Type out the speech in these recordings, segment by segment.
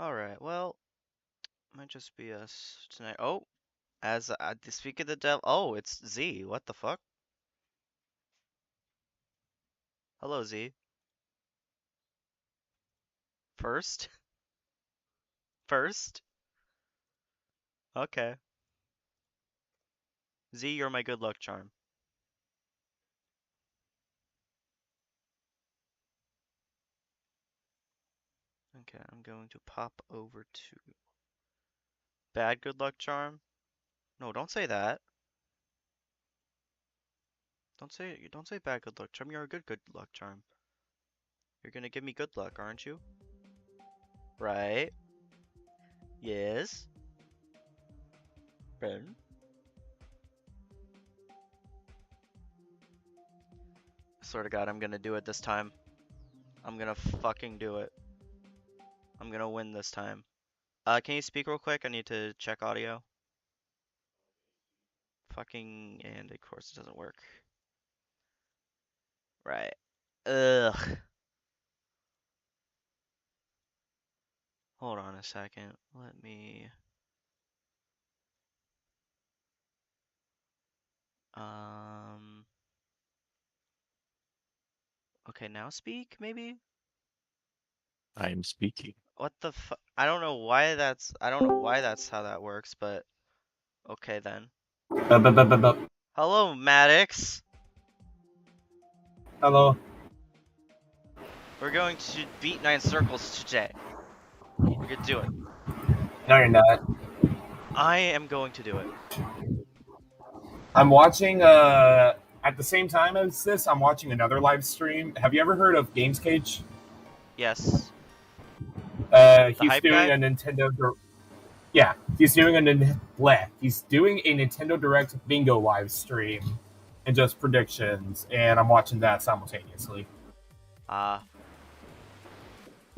Alright, well, might just be us tonight. Oh, as to speak of the devil. Oh, it's Z. What the fuck? Hello, Z. First? First? Okay. Z, you're my good luck charm. Okay, I'm going to pop over to bad good luck charm. No, don't say that. Don't say bad good luck charm. You're a good luck charm. You're gonna give me good luck, aren't you? Right? Yes. Ben. I swear to God, I'm gonna do it this time. I'm gonna fucking do it. I'm gonna win this time. Can you speak real quick? I need to check audio. Fucking, and of course it doesn't work. Right. Ugh. Hold on a second. Let me. Um. Okay, now speak, maybe? I am speaking. What the fu- I don't know why that's. I don't know why that's how that works, but. Okay then. Hello, Maddox. Hello. We're going to beat 9 circles today. We're gonna do it. No, you're not. I am going to do it. I'm watching. At the same time as this, I'm watching another live stream. Have you ever heard of Games Cage? Yes. The He's hype doing guy? a Nintendo. Yeah, he's doing He's doing a Nintendo Direct bingo live stream and just predictions, and I'm watching that simultaneously.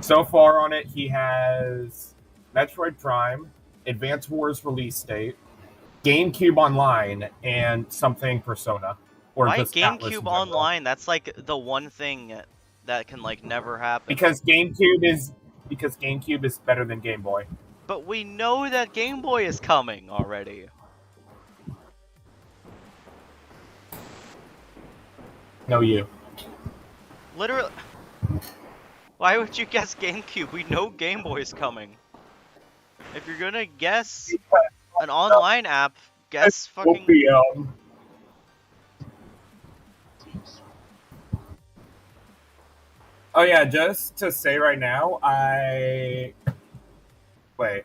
So far on it, he has Metroid Prime, Advance Wars release date, GameCube Online, and something Persona, or Why just Atlas GameCube in general. Online? That's like the one thing that can like never happen. Because GameCube is better than Game Boy. But we know that Game Boy is coming already. No, you. Literally. Why would you guess GameCube? We know Game Boy is coming. If you're gonna guess an online app, guess fucking. Oh yeah, just to say right now, wait.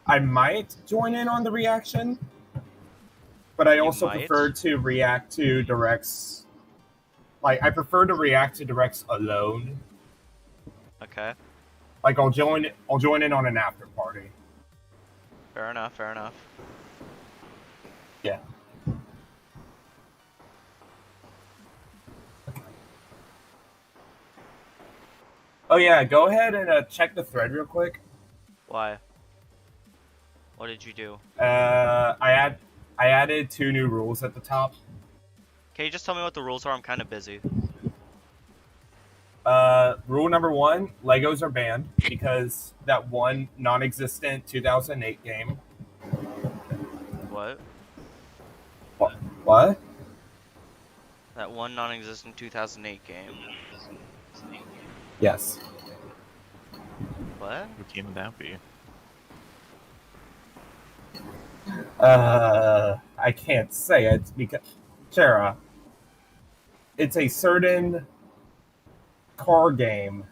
I might join in on the reaction, but I also prefer to react to directs. Like, I prefer to react to directs alone. Okay. Like, I'll join in on an after party. Fair enough, fair enough. Yeah. Oh yeah, go ahead and check the thread real quick. Why? What did you do? I added 2 new rules at the top. Can you just tell me what the rules are? I'm kind of busy. Rule number 1, Legos are banned because that one non-existent 2008 game. What? What? That one non-existent 2008 game. Yes. What? What game would that be? I can't say it because Chara. It's a certain car game.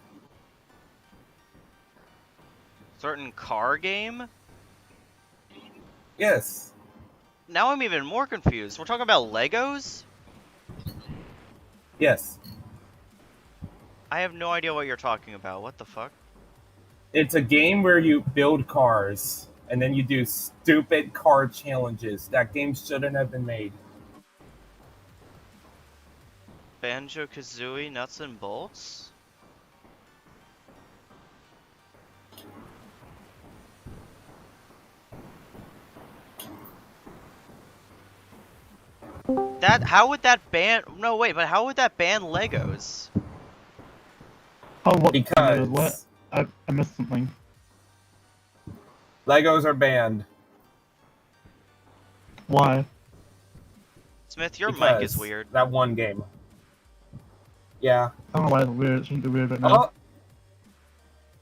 Certain car game? Yes. Now I'm even more confused. We're talking about Legos? Yes. I have no idea what you're talking about. What the fuck? It's a game where you build cars and then you do stupid car challenges. That game shouldn't have been made. Banjo-Kazooie Nuts and Bolts? How would that ban? No, wait, but how would that ban Legos? Oh, what? Because What? I missed something. Legos are banned. Why? Smith, your mic Because is weird. that one game. Yeah. I don't know why it's weird. It shouldn't be weird right now. Oh!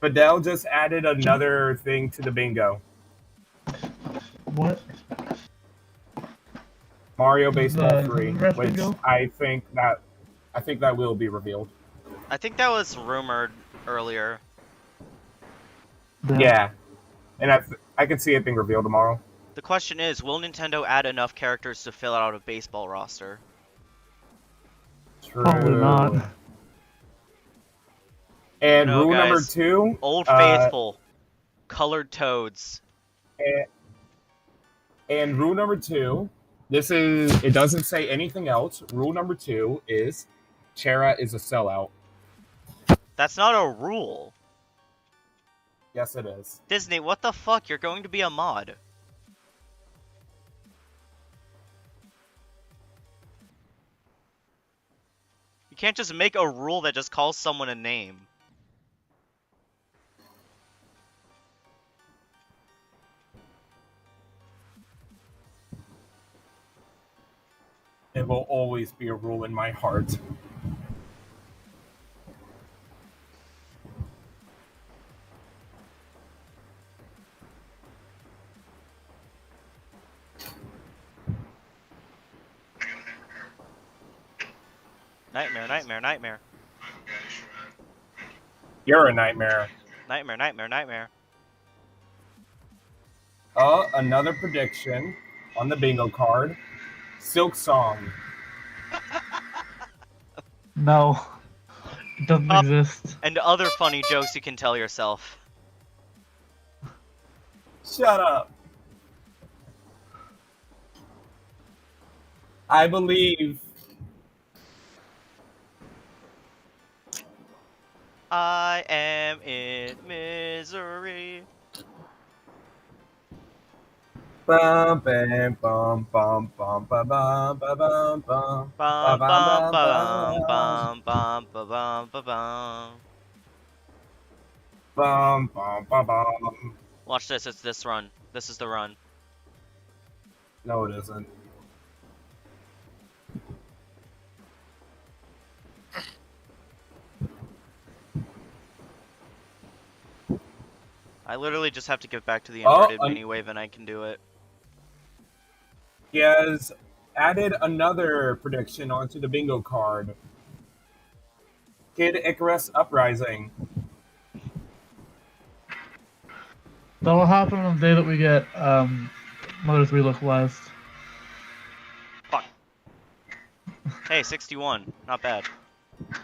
Fidel just added another thing to the bingo. What? Mario Baseball The 3, ref which bingo? I think that will be revealed. I think that was rumored earlier. Yeah. And I can see it being revealed tomorrow. The question is, will Nintendo add enough characters to fill out a baseball roster? True. Probably not. And No, rule number guys. 2. Old Faithful. Colored toads. And rule number 2. It doesn't say anything else. Rule number 2 is Chera is a sellout. That's not a rule. Yes, it is. Disney, what the fuck? You're going to be a mod. You can't just make a rule that just calls someone a name. It will always be a rule in my heart. Nightmare, nightmare, nightmare. You're a nightmare. Nightmare, nightmare, nightmare. Another prediction on the bingo card. Silk Song. No. It doesn't exist. And other funny jokes you can tell yourself. Shut up. I believe I am in misery. bum bam bum bum bum ba bum ba bum bum Bum bum bum bum bum bum bum bum bum. bum bum bum bum. Watch this, it's this run. This is the run. No, it isn't. I literally just have to get back to the inverted mini wave and I can do it. He has added another prediction onto the bingo card. Kid Icarus Uprising. That'll happen on the day that we get Mother 3 localized. Fuck. Hey, 61. Not bad. I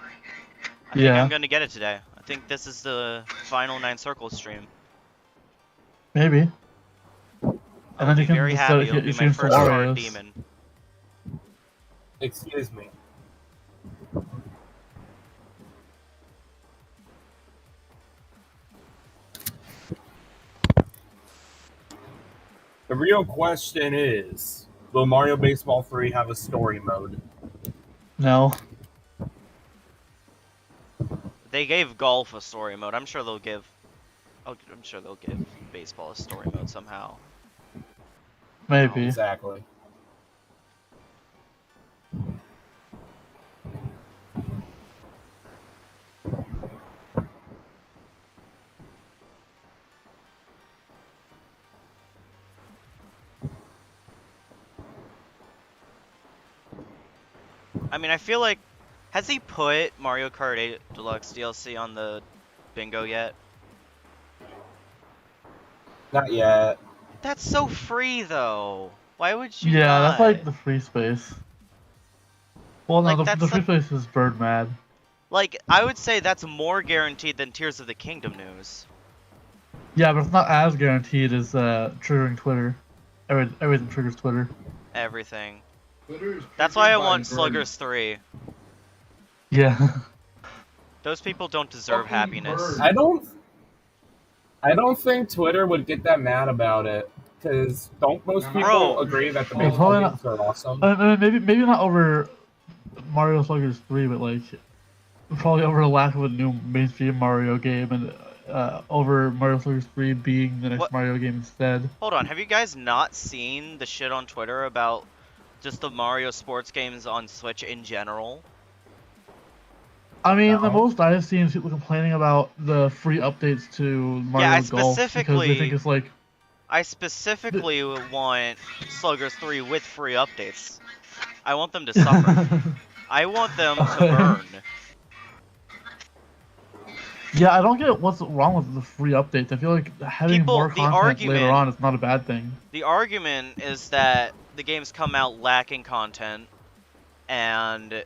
think Yeah. I'm gonna get it today. I think this is the final 9 Circles stream. Maybe. And I'll then be you can very just happy. get It'll be your my streams first for hard Warriors. demon. Excuse me. The real question is, will Mario Baseball 3 have a story mode? No. They gave golf a story mode. I'm sure they'll give. Oh, I'm sure they'll give baseball a story mode somehow. Maybe. Exactly. I mean, I feel like, has he put Mario Kart 8 Deluxe DLC on the bingo yet? Not yet. That's so free though. Why would you? Yeah, not? that's like the free space. Well, no, Like, the free space is bird mad. Like, I would say that's more guaranteed than Tears of the Kingdom news. Yeah, but it's not as guaranteed as triggering Twitter. Everything triggers Twitter. Everything. That's why I want Sluggers 3. Yeah. Those people don't deserve happiness. I don't think Twitter would get that mad about it, because don't most people Bro. agree that the Well, baseball probably games are awesome? Maybe not over Mario Sluggers 3, but like Probably over the lack of a new mainstream Mario game and over Mario 33 being the next What? Mario game instead. Hold on, have you guys not seen the shit on Twitter about just the Mario sports games on Switch in general? I mean, the No. most I've seen is people complaining about the free updates to Mario I Golf because they think specifically- it's like I specifically want Sluggers 3 with free updates. I want them to suffer. I want them to burn. Yeah, I don't get what's wrong with the free updates. I feel like having People- more the content argument- later on is not a bad thing. The argument is that the games come out lacking content, and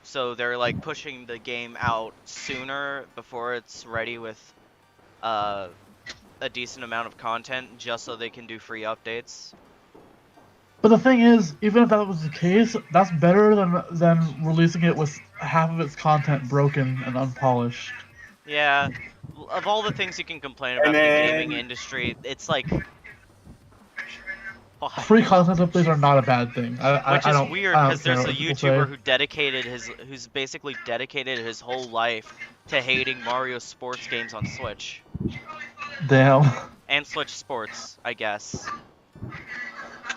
so they're like pushing the game out sooner before it's ready with a decent amount of content, just so they can do free updates. But the thing is, even if that was the case, that's better than releasing it with half of its content broken and unpolished. Yeah, of all the things you can complain about And in the then- gaming industry, it's like why? Free content updates are not a bad thing. Which I is don't, weird I don't because there's care a what people YouTuber say. who's basically dedicated his whole life to hating Mario sports games on Switch Damn, and Switch Sports, I guess.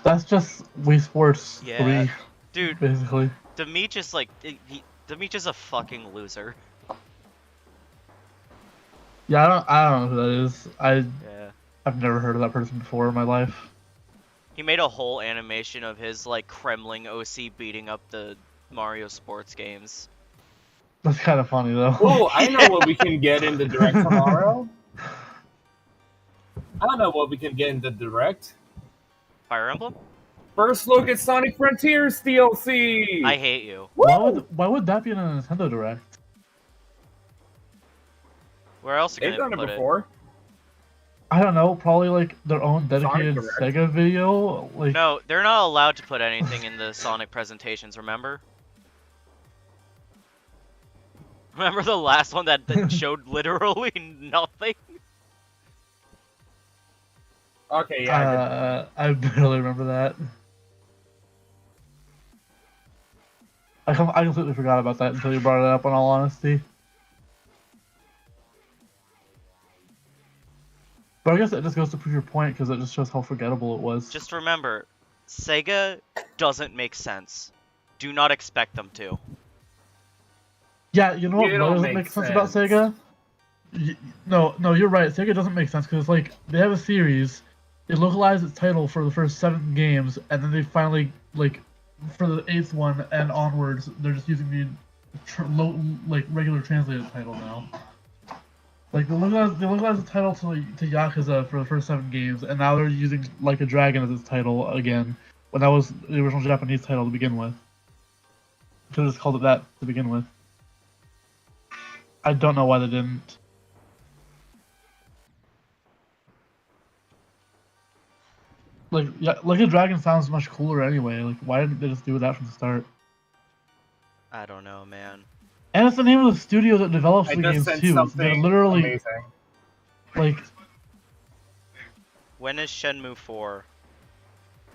that's just Wii Sports Yeah. 3, Dude, basically. Demeech is like Demeech is a fucking loser. Yeah, I don't know who that is. Yeah. I've never heard of that person before in my life. He made a whole animation of his like Kremling OC beating up the Mario sports games. That's kind of funny though. Oh, I know what we can get in the Direct tomorrow. I don't know what we can get in the Direct. Fire Emblem? First look at Sonic Frontiers DLC! I hate you. Why would that be in a Nintendo Direct? Where else are you They've gonna done it put before. I don't know, probably like their own dedicated Direct. Sega video. Like, No, they're not allowed to put anything in the Sonic presentations, remember? Remember the last one that showed literally nothing? Okay, yeah. I barely remember that. I completely forgot about that until you brought it up, in all honesty. But I guess it just goes to prove your point, because it just shows how forgettable it was. Just remember, Sega doesn't make sense. Do not expect them to. Yeah, you know what It'll doesn't make make sense about sense. Sega? No, you're right. Sega doesn't make sense, because like, they have a series, they localize its title for the first 7 games, and then they finally, like, for the 8th one and onwards, they're just using the regular translated title now. Like, they localized the title to Yakuza for the first 7 games, and now they're using Like a Dragon as its title again, when that was the original Japanese title to begin with. Should have just called it that to begin with. I don't know why they didn't. Like, yeah, Like a Dragon sounds much cooler anyway. Like, why didn't they just do that from the start? I don't know, man. And it's the name of the studio that develops I the just games said too. They're something literally amazing. like, When is Shenmue 4?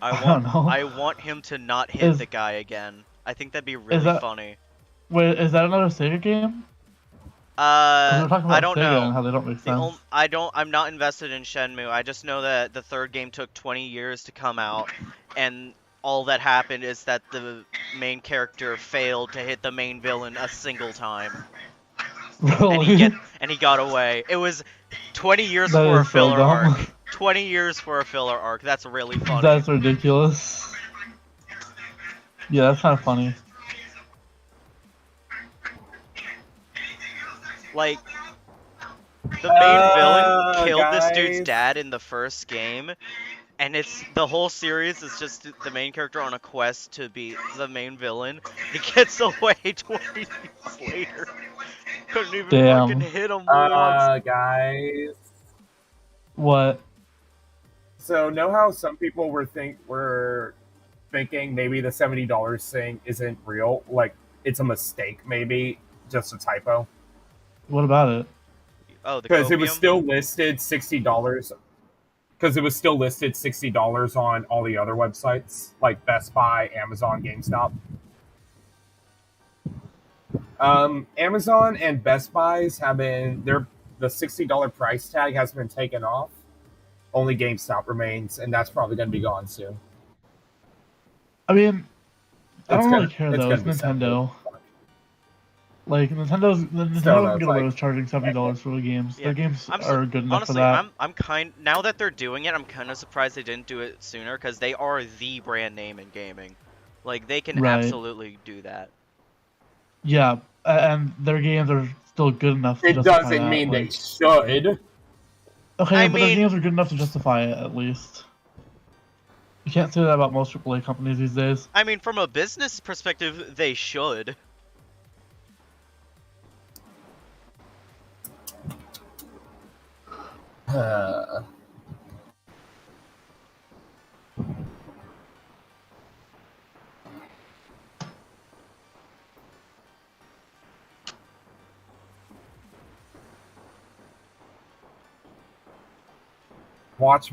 I don't know. I want him to not hit Is- the guy again. I think that'd be really that- funny. wait, is that another Sega game? 'Cause we're talking about I don't Sega know. and how they don't make sense. I'm not invested in Shenmue. I just know that the 3rd game took 20 years to come out, and all that happened is that the main character failed to hit the main villain a single time, Really? and he got away. It was 20 years That for a is so filler dumb. arc. 20 years for a filler arc. That's really funny. That's ridiculous. Yeah, that's kind of funny. Like, the main villain killed this dude's guys. dad in the first game, and the whole series is just the main character on a quest to be the main villain. He gets away 20 years later. Couldn't even Damn. fucking hit him once. Guys. What? So know how some people were thinking maybe the $70 thing isn't real? Like, it's a mistake, maybe just a typo. What about it? Oh, the Because it was copium? still listed $60. Because it was still listed $60 on all the other websites, like Best Buy, Amazon, GameStop. Amazon and Best Buys have been the $60 price tag has been taken off. Only GameStop remains, and that's probably going to be gone soon. I mean, I don't really It's care though. It's gonna be Nintendo. simple. Like Nintendo can get away with charging $70 for the games. Yeah. Their games are good enough honestly, for that. I'm now that they're doing it, I'm kind of surprised they didn't do it sooner because they are the brand name in gaming. Like they can Right. absolutely do that. Yeah, and their games are still good enough to It justify doesn't that. mean like, they should. Okay, I but mean- their games are good enough to justify it at least. You can't say that about most AAA companies these days. I mean, from a business perspective, they should. Watch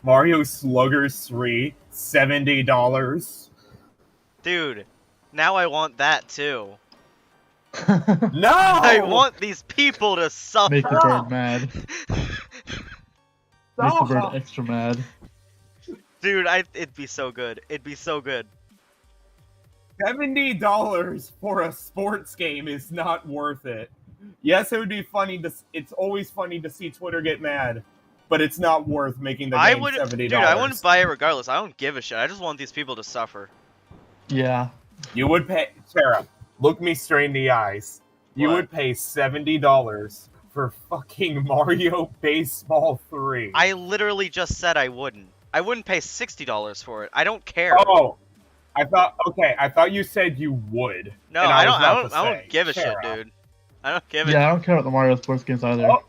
Mario Sluggers 3, $70. Dude, now I want that too. No! I want these people to suffer. Make the bird mad. Make the bird extra mad. Dude, it'd be so good. It'd be so good. $70 for a sports game is not worth it. Yes, it would be funny it's always funny to see Twitter get mad, but it's not worth making the game $70. Dude, I wouldn't buy it regardless. I don't give a shit. I just want these people to suffer. Yeah. You would pay, Sarah, look me straight in the eyes. You What? would pay $70 for fucking Mario Baseball 3. I literally just said I wouldn't. I wouldn't pay $60 for it. I don't care. Oh, I thought you said you would. No, and I was about to don't say, give a shit, Sarah. dude. I don't give a Yeah, I don't care about the Mario sports games either. Oh.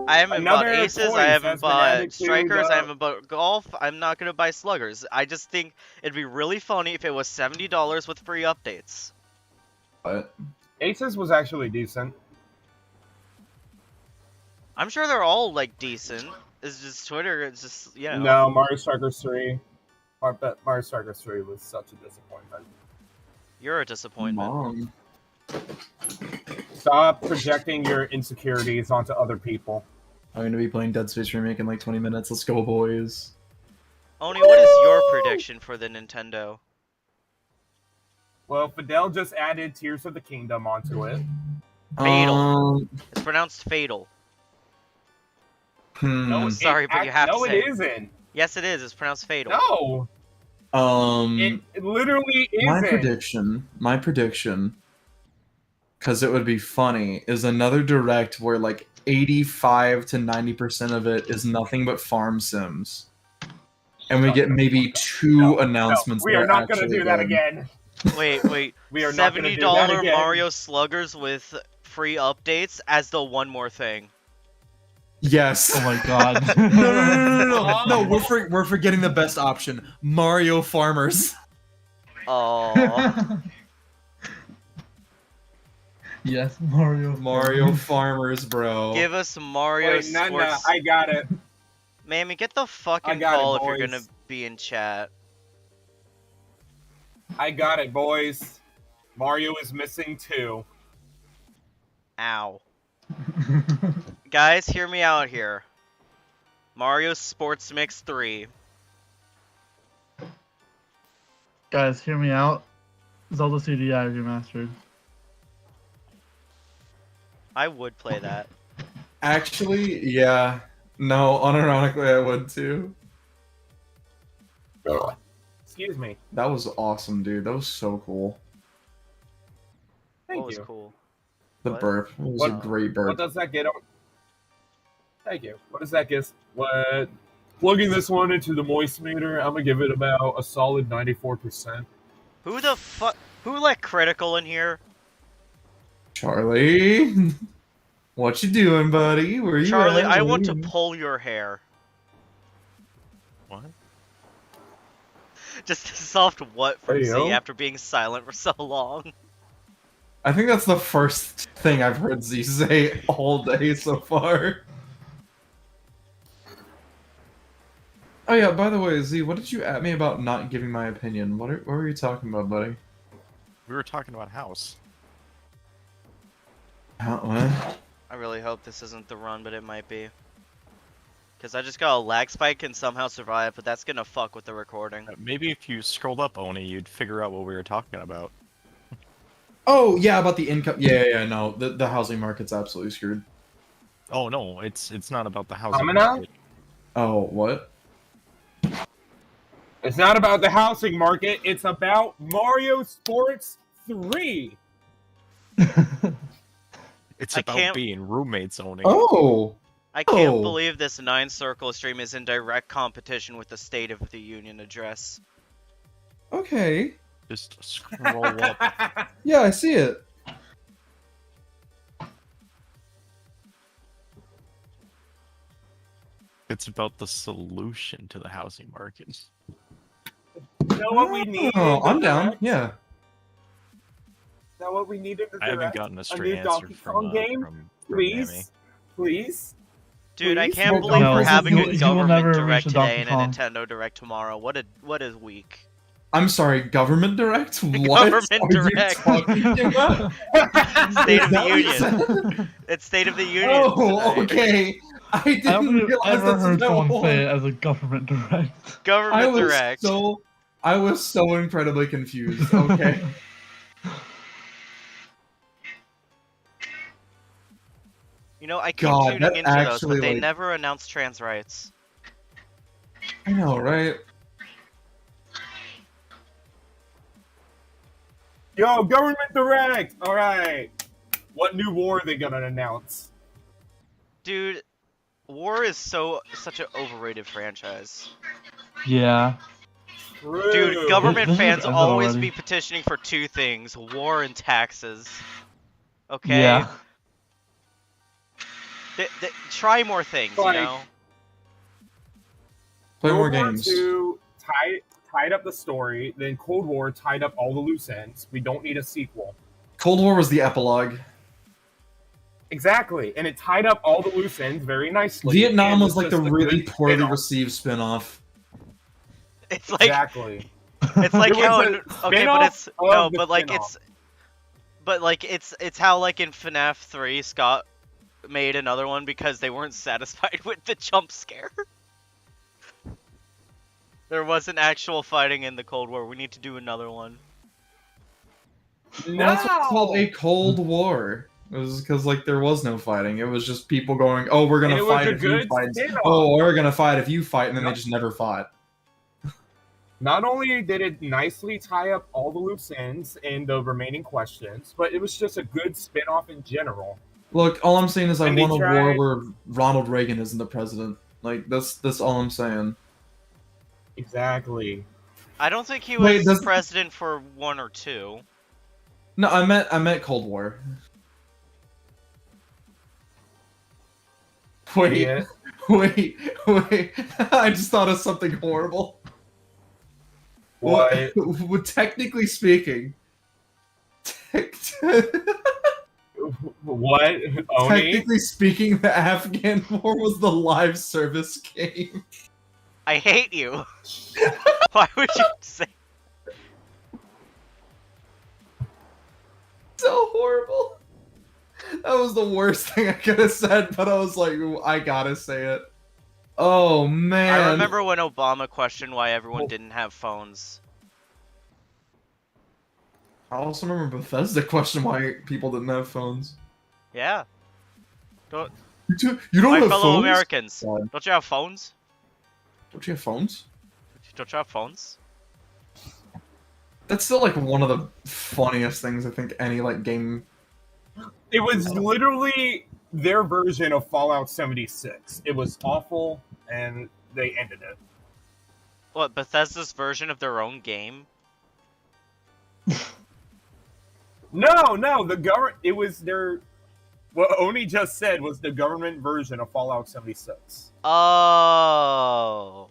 I haven't bought Another Aces, point I haven't has been added bought to Strikers, the- I haven't bought Golf, I'm not gonna buy Sluggers. I just think it'd be really funny if it was $70 with free updates. But Aces was actually decent. I'm sure they're all, like, decent. It's just Twitter, it's just, you know. No, Mario Strikers 3. Mario Strikers 3 was such a disappointment. You're a disappointment. Mom. Stop projecting your insecurities onto other people. I'm gonna be playing Dead Space Remake in like 20 minutes. Let's go, boys. Oni, what is your prediction for the Nintendo? Well, Fidel just added Tears of the Kingdom onto it. Fatal. It's pronounced fatal. Sorry, but you have to say it isn't. Yes, it is. It's pronounced fatal. No, it literally isn't. My prediction, because it would be funny, is another direct where like 85 to 90% of it is nothing but farm sims. And we get maybe two announcements. We are that not going to actually do that good. again. Wait. We are not gonna do that $70 again. Mario Sluggers with free updates as the one more thing. Yes. Oh my god. No, we're forgetting the best option. Mario Farmers. Oh. Yes, Mario. Mario Farmers, bro. Give us Mario Wait, no, Sports. I got it. Mammy, get the fucking got it, call if you're boys. gonna be in chat. I got it, boys. Mario is missing 2. Ow. Guys, hear me out here. Mario Sports Mix 3. Guys, hear me out. Zelda CDI remastered. I would play that. Actually, yeah. No, unironically, I would too. Excuse me. That was awesome, dude. That was so cool. Thank What was you. cool? The What? burp. It was a great burp. What does that get on? Thank you. What does that get? What? Plugging this one into the moist meter, I'm gonna give it about a solid 94%. Who the fuck? Who let critical in here? Charlie, what you doing, buddy? Where you Charlie, at? I want to pull your hair. What? Just soft what from Hey, Z yo. after being silent for so long. I think that's the first thing I've heard Z say all day so far. Oh yeah, by the way, Z, what did you at me about not giving my opinion? What were you talking about, buddy? We were talking about House. What? I really hope this isn't the run, but it might be. Because I just got a lag spike and somehow survive, but that's gonna fuck with the recording. Maybe if you scrolled up, Oni, you'd figure out what we were talking about. Oh yeah, about the income. Yeah. No, the housing market's absolutely screwed. Oh no, it's not about the housing Coming out? market. Oh what? It's not about the housing market. It's about Mario Sports 3. It's I about can't- being roommates, Oni. Oh. I can't Oh. believe this 9 Circle stream is in direct competition with the State of the Union address. Okay. Just scroll up. Yeah, I see it. It's about the solution to the housing market. You know what we need? Oh, I'm in the down. direct? Yeah. Is that what we need in the I haven't direct? gotten a A straight new answer Donkey Kong from game? Mammy. Please? Please? Dude, I Please? can't Well, believe no, we're he having will- a he will government never direct reach a today and a Donkey Nintendo direct tomorrow. What a week. I'm sorry, government direct? What Government are you direct. talking about? State of Is the that what you Union. said? It's State of the Union. Oh, today. okay. I I didn't don't think realize I've ever that's heard what someone that say was. it as a government direct. Government direct. I was so incredibly confused. Okay. You know, I keep God, tuning that into those, actually, but they like- never announce trans rights. I know, right? Yo, government direct! Alright. What new war are they gonna announce? Dude, War is such an overrated franchise. Yeah. True. Dude, government This is fans ended always already. be petitioning for 2 things: war and taxes. Okay? Yeah. Try more things, Like- you know? Play more World War games. II tied up the story, then Cold War tied up all the loose ends. We don't need a sequel. Cold War was the epilogue. Exactly, and it tied up all the loose ends very nicely. Vietnam and was it's like the just a really good poorly spin-off. received spin-off. It's like Exactly. it's like It was how a in, okay, but spin-off it's of no, the but like spin-off. it's how like in FNAF 3 Scott made another one because they weren't satisfied with the jump scare. There wasn't actual fighting in the Cold War. We need to do another one. No! Well, that's what's called a Cold War. It was because like there was no fighting. It was just people going, "Oh, we're And gonna it was fight a if you good fight." spin-off. Oh, we're gonna fight if you fight, and then they Yep. just never fought. Not only did it nicely tie up all the loose ends and the remaining questions, but it was just a good spin-off in general. Look, all I'm saying is I And they want a war tried- where Ronald Reagan isn't the president. Like that's all I'm saying. Exactly. I don't think he Wait, was does- president for 1 or 2. No, I meant Cold War. Wait, Idiot. wait. I just thought of something horrible. What? Well, technically speaking, What? Oni? technically speaking, the Afghan War was the live service game. I hate you. Why would you say? So horrible. That was the worst thing I could have said, but I was like, "Ooh, I gotta say it." Oh man! I remember when Obama questioned why everyone didn't have phones. I also remember Bethesda questioned why people didn't have phones. Yeah. You don't My have fellow phones? Americans, God. don't you have phones? Don't you have phones? Don't you have phones? That's still like one of the funniest things I think any like game. It was literally their version of Fallout 76. It was awful, and they ended it. What, Bethesda's version of their own game? No, the government. It was their. What Oni just said was the government version of Fallout 76. Oh.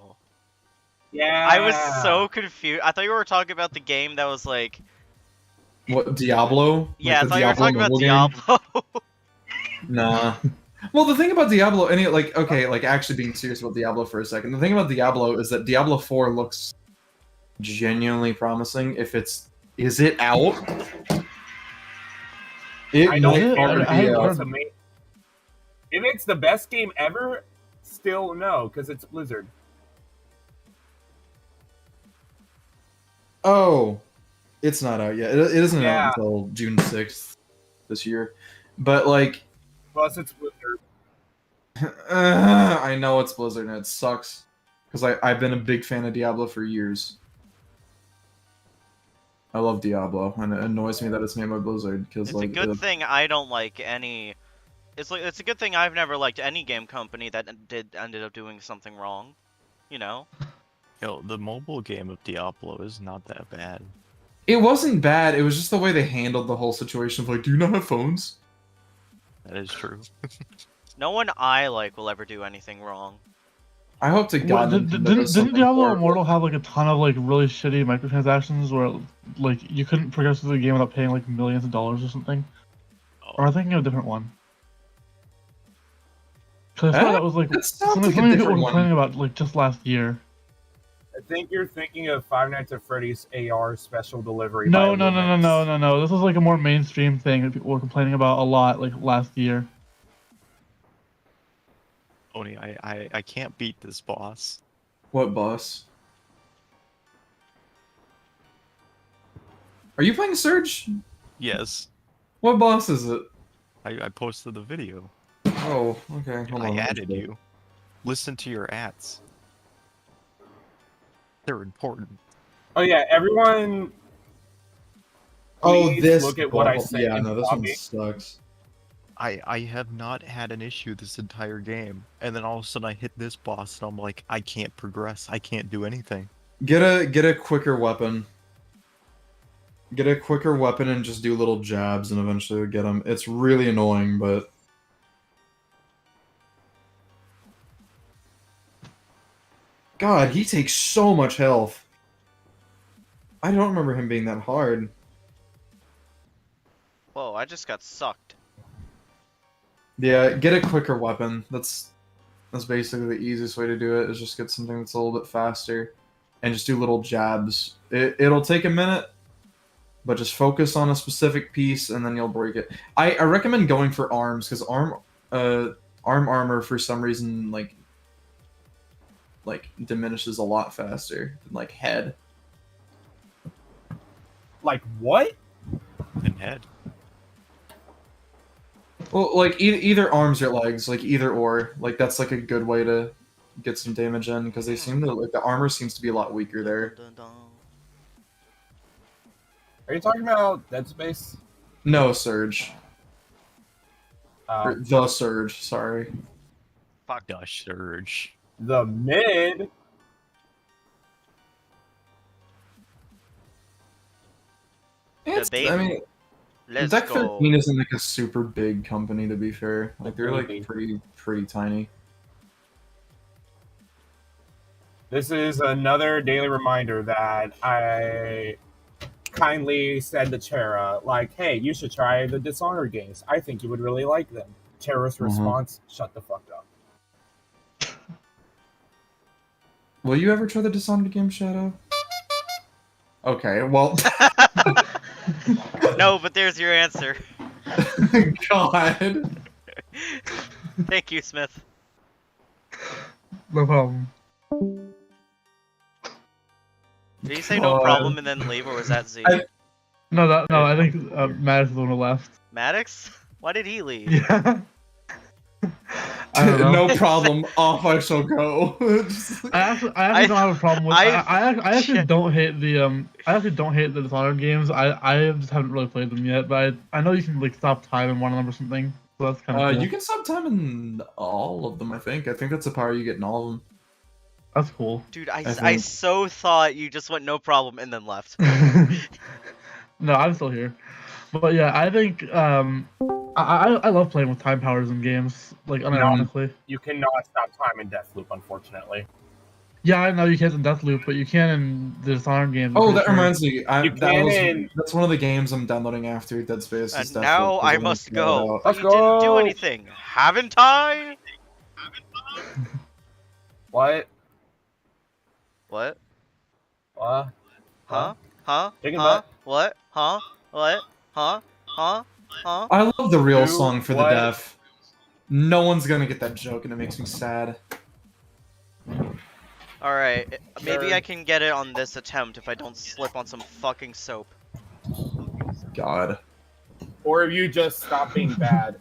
Yeah. I was so confused. I thought you were talking about the game that was like... What, Diablo? Yeah, Like I the thought you were talking about mobile game? Diablo. Nah. Well, the thing about Diablo, like actually being serious about Diablo for a second, the thing about Diablo is that Diablo 4 looks genuinely promising. Is it out? It I don't might care already if be I out. it's if it's the best game ever, still no, because it's Blizzard. Oh, it's not out yet. It isn't out Yeah. until June 6th this year. But like, Plus, it's Blizzard. I know it's Blizzard and it sucks because I've been a big fan of Diablo for years. I love Diablo, and it annoys me that it's made by Blizzard because It's like a good thing I don't like any. It's a good thing I've never liked any game company that ended up doing something wrong. You know. Yo, the mobile game of Diablo is not that bad. it wasn't bad. It was just the way they handled the whole situation of like, do you not have phones? That is true. No one I like will ever do anything wrong. I hope to God Nintendo does Didn't something Diablo for it. Immortal have like a ton of like really shitty microtransactions where like you couldn't progress through the game without paying like millions of dollars or something? Or am I thinking of a different one? Because I thought that was like That sounds something like a people different were one. complaining about like just last year. I think you're thinking of Five Nights at Freddy's AR special delivery. No, by no, no, no, Lumix. no, no, no. This was like a more mainstream thing that people were complaining about a lot like last year. Oni, I can't beat this boss. What boss? Are you playing Surge? Yes, What boss is it? I posted the video. Oh, okay. Hold I on. added you. Listen to your ads. They're important. Oh yeah, everyone. Oh, Please this. look at what I boss. sent Yeah, in no, the this one lobby. sucks. I have not had an issue this entire game, and then all of a sudden I hit this boss, and I'm like, I can't progress. I can't do anything. Get a quicker weapon. Get a quicker weapon and just do little jabs, and eventually you'll get them. It's really annoying, but. God, he takes so much health. I don't remember him being that hard. Whoa! I just got sucked. Yeah, get a quicker weapon. That's basically the easiest way to do it, is just get something that's a little bit faster. And just do little jabs. It'll take a minute, but just focus on a specific piece and then you'll break it. I recommend going for arms, because arm armor for some reason like diminishes a lot faster than like head. Like what? And head. Well, like either arms or legs, like either or, like that's like a good way to get some damage in, because they seem to like the armor seems to be a lot weaker there. Dun, dun, dun. Are you talking about Dead Space? No, Surge. Or the Surge, sorry. Fuck. The Surge. The mid. It's, baby. I mean, Let's Deck go. 13 isn't like a super big company, to be fair. Like they're like Maybe. pretty tiny. This is another daily reminder that I kindly said to Chera, like, hey, you should try the Dishonored games. I think you would really like them. Chera's response, shut the fuck up. Will you ever try the Dishonored game, Shadow? Okay, well. No, but there's your answer. God. Thank you, Smith. No problem. Did he say no God. problem and then leave, or was that Z? No, I think Maddox is the one who left. Maddox? Why did he leave? Yeah. I don't know. No problem. Off I shall go. I actually don't have a problem with. I actually Shit. don't hate the I actually don't hate the Dishonored games. I just haven't really played them yet, but I know you can like stop time in one of them or something. So that's kind of cool. You can stop time in all of them. I think that's a power you get in all of them. That's cool. Dude, I think- so thought you just went no problem and then left. No, I'm still here. But yeah, I think I love playing with time powers in games, like unironically. You cannot stop time in Deathloop, unfortunately. Yeah, I know you can't in Deathloop, but you can in the Dishonored games. Oh, I'm that pretty sure. reminds me. You That's one of the games I'm downloading after Dead Space. And is Deathloop, now 'cause I I'm must gonna try it go. out. But Let's you didn't do go. anything, haven't I? What? What? What? Huh? Huh? Chicken Huh? butt. What? Huh? What? Huh? Huh? Huh? I love the real Who, song for what? the deaf. No one's gonna get that joke, and it makes me sad. Alright, maybe Sure. I can get it on this attempt if I don't slip on some fucking soap. God. Or if you just stop being bad.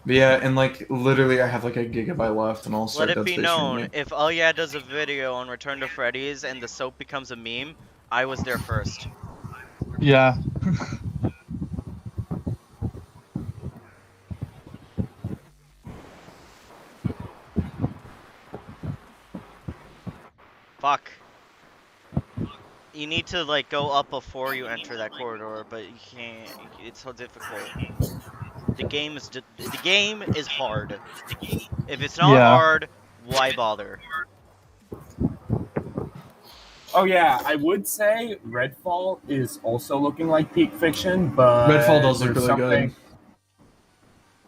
But yeah, and like literally, I have like a gigabyte left, and I'll Let start it Dead be Space known, streaming. if Alya does a video on Return to Freddy's and the soap becomes a meme, I was there first. Yeah. Fuck. You need to like go up before you enter that corridor, but you can't. It's so difficult. The game is hard. If it's not Yeah. hard, why bother? Oh yeah, I would say Redfall is also looking like peak fiction, but Redfall does look there's really good. something-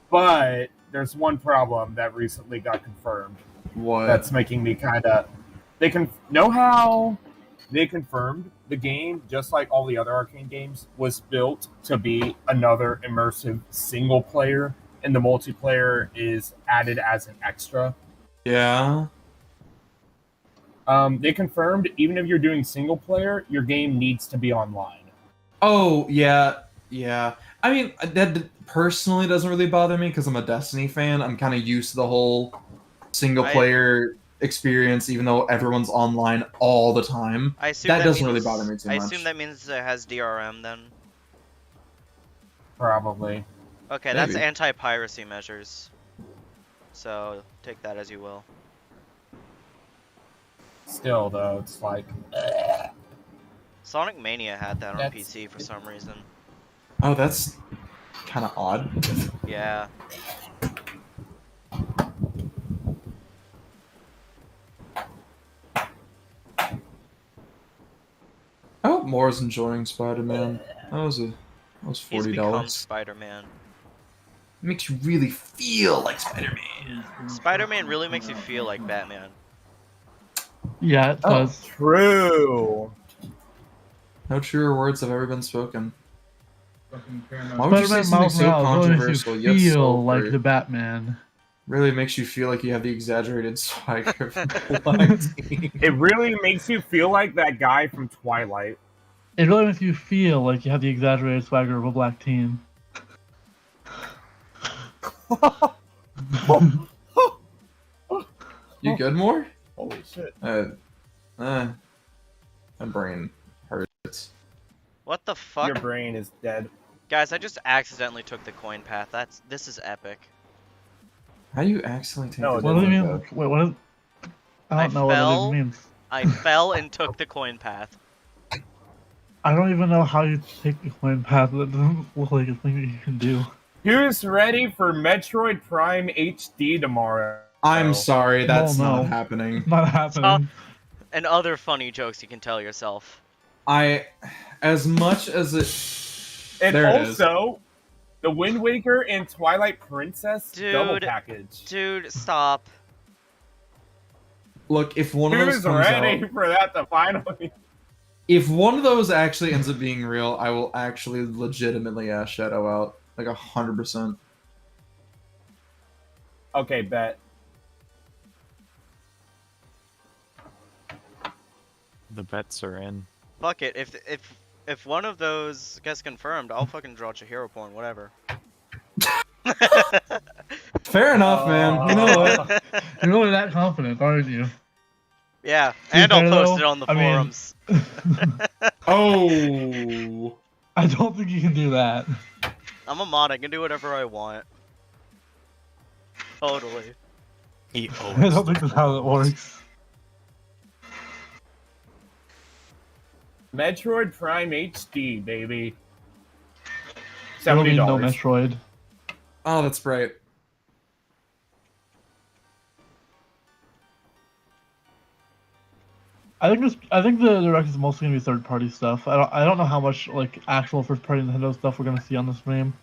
But there's one problem that recently got confirmed. What? That's making me kind of. They can know how they confirmed the game, just like all the other Arcane games, was built to be another immersive single player, and the multiplayer is added as an extra. Yeah. They confirmed even if you're doing single player, your game needs to be online. Oh yeah, yeah. I mean, that personally doesn't really bother me because I'm a Destiny fan. I'm kind of used to the whole single player experience, even though everyone's online all the time. I assume That doesn't means, really bother me too I much. assume that means it has DRM then. Probably. Okay, that's Maybe. anti-piracy measures. So take that as you will. Still, though, it's like. Sonic Mania had that on That's- PC for some reason. Oh, that's kind of odd. Yeah. I hope Moore's enjoying Spider-Man. That was He's become $40. Spider-Man. Makes you really feel like Spider-Man. Spider-Man really makes you feel like Batman. Yeah, it Oh, does. true. No truer words have ever been spoken. Why would you say Spider-Man something Miles so Morales really makes controversial you yet so feel like great? the Batman. Really makes you feel like you have the exaggerated swagger from Black Team. It really makes you feel like that guy from Twilight. It really makes you feel like you have the exaggerated swagger of a black teen. You good, More? Holy shit. My brain hurts. What the fuck? Your brain is dead. Guys, I just accidentally took the coin path. This is epic. How do you accidentally take No, the What do you like mean? that? Wait, what is... I don't know what fell. it even means. I fell and took the coin path. I don't even know how you take the coin path. That doesn't look like a thing that you can do. Who's ready for Metroid Prime HD tomorrow? I'm sorry, that's Oh, no. not happening. It's not happening. And other funny jokes you can tell yourself. As much as it... And There it is. also, the Wind Waker and Twilight Princess double Dude. package. Dude, stop. Look, if one of those Who's comes ready out... for that to finally... If one of those actually ends up being real, I will actually legitimately ask Shadow out. Like 100%. Okay, bet. The bets are in. Fuck it. If one of those gets confirmed, I'll fucking draw Chihiro porn, whatever. Fair enough, man. You know what? You're really that confident, aren't you? Yeah, To be and I'll fair, post though, it on the I mean- forums. Oh. I don't think you can do that. I'm a mod, I can do whatever I want. Totally. He I always don't think that's how it works. Metroid Prime HD, baby. I don't mean no $70. Metroid. Oh, that's right. I think the direct is mostly gonna be third party stuff. I don't know how much like actual first party Nintendo stuff we're gonna see on the stream.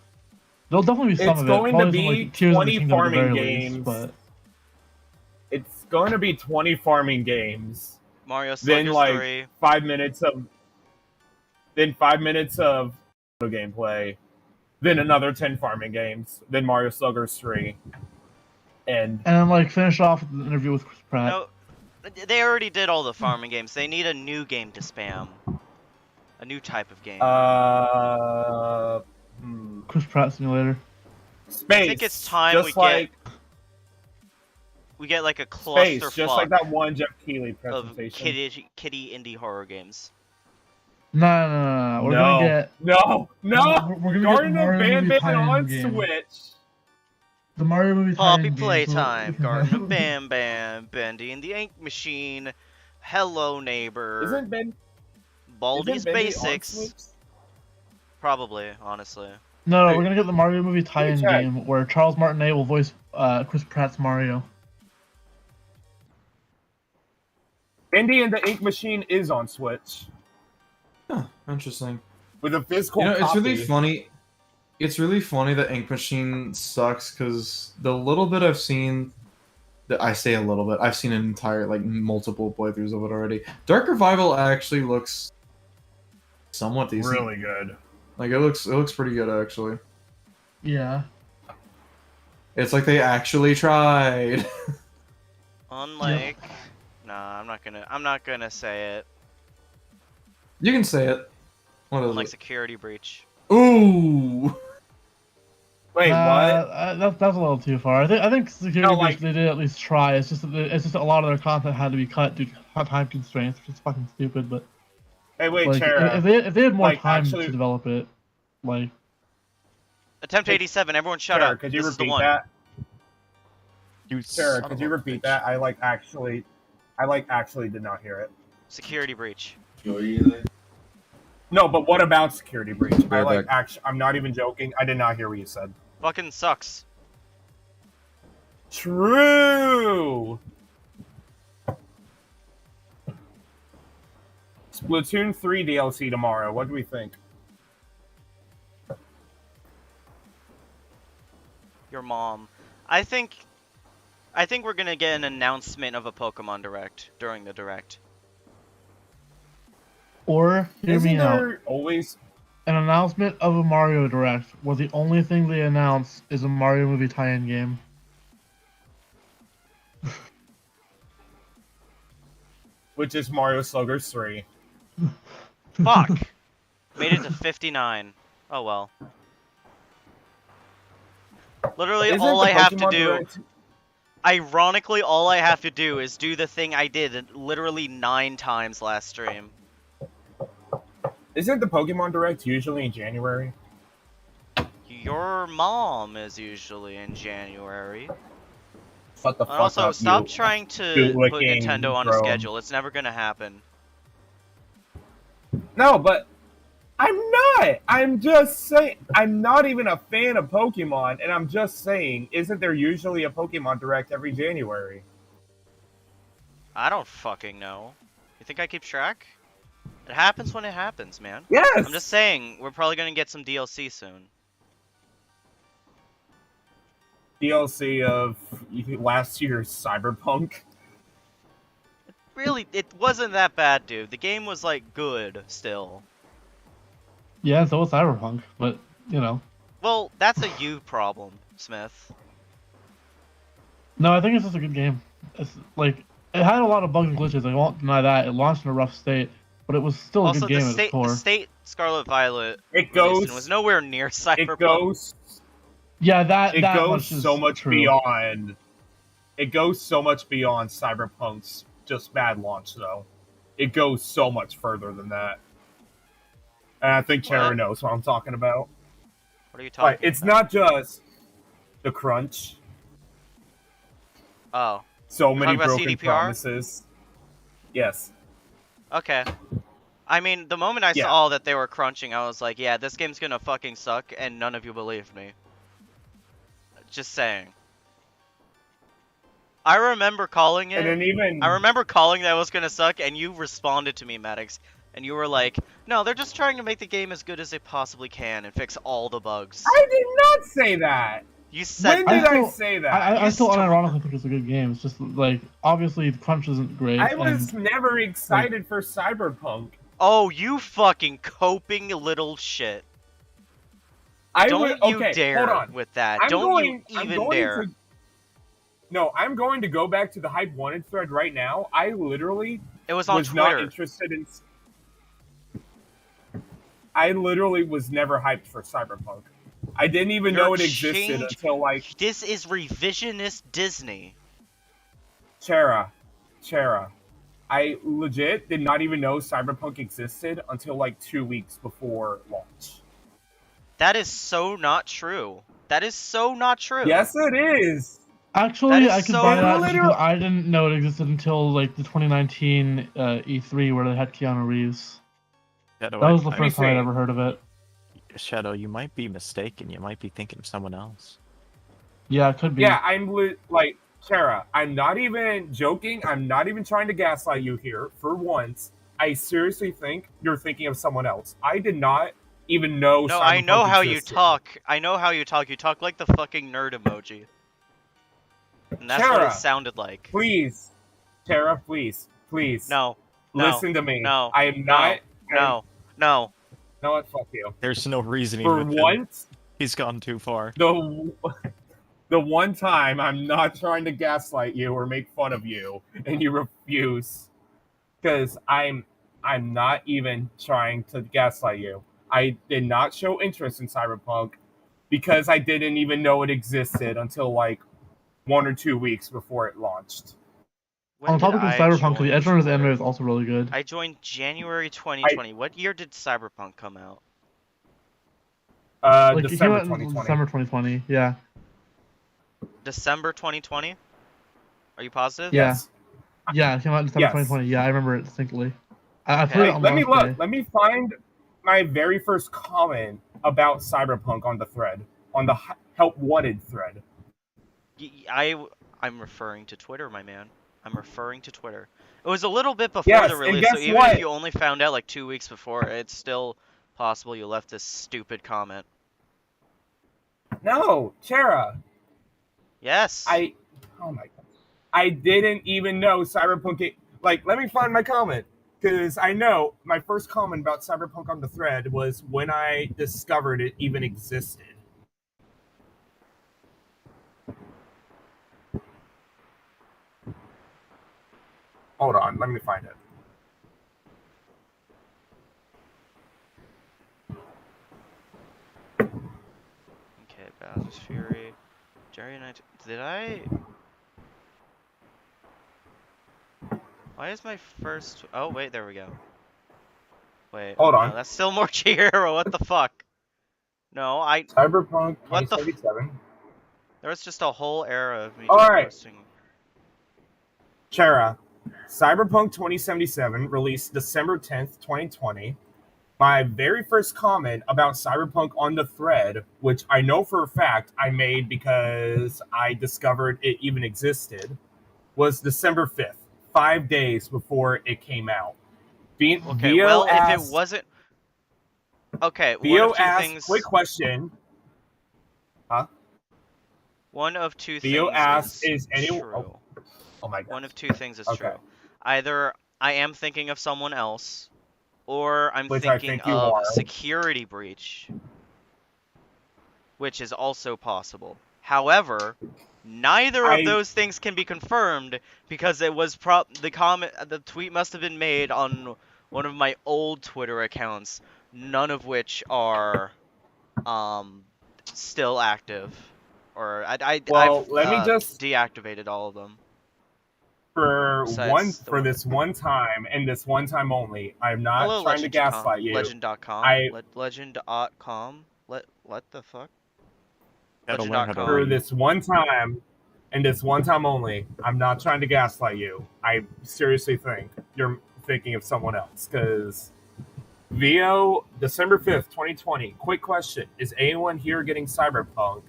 There'll definitely be some It's of it. going to Probably be some, like, Tears of the 20 Kingdom at the farming very least, games. but It's going to be 20 farming games. Mario Then, Sluggers like, 3. 5 minutes of... then 5 minutes of gameplay, then another 10 farming games, then Mario Sluggers 3, and then like finish off with the interview with Chris Pratt. No, they already did all the farming games. They need a new game to spam. A new type of game. Chris Pratt Simulator. Space. I think it's time just like we get like a Space, clusterfuck just like that one Jeff Keighley of presentation. kitty indie horror games. No. We're gonna get No. We're gonna Garden get of Mario Bam movie Bam tie-in on game. Switch. The Mario movie Poppy tie-in game, Playtime, so Garden of Bam Bam, Bendy and the Ink Machine, Hello Neighbor, Isn't Ben? Baldi's isn't Bendy on Basics. Switch? Probably, honestly. No, Hey, we're gonna get the Mario movie tie-in check. game where Charles Martinet will voice Chris Pratt's Mario. Bendy and the Ink Machine is on Switch Huh, interesting. with a physical. It's really copy. funny. It's really funny that Ink Machine sucks because the little bit I've seen, that I say a little bit, I've seen an entire like multiple playthroughs of it already. Dark Revival actually looks somewhat decent. Really good. Like it looks pretty good actually. Yeah. It's like they actually tried. Unlike, nah, I'm not gonna say it. You can say it. What is Unlike it? Security Breach. Ooh. Wait, what? That's a little too far. I think Security No, Breach like- they did at least try. It's just that a lot of their content had to be cut due to time constraints, which is fucking stupid. But Hey, wait, like, Chara. if they had more like, time actually- to develop it, like Attempt Hey, 87, everyone shut Chara, up. could you This is the repeat one. that? You Chara, son could of you a repeat bitch. that? I actually did not hear it. Security Breach. No, but what about Security Breach? Right back. I'm not even joking. I did not hear what you said. Fucking sucks. True. Splatoon 3 DLC tomorrow. What do we think? Your mom. I think we're gonna get an announcement of a Pokemon Direct during the Direct. or hear Isn't me out. there always? An announcement of a Mario Direct where the only thing they announce is a Mario movie tie-in game. Which is Mario Sluggers 3. Fuck. Made it to 59. Oh well. Literally Isn't all the I have to Pokemon do, Direct- ironically all I have to do is do the thing I did literally 9 times last stream. Isn't the Pokemon Direct usually in January? Your mom is usually in January. What the And fuck also, up, stop you trying to put bootlicking Nintendo on a drone. schedule. It's never gonna happen. No, but I'm not. I'm just saying. I'm not even a fan of Pokemon, and I'm just saying, isn't there usually a Pokemon Direct every January? I don't fucking know. You think I keep track? It happens when it happens, man. Yes. I'm just saying, we're probably gonna get some DLC soon. DLC of last year's Cyberpunk. Really, it wasn't that bad, dude. The game was, like, good, still. Yeah, so was Cyberpunk, but you know. Well, that's a you problem, Smith. No, I think it's just a good game. It's like it had a lot of bugs and glitches. I won't deny that. It launched in a rough state, but it was still a Also, good game the at its core. state Scarlet Violet It released goes. and was nowhere near It Cyberpunk. goes. Yeah, that It goes much is so much true. beyond. It goes so much beyond Cyberpunk's just bad launch, though. It goes so much further than that. And I think Chara What? knows what I'm talking about. What are you talking Like, it's about? not just the crunch. Oh, So You're many talking about broken CDPR? promises. Yes. okay. I mean, the moment I Yeah. saw that they were crunching, I was like, yeah, this game's gonna fucking suck, and none of you believed me. Just saying. I remember calling And it. then even. I remember calling that it was gonna suck, and you responded to me, Maddox, and you were like, "No, they're just trying to make the game as good as they possibly can and fix all the bugs." I did not say that. You said When did that. I still- say that? I You still still- unironically think it's a good game. It's just like obviously the crunch isn't great. I was and never excited for Cyberpunk. Oh, you fucking coping little shit. Don't you okay, dare hold on. with that. I'm Don't going, you I'm even going dare. to. No, I'm going to go back to the Hype Wanted thread right now. I literally It was on was not Twitter. interested in. I literally was never hyped for Cyberpunk. I didn't even know it existed until like This is revisionist Disney. Chera. I legit did not even know Cyberpunk existed until like 2 weeks before launch. That is so not true. That is so not true. Yes, it is. Actually, is I could so- buy that because Literally- I didn't know it existed until like the 2019 E3 where they had Keanu Reeves. Shadow, That was the me first time I'd see. ever heard of it. Shadow, you might be mistaken. You might be thinking of someone else. Yeah, it could be. Yeah, like Chera. I'm not even joking. I'm not even trying to gaslight you here. For once, I seriously think you're thinking of someone else. I did not even know. No, I know Cyberpunk how you existed. talk. I know how you talk. You talk like the fucking nerd emoji. And that's what it Chera. sounded like. Please, Chera, please. No. Listen to me. No. I am not. No. No, what? Fuck you. There's no reasoning For with him. once, He's gone too far. the one time I'm not trying to gaslight you or make fun of you, and you refuse, because I'm not even trying to gaslight you. I did not show interest in Cyberpunk because I didn't even know it existed until like 1 or 2 weeks before it launched. When On did topic of I Cyberpunk, the join Edge Runners anime Twitter? is also really good. I joined January 2020. What year did Cyberpunk come out? Like, it came December out in 2020. December 2020. Yeah. December 2020? Are you positive? Yeah. Yes. Yeah, it came out in December Yes. 2020. Yeah, I remember it distinctly. I Okay. played it Like, on let me launch day. look. Let me find my very first comment about Cyberpunk on the thread, on the Help Wanted thread. I'm referring to Twitter, my man. I'm referring to Twitter. It was a little bit before Yes, the and release, so guess even what? if you only found out like 2 weeks before, it's still possible you left this stupid comment. No, Chera. Yes. Oh my god. I didn't even know Cyberpunk. Like, let me find my comment. Because I know my first comment about Cyberpunk on the thread was when I discovered it even existed. Hold on, let me find it. Okay, Bowser's Fury. Jerry and I. Did I? Why is my first? Oh wait, there we go. Wait. Hold on. No, that's still more Chihiro. What the fuck? No, Cyberpunk What the 2077. There was just a whole era of me All just right. posting. Chera, Cyberpunk 2077 released December 10th, 2020. My very first comment about Cyberpunk on the thread, which I know for a fact I made because I discovered it even existed, was December 5th, 5 days before it came out. Okay, Vio well, if asked, it wasn't. Okay, one Vio of two asked, things. quick question. One of two Vio things asked, is is anyone... true. Oh my god. One of two things is Okay. true. Either I am thinking of someone else, or I'm Which I thinking think you of are. security breach, which is also possible. However, neither of those things can be confirmed because it was the tweet must have been made on one of my old Twitter accounts, none of which are still active. Or I've let me just... deactivated all of them. For Besides the one. this one time and this one time only, I'm not Hello, trying to Legend.com. gaslight you. Legend.com. Legend.com. What the fuck? Gotta learn how to Legend.com. For read. this one time and this one time only, I'm not trying to gaslight you. I seriously think you're thinking of someone else. Because Vio, December 5th, 2020. Quick question. Is anyone here getting Cyberpunk?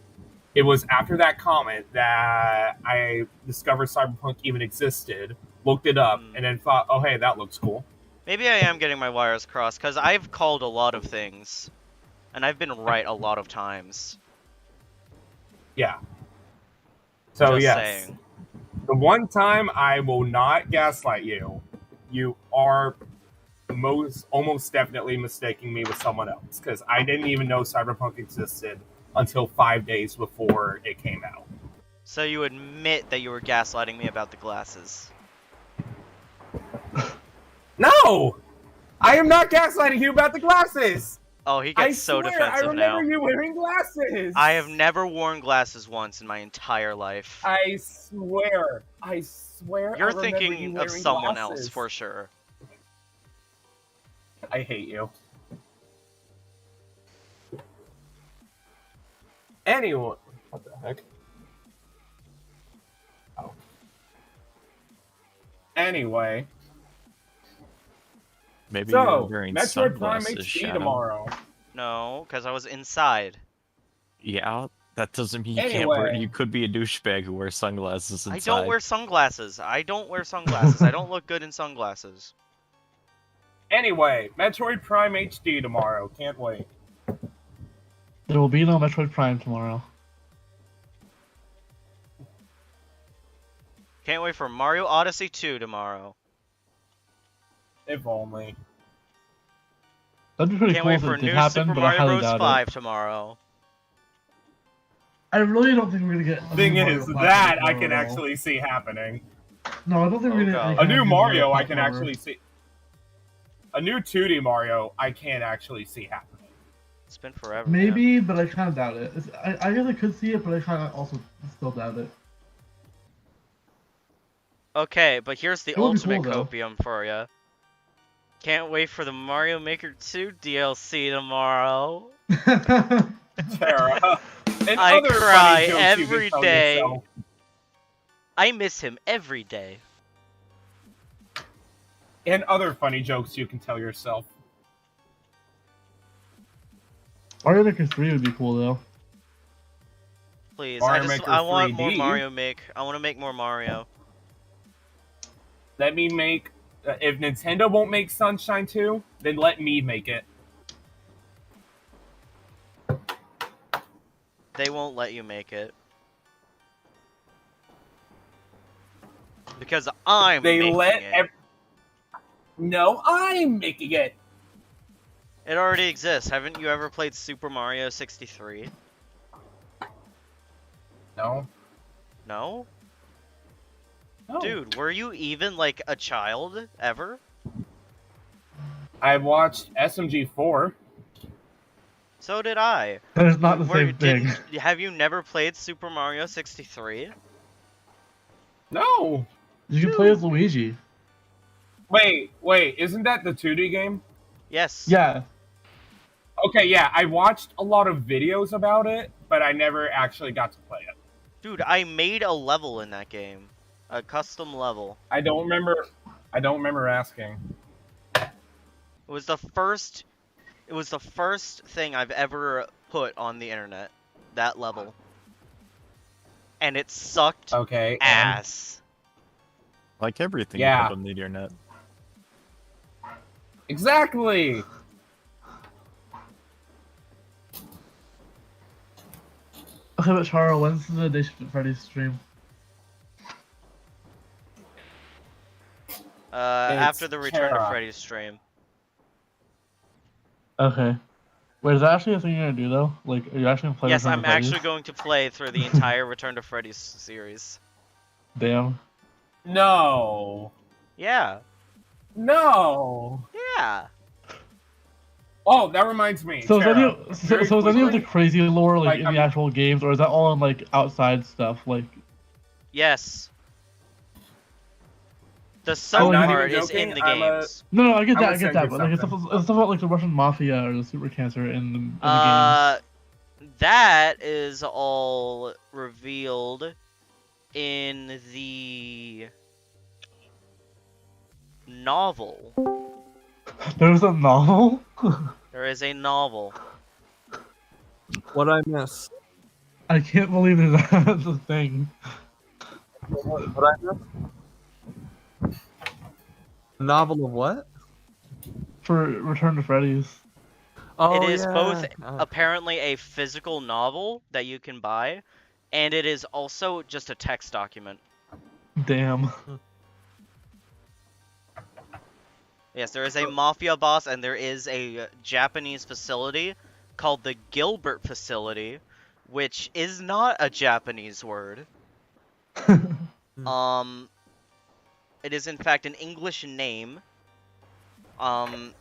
It was after that comment that I discovered Cyberpunk even existed, looked it up, and then thought, oh, hey, that looks cool. Maybe I am getting my wires crossed, because I've called a lot of things. And I've been right a lot of times. Yeah. So, Just yes. saying. The one time I will not gaslight you, you are almost definitely mistaking me with someone else because I didn't even know Cyberpunk existed until 5 days before it came out. So you admit that you were gaslighting me about the glasses. No! I am not gaslighting you about the glasses! Oh, he I gets so swear, defensive I remember now. you wearing glasses! I have never worn glasses once in my entire life. I swear. I swear. You're I remember you thinking of wearing someone else glasses. for sure. I hate you. Anyway, what the heck? Oh. Anyway, Maybe so you're wearing Metroid Prime sunglasses, HD Shadow. tomorrow. No, because I was inside. Yeah, that doesn't mean you can't wear. Anyway. You could be a douchebag who wears sunglasses inside. I don't wear sunglasses. I don't wear sunglasses. I don't look good in sunglasses. Anyway, Metroid Prime HD tomorrow. Can't wait. There will be no Metroid Prime tomorrow. Can't wait for Mario Odyssey 2 tomorrow. If only. That'd be pretty Can't cool wait if for it did New happen, Super but I Mario highly Bros. doubt 5 it. tomorrow. I really don't think we're gonna get. Thing Mario is, 5 that I tomorrow can at all. actually see happening. No, I don't think we're Oh, gonna. God. A new Mario I can platformer. actually see. A new 2D Mario I can't actually see happening. It's been forever. man. Maybe, but I kind of doubt it. I guess I could see it, but I kind of also still doubt it. Okay, but here's the It would be ultimate cool, though. copium for you. Can't wait for the Mario Maker 2 DLC tomorrow. Tara. And I other cry funny jokes you every can tell day. yourself. I miss him every day. And other funny jokes you can tell yourself. Mario Maker 3 would be cool though. Please, Mario Maker I want more 3D. Mario make. I want to make more Mario. Let me make. If Nintendo won't make Sunshine 2, then let me make it. They won't let you make it. Because I'm They making let. it. No, I'm making it. It already exists. Haven't you ever played Super Mario 63? No. No? No. Dude, were you even like a child ever? I watched SMG4. So did I. That is not the Were- same thing. Have you never played Super Mario 63? No. You can play as Luigi. Wait, isn't that the 2D game? Yes. Yeah. Okay, yeah, I watched a lot of videos about it, but I never actually got to play it. Dude, I made a level in that game. A custom level. I don't remember asking. It was the first thing I've ever put on the internet. That level. And it sucked Okay. ass. Like everything Yeah. you put on the internet. Exactly. Okay, but Charo, when's the Day Freddy's stream? After the Return to Terra. Freddy's stream. Okay. Wait, is that actually a thing you're gonna do though? Like, are you actually gonna play? Yes, Return I'm to Freddy's? actually going to play through the entire Return to Freddy's series. Damn. No. Yeah. No. Yeah. Oh, that reminds me. So is Tara, any very so is any of the quickly, crazy lore like Like, in I'm- the actual games, or is that all in like outside stuff? Like, Yes. The sub not part even is in joking, the I'm a- games. no, I get I'm that, gonna I get send that, you but like it's something. stuff about like the Russian mafia or the super cancer in the games. That is all revealed in the novel. There's a novel. There is a novel. What I miss? I can't believe that's a thing. What I miss? Novel of what? For Return to Freddy's. Oh, It is yeah. both apparently a physical novel that you can buy, and it is also just a text document. Damn. Yes, there is a mafia boss, and there is a Japanese facility called the Gilbert facility, which is not a Japanese word. It is in fact an English name. And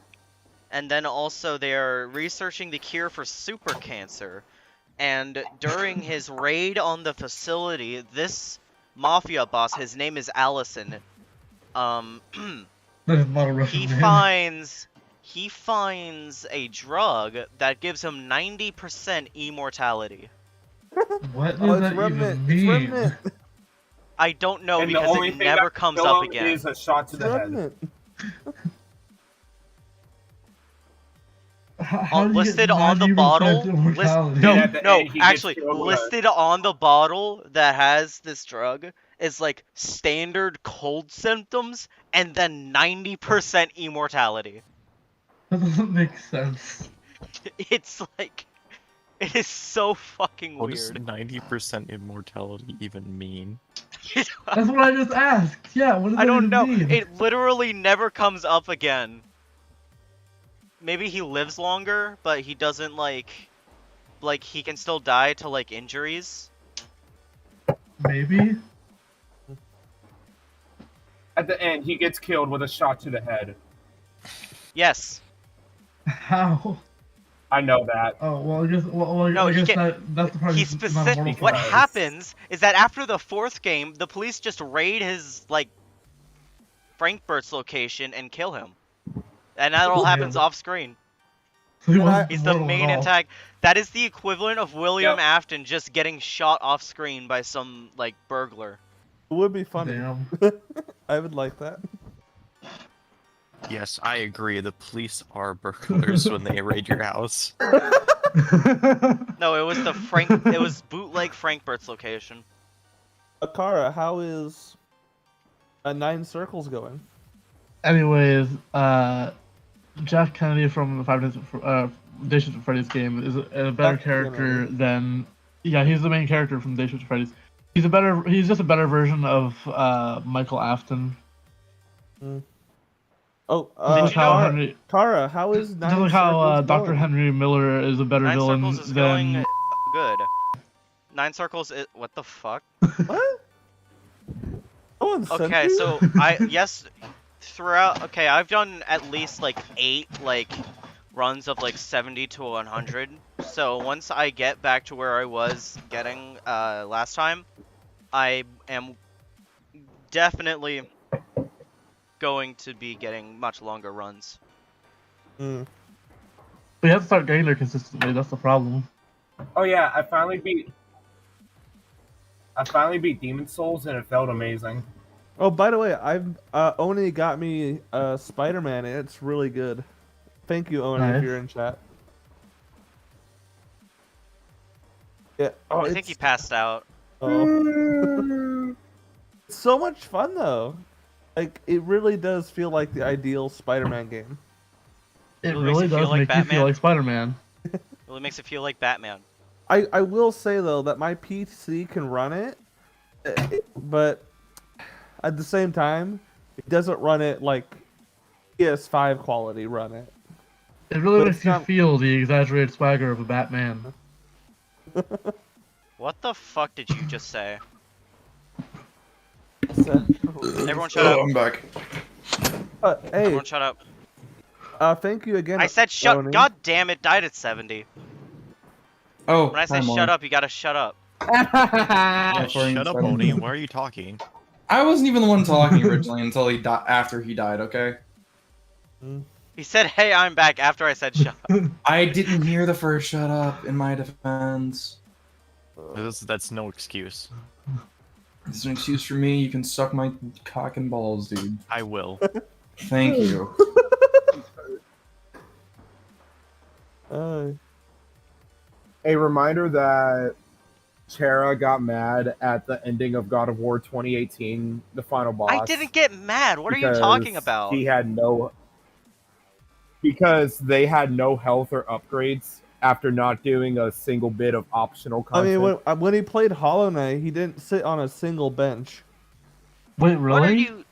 then also they're researching the cure for super cancer. And during his raid on the facility, this mafia boss, his name is Allison. That is not a Russian name. He finds a drug that gives him 90% immortality. What Oh, does it's that remnant. even It's mean? remnant. I don't know And the because only it thing never that comes kill up him again. is a shot to It's the head. remnant. How do you Listed get on the 90% bottle. immortality? And at the No, end, he gets actually, killed with a- listed on the bottle that has this drug is like standard cold symptoms and then 90% immortality. That doesn't make sense. It's like, it is so fucking What does weird. 90% immortality even mean? That's what I just asked. Yeah, what does I that don't even know. mean? It literally never comes up again. Maybe he lives longer, but he doesn't like he can still die to like injuries. Maybe. At the end, he gets killed with a shot to the head. Yes. How? I know that. Oh well, I guess. Well, No, I he guess can't. that's the part He he's not specific. immortal What for. happens is that after the 4th game, the police just raid his like Frankfurt's location and kill him, and that all happens Yeah. off screen. So he And wasn't He's the immortal main at all. antagonist. That is the equivalent of William Yep. Afton just getting shot off screen by some like burglar. It would be funny. Damn. I would like that. Yes, I agree. The police are burglars when they raid your house. No, it was the It was bootleg Frankfurt's location. Akara, how is 9 Circles going? Anyways, Jack Kennedy from the Five Nights at Day Shift at Freddy's game is a better Jack character Kennedy. than. Yeah, he's the main character from Day Shift at Freddy's. He's just a better version of Michael Afton. Oh, Did you know- Kara, how is 9 Just like how Circles Dr. going? Henry Miller is a better 9 villain Circles is than. going good. 9 Circles is what the fuck? What? Someone sent Okay, you? so okay, I've done at least like 8 like runs of like 70 to 100. So once I get back to where I was getting last time, I am definitely going to be getting much longer runs. Mm. We have to start getting there consistently. That's the problem. Oh yeah, I finally beat Demon Souls and it felt amazing. Oh, by the way, I've Oni got me Spider-Man, and it's really good. Thank you, Oni, if Nice. you're in chat. Yeah. Oh, I think he passed out. Oh. It's so much fun though. Like it really does feel like the ideal Spider-Man game. It Really makes really you feel does like make you feel Batman? like Spider-Man. Really makes it feel like Batman. I will say though that my PC can run it, but at the same time, it doesn't run it like PS5 quality run it. It really But makes it's you not- feel the exaggerated swagger of a Batman. What the fuck did you just say? So, Everyone shut up. I'm back. hey, Everyone shut up. thank you again. I said shut. Oni. God damn it, died at 70. Oh, When I say hi, shut Mom. up, you gotta shut up. Yeah, Fine, shut up, fine. Oni. Why are you talking? I wasn't even the one talking originally until after he died. Okay. He said, "Hey, I'm back." After I said shut up. I didn't hear the first shut up. In my defense, That's no excuse. it's an excuse for me. You can suck my cock and balls, dude. I will. Thank you. A reminder that Chera got mad at the ending of God of War 2018, the final boss. I didn't get mad. What are you because talking about? He had no. Because they had no health or upgrades after not doing a single bit of optional I content. mean, when he played Hollow Knight, he didn't sit on a single bench. Wait, What are really? you?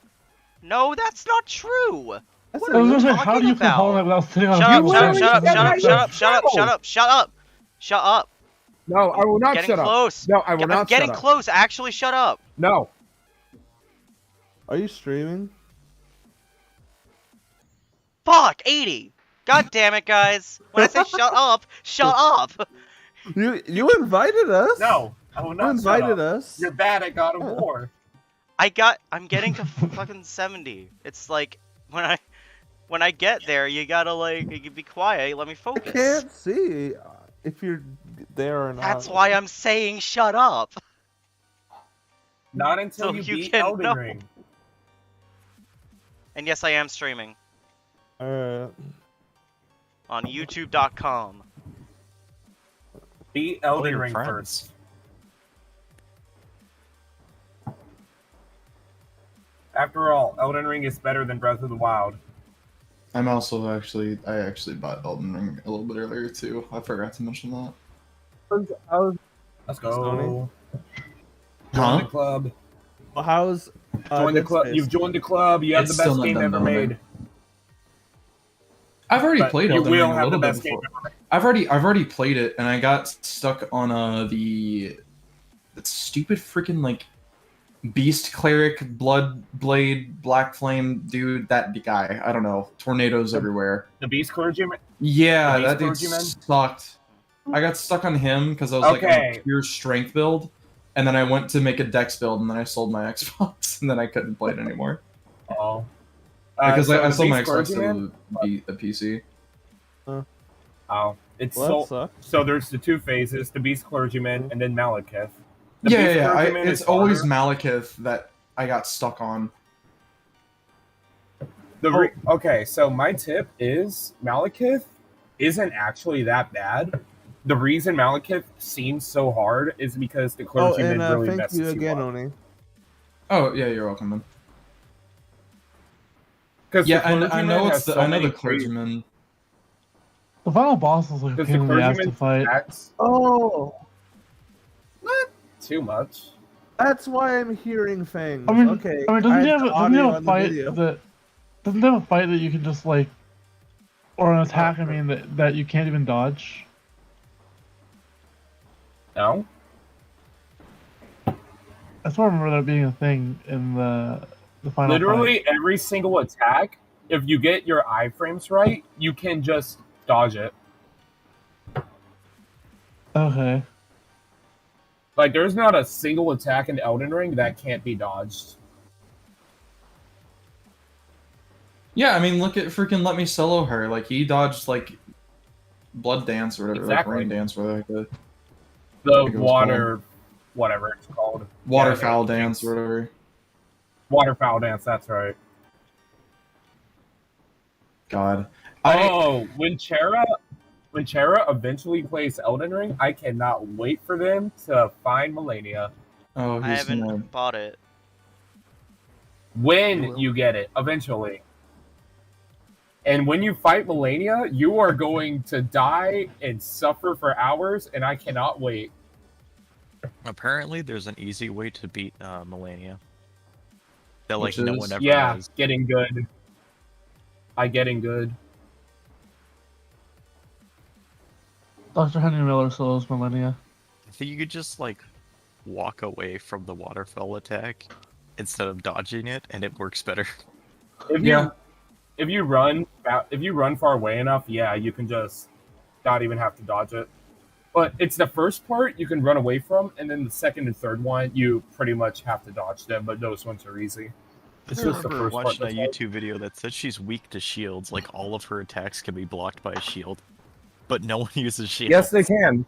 No, that's not true. That's What a are I was you gonna say, talking how do you play Hollow about? Knight without sitting on Shut a up, table? shut up, literally shut up, said shut I up, shut up, don't shut up, shut know. up, shut up, shut up. No, I will not Getting shut up. close. No, I will I'm not getting shut up. close. Actually, shut up. No. Are you streaming? Fuck, 80. God damn it, guys. When I say shut up, shut up. You invited us. No, I will You not shut invited up. us. You're bad at God of Yeah. War. I'm getting to fucking 70. It's like when I get there, you gotta like you be quiet. Let me I focus. can't see if you're there or not. That's why I'm saying shut up. Not until So you you beat can Elden know. Ring. And yes, I am streaming Alright. on YouTube.com. Beat Tell Elden your Ring friends. first. After all, Elden Ring is better than Breath of the Wild. I actually bought Elden Ring a little bit earlier too. I forgot to mention that. Let's Sony? go. Join the Huh? club. Well, how's Join the Dead club. Space? You've joined the club. You have It's the still best not game done ever downloading. made. I've already But played you Elden will Ring a have the little bit best game before. ever made. I've already played it, and I got stuck on that stupid freaking like beast cleric, blood blade, black flame dude. That guy. I don't know. Tornadoes everywhere. The Beast Clergyman. Yeah, The Beast that dude Clergyman? sucked. I got stuck on him because I was like on Okay. a pure strength build, and then I went to make a dex build, and then I sold my Xbox, and then I couldn't play it anymore Oh. because So I the sold my Beast Xbox Clergyman? to the PC. Oh. It's Well, that so. sucks. So there's the two phases: the Beast Clergyman and then Malekith. The Yeah, Beast yeah, Clergyman it's is always harder. Malekith that I got stuck on. Okay, so my tip is Malekith isn't actually that bad. The reason Malekith seems so hard is because the Oh, clergyman and really thank messes you again, up. Oni. Oh yeah, you're welcome, man. Because Yeah, I know I know the clergyman. The final boss is like a Because pain the in the ass to clergyman fight. attacks Oh, not too much. that's why I'm hearing things. I mean, okay. doesn't he had have, the doesn't he audio have a on the fight video. that doesn't he have a fight that you can just like, or an attack? I mean that you can't even dodge. No. I still remember that being a thing in the final fight. Literally every single attack, if you get your iframes right, you can just dodge it. Okay. Like, there's not a single attack in Elden Ring that can't be dodged. Yeah, I mean, look at freaking Let Me Solo Her. Like he dodged like Blood Dance or whatever, Exactly. like Rain Dance, or like the The think it was water, whatever it's called. Waterfowl Yeah, Dance or whatever. Waterfowl dance, that's right. God. When Chera eventually plays Elden Ring, I cannot wait for them to find Melania. Oh, I he's haven't gonna. bought it. When you get it, eventually. And when you fight Melania, you are going to die and suffer for hours, and I cannot wait. Apparently, there's an easy way to beat Melania. That like Which no is- one ever Yeah, has. getting good. Getting good. Dr. Henry Miller solos Millennia. I think you could just like walk away from the waterfall attack instead of dodging it, and it works better. If you run far away enough, yeah, you can just not even have to dodge it. But it's the first part you can run away from, and then the second and third one you pretty much have to dodge them. But those ones are easy. It's I just the remember first part. watching a That's all. YouTube video that said she's weak to shields. Like all of her attacks can be blocked by a shield, but no one uses shields. Yes, they can.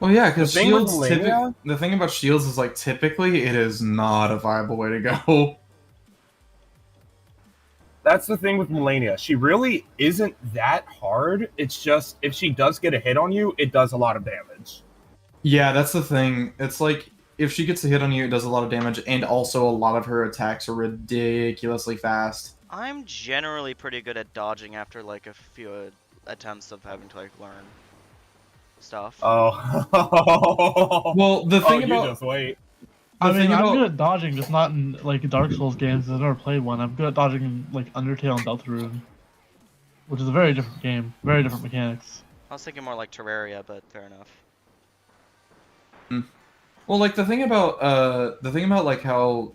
Well, yeah, because The thing with shields. Melania- The thing about shields is like typically it is not a viable way to go. That's the thing with Melania. She really isn't that hard. It's just if she does get a hit on you, it does a lot of damage. Yeah, that's the thing. It's like if she gets a hit on you, it does a lot of damage, and also a lot of her attacks are ridiculously fast. I'm generally pretty good at dodging after like a few attempts of having to like learn stuff. Oh. Well, the thing you about just wait. I thing mean, I'm about- good at dodging, just not in like Dark Souls games. I've never played one. I'm good at dodging in like Undertale and Deltarune, which is a very different game, very different mechanics. I was thinking more like Terraria, but fair enough. Well, like the thing about like how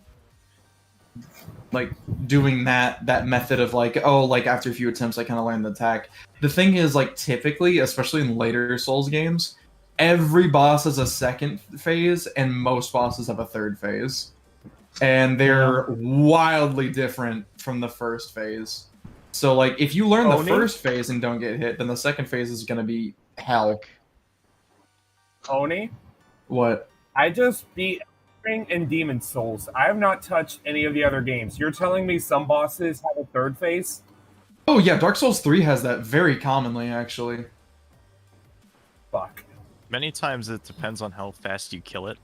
like doing that method of like, oh, like after a few attempts I kind of learned the attack. The thing is, like, typically, especially in later Souls games, every boss has a second phase and most bosses have a third phase, and they're wildly different from the first phase. So like if you learn the first phase and don't get hit, then the second phase is gonna be hell. Oni, What? I just beat Ring and Demon Souls. I have not touched any of the other games. You're telling me some bosses have a third phase? Oh yeah, Dark Souls 3 has that very commonly, actually. Fuck. Many times it depends on how fast you kill it.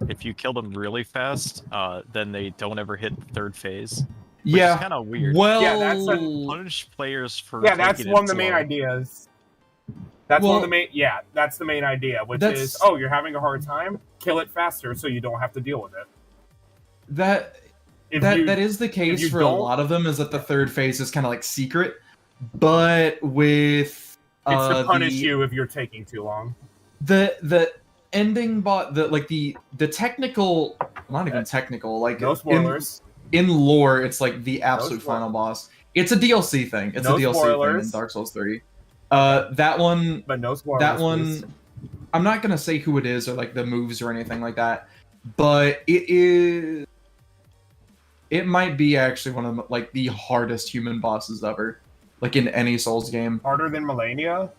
If you kill them really fast, then they don't ever hit the third phase. Which is kind of weird. Well, Yeah, that's Punish players for that's taking one it of the main slow. ideas. That's one of the main. Yeah, that's the main idea, which is, oh, you're having a hard time, kill it faster so you don't have to deal with it. That is the case for a lot of them. Is that the third phase is kind of like secret, but with it's to punish you if you're taking too long. The ending the technical, not even technical, like no spoilers. In lore, it's like the absolute final boss. It's a DLC thing. It's no a DLC spoilers. thing in Dark Souls 3. That one, but no spoilers. That one, please. I'm not gonna say who it is or like the moves or anything like that, but it is. It might be actually one of the, like the hardest human bosses ever, like in any Souls game. Harder than Melania?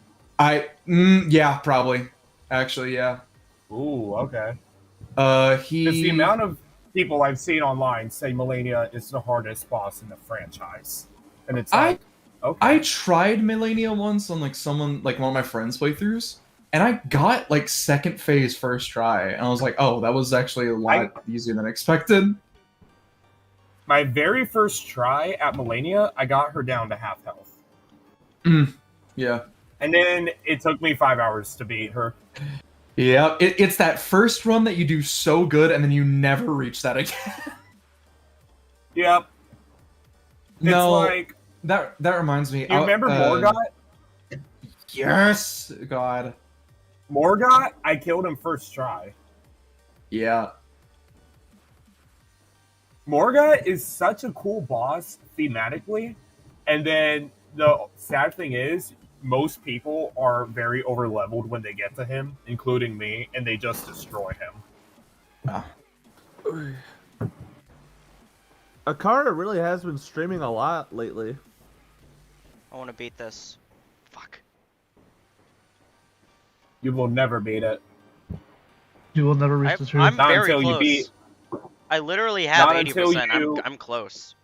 Yeah, probably. Actually, yeah. Ooh, okay. Because the amount of people I've seen online say Melania is the hardest boss in the franchise, and it's like, okay. I tried Melania once on like one of my friends' playthroughs, and I got like second phase first try, and I was like, oh, that was actually a lot easier than expected. My very first try at Melania, I got her down to half health. Yeah. And then it took me 5 hours to beat her. Yeah, it's that first run that you do so good, and then you never reach that again. Yep. No, it's like that reminds me. You remember Morgott? Yes, God. Morgott, I killed him first try. Yeah. Morgott is such a cool boss thematically, and then the sad thing is, most people are very over-leveled when they get to him, including me, and they just destroy him. Akara really has been streaming a lot lately. I want to beat this. Fuck. You will never beat it. You will never reach the truth. I'm Not very until close. you beat. I literally have Not until 80%. you- I'm close.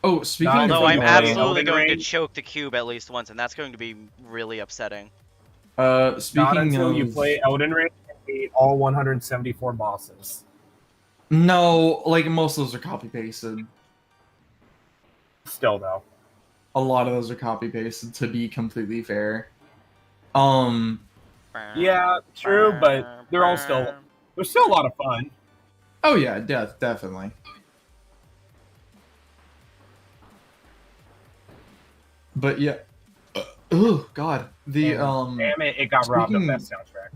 Oh, speaking Not of Although I'm you play absolutely Elden going to Ring. choke the cube at least once, and that's going to be really upsetting. speaking Not until of, you play Elden Ring and beat all 174 bosses. No, like most of those are copy pasted. Still though. A lot of those are copy pasted, to be completely fair. Yeah, true, but they're still a lot of fun. Oh yeah, definitely. But yeah. Oh God. Damn it, it got robbed of that soundtrack.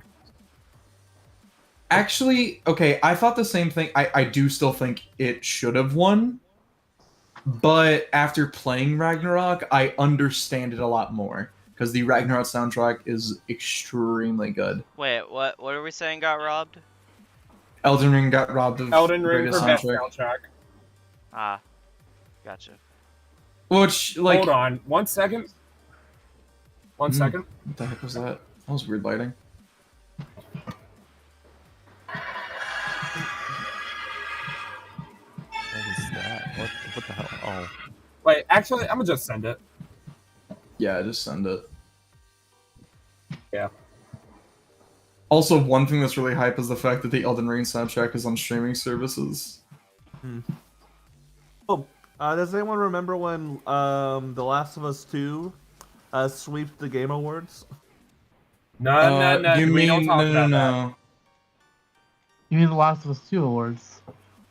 Actually, okay, I thought the same thing. I do still think it should have won. But after playing Ragnarok, I understand it a lot more. Because the Ragnarok soundtrack is extremely good. Wait, what are we saying got robbed? Elden Ring got robbed of Elden Ring greatest for best soundtrack. soundtrack. Ah, gotcha. Which, like... Hold on, 1 second. One second. What the heck was that? That was weird lighting. What is that? What the hell? Oh. Wait, actually, I'm gonna just send it. Yeah, just send it. Yeah. Also, one thing that's really hype is the fact that the Elden Ring soundtrack is on streaming services. Oh, does anyone remember when The Last of Us 2 sweeped the Game Awards? No. You We mean don't talk about that. no. You mean the Last of Us 2 awards?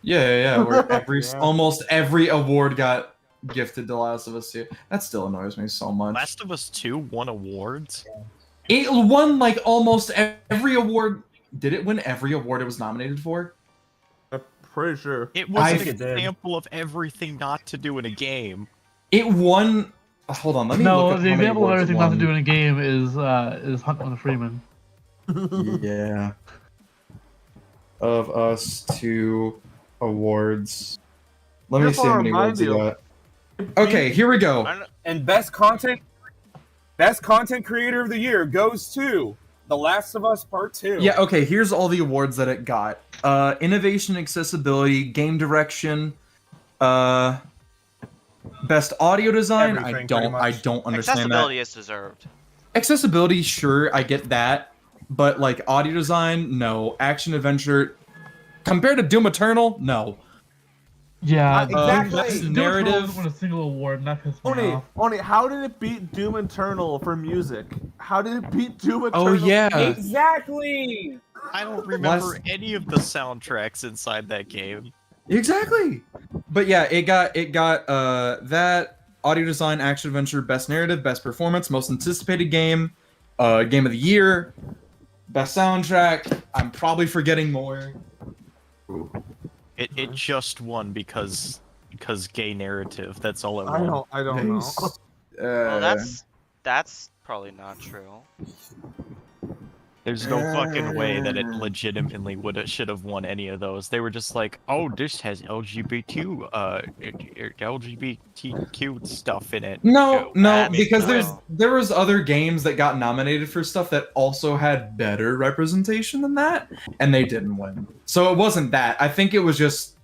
Yeah. Where Yeah. almost every award got gifted to Last of Us 2. That still annoys me so much. Last of Us 2 won awards. It won like almost every award. Did it win every award it was nominated for? I'm pretty sure. It was I an think it did. example of everything not to do in a game. It won. Hold on, let me look No, up the how many example of awards it everything not to won. do in a game is Hunt with a Freeman. Yeah. Of Us 2 awards. Let me Just see how wanna many awards he remind got. Okay, here we go. I don't- And best content creator of the year goes to The Last of Us Part 2. Yeah, okay, here's all the awards that it got. Innovation, accessibility, game direction, best audio design. Everything, I pretty don't much. understand Accessibility is deserved. that. Accessibility, sure, I get that. But like audio design, no. Action adventure compared to Doom Eternal, no. Yeah, Exactly. Best Doom Eternal narrative. doesn't win a single award, and that pissed me off. Oni, how did it beat Doom Eternal for music? How did it beat Doom Eternal? Oh yeah. Exactly. I don't remember any of the soundtracks inside that game. Exactly. But yeah, it got that audio design, action adventure, best narrative, best performance, most anticipated game, game of the year, best soundtrack. I'm probably forgetting more. It just won because gay narrative. That's all it I won. don't know. Well, that's probably not true. There's no fucking way that it legitimately should have won any of those. They were just like, oh, this has LGBTQ stuff in it. No, That because makes there was other games that got nominated for stuff that also had better representation than that, and they didn't win. So it wasn't that. I think it was just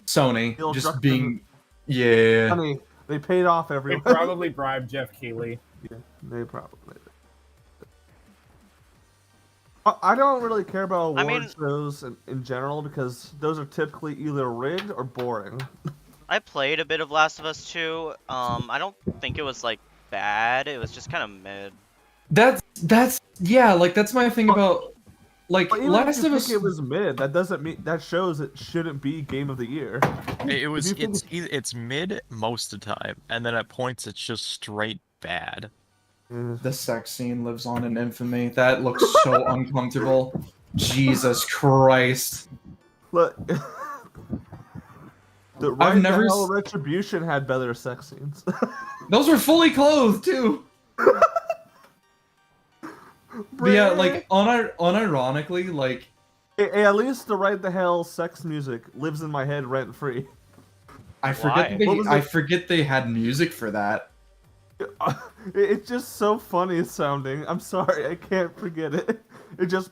Sony Neil just Druckmann. being, yeah. Honey, they paid off They everyone. probably bribed Jeff Keighley. Yeah, they probably did. I don't really care about I award mean- shows in general because those are typically either rigged or boring. I played a bit of Last of Us 2. I don't think it was like bad. It was just kind of mid. That's yeah, like that's my thing about like But even Last if you of Us. think it was mid, that doesn't mean that shows it shouldn't be game of the year. It was. you think- It's mid most of the time, and then at points it's just straight bad. The sex scene lives on in infamy. That looks so uncomfortable. Jesus Christ. Look, the right never the Hell s- Retribution had better sex scenes. Those were fully clothed too. But yeah, like unironically, like Hey, at least the Right the Hell sex music lives in my head rent free. I Why? forget What was I it? forget they had music for that. It's just so funny sounding. I'm sorry, I can't forget it. It just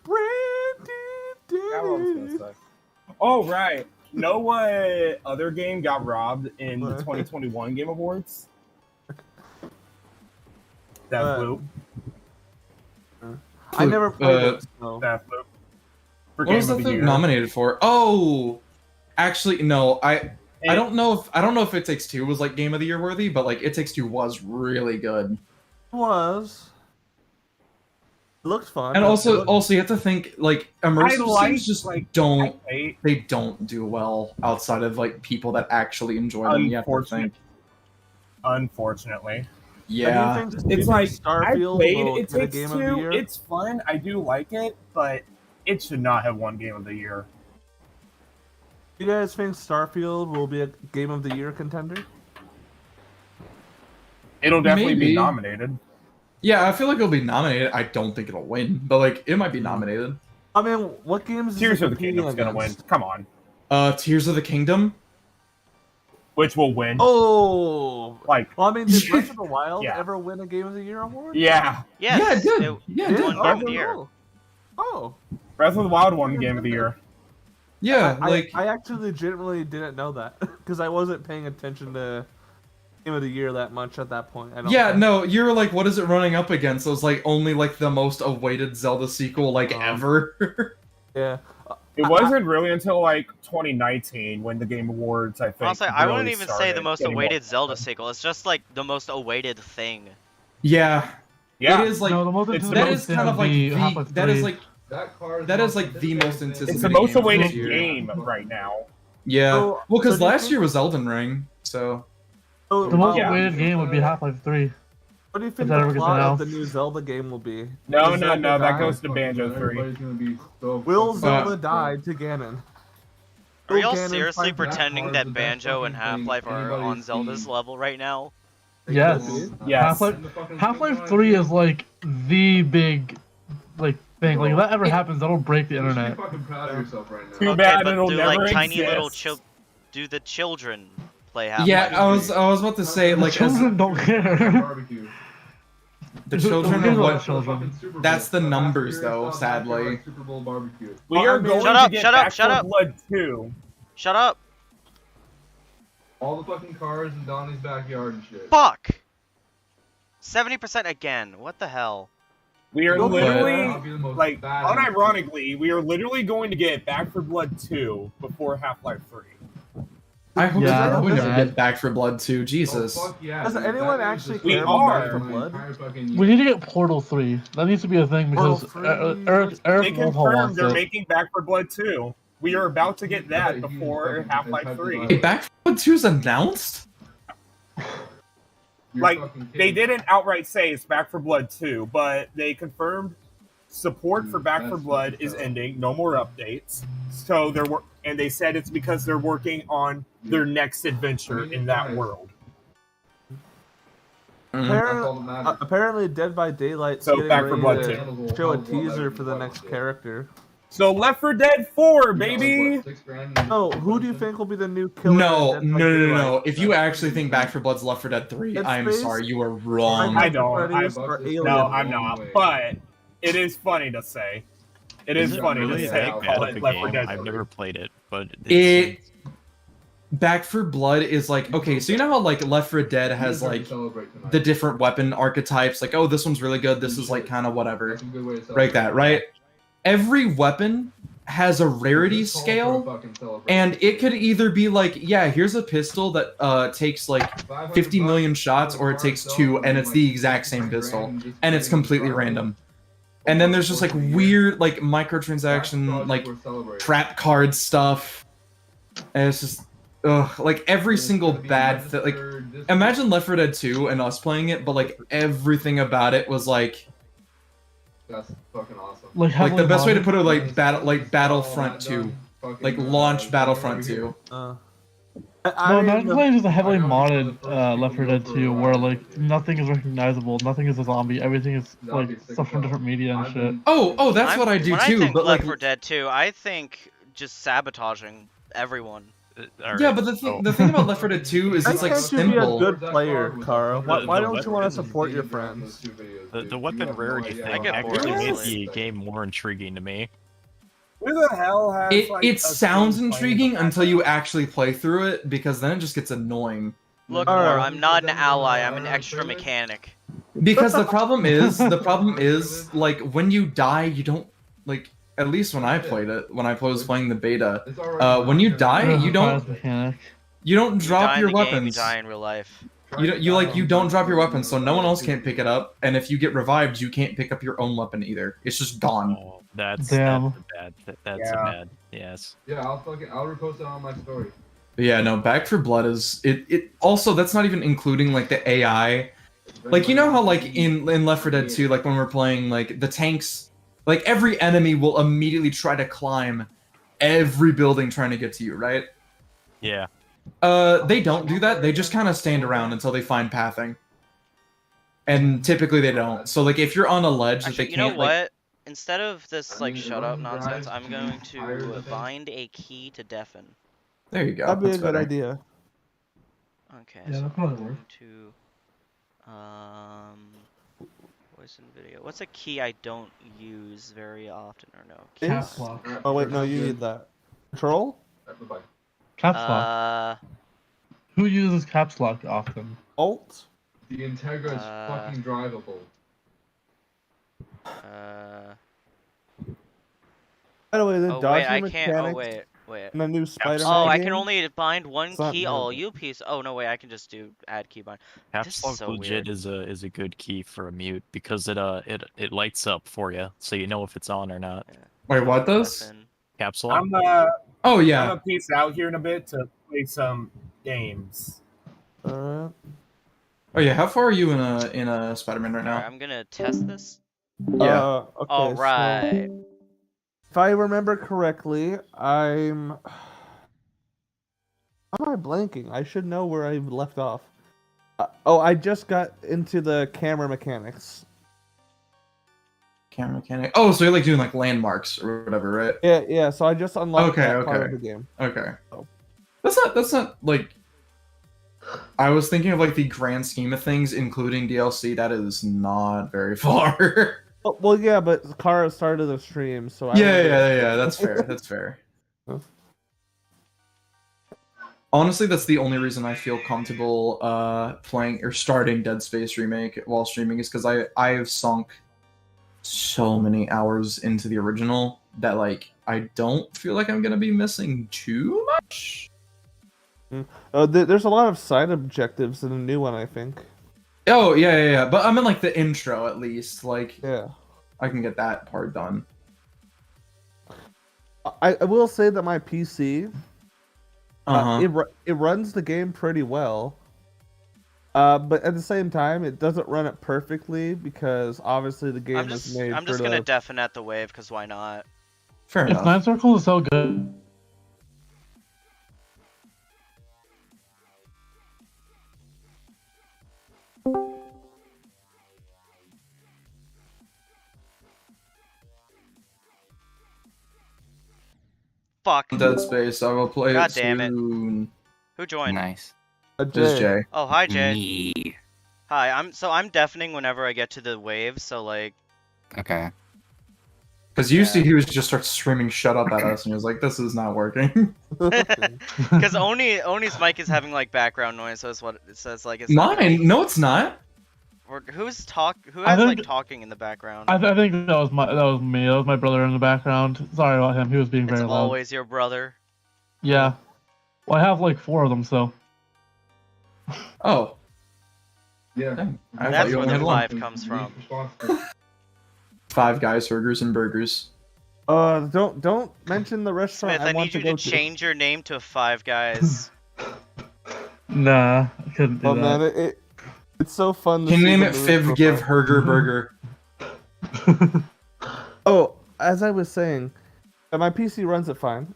Oh, right. Know what other game got robbed in the 2021 Game Awards? Deathloop. I never played Uh, it. So. Deathloop. For What was Game that of the thing Year. nominated for? Oh, actually, no. I don't know if It Takes Two was like Game of the Year worthy, but like It Takes Two was really good. Was. It looked fun. And It also looked- you have to think like immersive like, sims just like, don't I- they don't do well outside of like people that actually enjoy them. You have to think. Unfortunately. Yeah. do you think It's like, I Starfield played will It get a Takes game of the Two. year? It's fun. I do like it, but it should not have won Game of the Year. Do you guys think Starfield will be a game of the year contender? It'll definitely Maybe. be nominated. Yeah, I feel like it'll be nominated. I don't think it'll win, but like it might be nominated. I mean, what games is Tears it of the competing Kingdom's gonna win. against? Come on. Tears of the Kingdom. Which will win. Oh, Like, well, I mean, did Breath of the Wild Yeah. ever win a Game of the Year award? yeah. Yes, Yeah, it did. It, Yeah, it it did. won Game of the Year. Oh, Breath of the Wild won Game of the Year. Yeah, like I actually legitimately didn't know that because I wasn't paying attention to Game of the Year that much at that point. I don't yeah, think. no, you're like, what is it running up against? It was like only like the most awaited Zelda sequel like ever. Yeah. It wasn't really until like 2019 when the Game Awards, I think. Honestly, I wouldn't really even say started the most getting more awaited Zelda attention. sequel. It's just like the most awaited thing. Yeah, Yeah. it is like no, the most it's- that is kind of like Half-Life that is 3. like That is like the most anticipated. It's the most game of awaited this year. game right now. Yeah. So- Well, because so do you last think- year was Elden Ring, so. So, The most Yeah. awaited game would be Half-Life 3. what do you think that the ever gets plot of the announced. new Zelda game will be? No, Does no, Zelda no. That die? goes to Banjo 3. Will Zelda die to Ganon? Are y'all Will Ganon seriously fight- pretending that Banjo and Half-Life are on Zelda's level right now? Yes. Yes. Half-Life 3 is like the big like thing. Like if that ever happens, that'll break the internet. Too Okay, bad but it'll do never like tiny little exist. do the children play Half-Life? Yeah, I was about to say The like as children don't care. the children Who are cares what. about children? That's the numbers, though, sadly. We are going Shut up, to get shut up, Back shut 4 up. Blood 2. Shut up! All the fucking cars in Donnie's backyard and shit. Fuck! 70% again. What the hell? We are But- literally, like, unironically, we are literally going to get Back 4 Blood 2 before Half-Life 3. I hope Yeah, that we that's never bad. get Back for Blood 2. Jesus. Oh, fuck yeah, Does dude. anyone That is actually just We care fucking are. about Back 4 my Blood? entire fucking We need to get Portal 3. That needs to be a thing because Portal 3, Eric They Wolfhall confirmed wants they're it. making Back 4 Blood 2. We are about to get that before Half-Life 3. Wait, Back for Blood 2 is announced? You're Like, fucking they kidding. didn't outright say it's Back 4 Blood 2, but they confirmed support for Back 4 That's Blood fucking is tough. ending. No more updates. So and they said it's because they're working on their next adventure in that world. Mhm. That's all that matters. Apparently, Dead by Daylight's So getting Back 4 ready Blood to 2. show a teaser for the next character. So Left 4 Dead 4, baby. So, who do you think will be the new killer? No, in Dead no, by no, no, Daylight? no. If you actually think Back for Blood's Left 4 Dead 3, Dead I'm Space? sorry, you are wrong. I don't. Freddy's or Alien? No, I'm not. But it is funny to say. It is it funny really to say. that bad Call of it a Left 4 game? Dead I've 3. never played it, but It Back for Blood is like, okay, so you know how like Left 4 Dead has like the different weapon archetypes, like, oh, this one's really good, this is like kind of whatever, like that, right? Every weapon has a rarity scale, and it could either be like, yeah, here's a pistol that takes like 50 million shots, or it takes 2, and it's the exact same pistol, and it's completely random. And then there's just like weird like microtransaction, like trap card stuff, and it's just like every single bad thing. Like, imagine Left 4 Dead 2 and us playing it, but like everything about it was like That's fucking awesome. Like, the heavily best way to modded. put it, like Battlefront 2, like launch Battlefront 2. No, imagine playing just a heavily modded Left 4 Dead 2 where like nothing is recognizable, nothing is a zombie, everything is like stuff from different media and shit. Oh, that's what I do when too. I think But Left like, 4 Dead 2, I think just sabotaging everyone. yeah, but the thing about Left 4 Dead 2 is Why it's like can't you be a simple. good player, Carl? Why The don't you want to support your friends? the weapon rarity I thing get bored actually made easily. the game more intriguing to me. Who the hell has like, It a sounds screen playing intriguing the until you actually play through it, because then it just gets annoying. Look, Alright. Moore, I'm not an ally, I'm an extra mechanic. Because the problem is like when you die, you don't like. At least when I played it, when I was playing the beta, when you die, you don't Mechanic. drop You die in your the game, you weapons. die in real life. You don't drop your weapons, so no one else can't pick it up. And if you get revived, you can't pick up your own weapon either. It's just gone. Oh, that's Damn. bad. That's Yeah. bad. Yes. Yeah, I'll repost it on my story. But yeah, no. Back for Blood is it. Also, that's not even including like the AI. Like, you know how like in Left 4 Dead 2, like when we're playing, like the tanks, like every enemy will immediately try to climb every building trying to get to you, right? Yeah. They don't do that. They just kind of stand around until they find pathing. And typically they don't. So like if you're on a ledge that Actually, they you know can't, what? like, Instead of this like shut up nonsense, I'm going higher to than- bind a key to deafen. there you go. That'd be a That's good better. idea. Okay, Yeah, so that I'm probably going works. to voice and video. What's a key I don't use very often or no? Key Caps lock. lock. Oh wait, no, you need that. Control? Bye-bye. Caps lock. Who uses caps lock often? Alt? The Integra is fucking drivable. By the way, the Oh wait, dodging I can't. Oh mechanics. wait. Wait. in the new Spider-Man Oh, I game. can only bind one It's not key. new, Oh, but- you piece. Oh no, wait. I can just do add key bind. This Caps is lock so legit weird. is a good key for a mute because it lights up for you, so you know if it's on or not. Yeah. Wait, what Control does? FN. Caps lock. Oh I'm yeah. gonna peace out here in a bit to play some games. Alright. Oh yeah. How far are you in a Spider-Man right Alright, now? I'm gonna test this. Yeah. Okay, All so right. if I remember correctly, I'm. How am I blanking? I should know where I left off. I just got into the camera mechanics. Camera mechanic. Oh, so you're like doing like landmarks or whatever, right? Yeah. So I just unlocked Okay, that part okay. of the game. Okay. Oh. That's not like. I was thinking of like the grand scheme of things, including DLC. That is not very far. Well, yeah, but Kara started the stream, so I Yeah. That's fair. That's fair. Huh? Honestly, that's the only reason I feel comfortable playing or starting Dead Space Remake while streaming is because I have sunk so many hours into the original that like I don't feel like I'm gonna be missing too much. There's a lot of side objectives in the new one, I think. Oh yeah. But I'm in like the intro at least. Like Yeah. I can get that part done. I will say that my PC, Uh-huh. it runs the game pretty well. But at the same time, it doesn't run it perfectly because obviously the game is made I'm for just gonna the... deafen the wave because why not? Fair If enough. Nine Circle is so good, Fuck. Dead Space. I will play God it damn it. soon. Who joined? Nice. This is Jay. Oh, hi Jay. Me. Hi. I'm deafening whenever I get to the waves. So like. Okay. Because usually he was just starts screaming "shut up" at us, and he was like, "This is not working." Because Oni's mic is having like background noise, so it's what it says like it's not gonna- Mine? No, it's not. Or who has I like think- talking in the background? I think that was me. That was my brother in the background. Sorry about him. He was being It's very loud. always your brother. Yeah. Well, I have like 4 of them, so. Oh, Yeah. dang. I thought That's you where only the had one. 5 comes from. Five Guys Burgers and Burgers. Don't mention the restaurant Smith, I want need you go to change your name to Five Guys. Nah, I couldn't do Oh that. man, it's so fun. To Can you see name the it movie Fiv Give profile. Herger Burger? Oh, as I was saying, my PC runs it fine.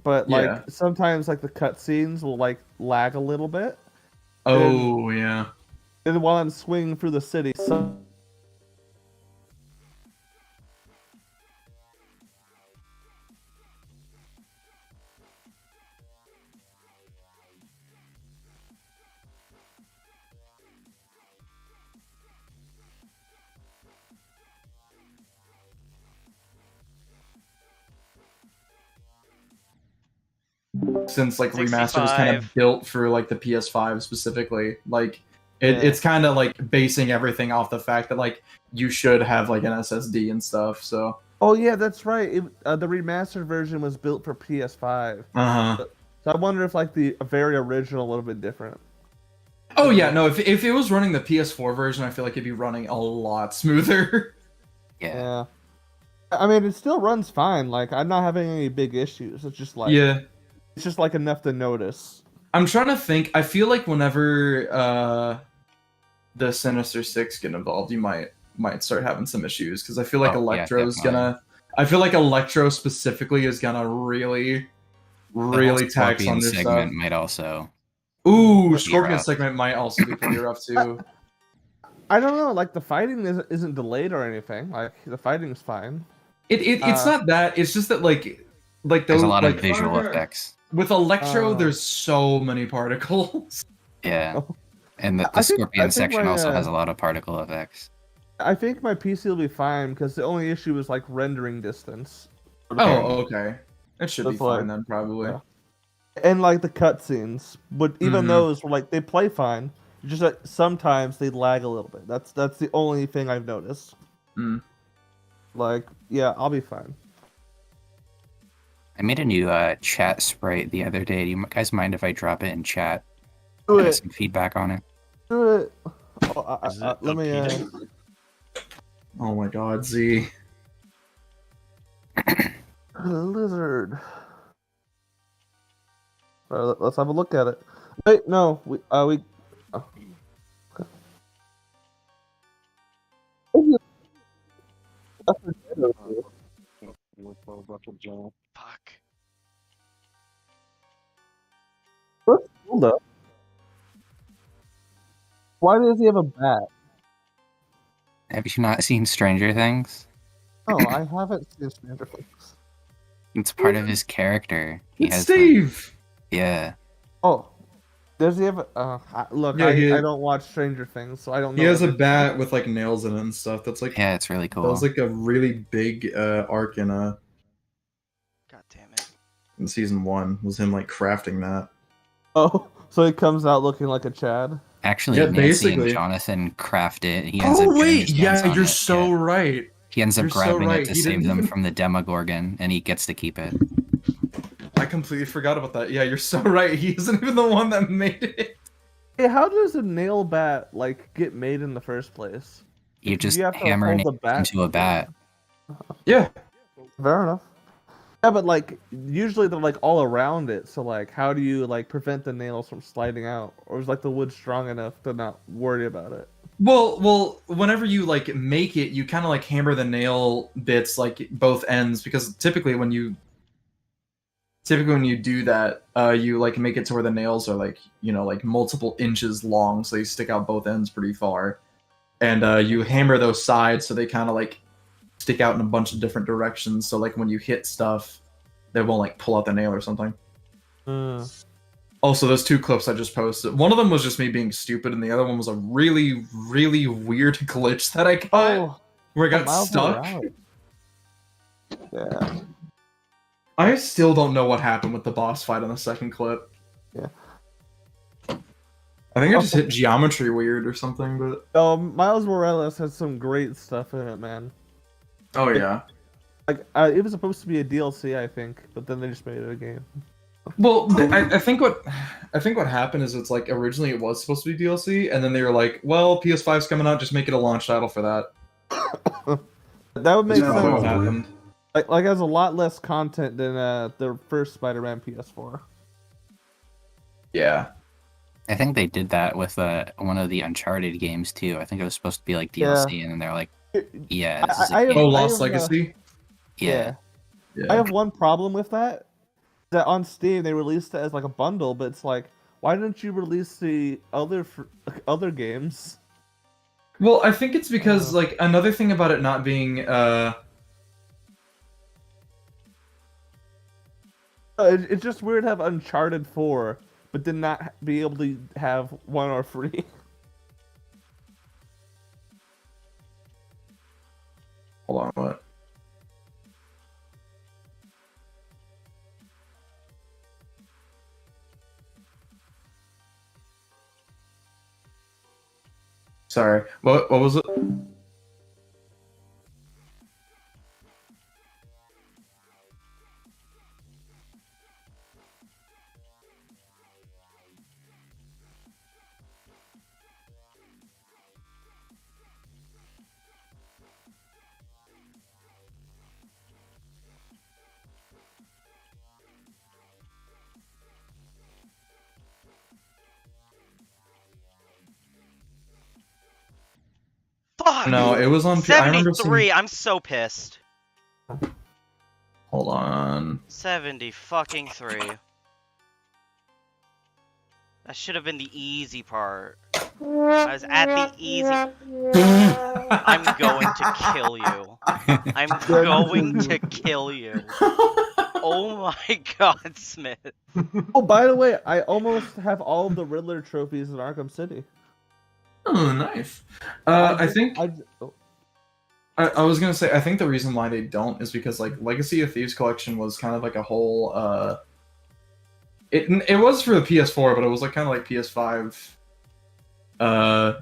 But like Yeah. sometimes like the cutscenes will like lag a little bit. Oh yeah. And while I'm swinging through the city, Since like remaster was kind of 65. built for like the PS5 specifically, like Yeah. it's kind of like basing everything off the fact that like you should have like an SSD and stuff. So Oh yeah, that's right. The remastered version was built for PS5. uh-huh. So I wonder if like the very original a little bit different. Oh yeah, no. If it was running the PS4 version, I feel like it'd be running a lot smoother. Yeah. Yeah. I mean, it still runs fine. Like I'm not having any big issues. It's just like Yeah. it's just like enough to notice. I'm trying to think. I feel like whenever the Sinister Six get involved, you might start having some issues because I feel like Oh, yeah, Electro's definitely. gonna. I feel like Electro specifically is gonna really The whole tax Scorpion on this segment stuff. might also. Ooh, be Scorpion rough. segment might also be pretty rough too. I don't know. Like the fighting isn't delayed or anything. Like the fighting's fine. It's not that. It's just that like There's those a lot like of visual effects. with Electro, Oh. there's so many particles. Yeah. Oh. And the I think- Scorpion I think section my, also has a lot of particle effects. I think my PC will be fine because the only issue is like rendering distance. Oh, okay. It should be That's why- fine then, probably. yeah. And like the cutscenes, but even Mhm. those were like they play fine. Just that sometimes they lag a little bit. That's the only thing I've noticed. Mm. Like, yeah, I'll be fine. I made a new chat sprite the other day. Do you guys mind if I drop it in chat? Do Get it. some feedback on it. Do it. Oh, Is it let me. okay? Oh my god, Z. Lizard. All right, let's have a look at it. Wait, no, we. Oh. Fuck. Hold up. Why does he have a bat? Have you not seen Stranger Things? No, I haven't seen Stranger Things. It's part of his character. He It's has Steve! yeah. Oh, does he have look, Yeah, I don't watch Stranger Things, so I don't know. He has if a it's- bat with like nails in it and stuff. That's like Yeah, it's really that cool. was like a really big arc God damn it. in season 1. Was him like crafting that. Oh, so he comes out looking like a Chad. Actually, Yeah, Nancy basically. and Jonathan craft it. He ends up getting his hands on it. Yeah. right. He ends up you're so grabbing right. it to He save didn't them even- from the Demogorgon, and he gets to keep it. I completely forgot about that. Yeah, you're so right. He isn't even the one that made it. Hey, how does a nail bat like get made in the first place? You just You have to hammer hold it the bat. into a bat. Yeah. Fair enough. Yeah, but like usually they're like all around it, so like how do you like prevent the nails from sliding out? Or is like the wood strong enough to not worry about it? Well, whenever you like make it, you kind of like hammer the nail bits like both ends because typically when you do that, you like make it to where the nails are like like multiple inches long, so they stick out both ends pretty far, and you hammer those sides so they kind of like stick out in a bunch of different directions. So like when you hit stuff, they won't like pull out the nail or something. Also, those 2 clips I just posted. One of them was just me being stupid, and the other one was a really, really weird glitch that I got where I got Miles stuck. Morales. Yeah. I still don't know what happened with the boss fight on the second clip. Yeah. I think I just hit geometry weird or something, but Miles Morales has some great stuff in it, man. oh yeah. Like it was supposed to be a DLC, I think, but then they just made it a game. Well, I think what happened is it's like originally it was supposed to be DLC, and then they were like, well, PS5's coming out, just make it a launch title for that. That would make That's probably what sense. happened. Like has a lot less content than the first Spider-Man PS4. Yeah. I think they did that with one of the Uncharted games too. I think it was supposed to be like DLC, and then they're like, "Yeah, this is a I have- game." Oh, I Lost have, Legacy. Yeah. I have one problem with that. That on Steam they released it as like a bundle, but it's like, why didn't you release the other games? Well, I think it's because like another thing about it not being It's just weird to have Uncharted 4, but then not be able to have 1 or free. hold on, what? Sorry. What was it? Fuck! No, it was on. I remember 73! seeing. I'm so pissed. Hold on. 70 fucking 3. That should have been the easy part. I was at the easy. I'm going to kill you. I'm going to kill you. Oh my god, Smith. Oh, by the way, I almost have all of the Riddler trophies in Arkham City. Oh, nice. I think oh, I was gonna say I think the reason why they don't is because like Legacy of Thieves collection was kind of like a whole. It was for the PS4, but it was like kind of like PS5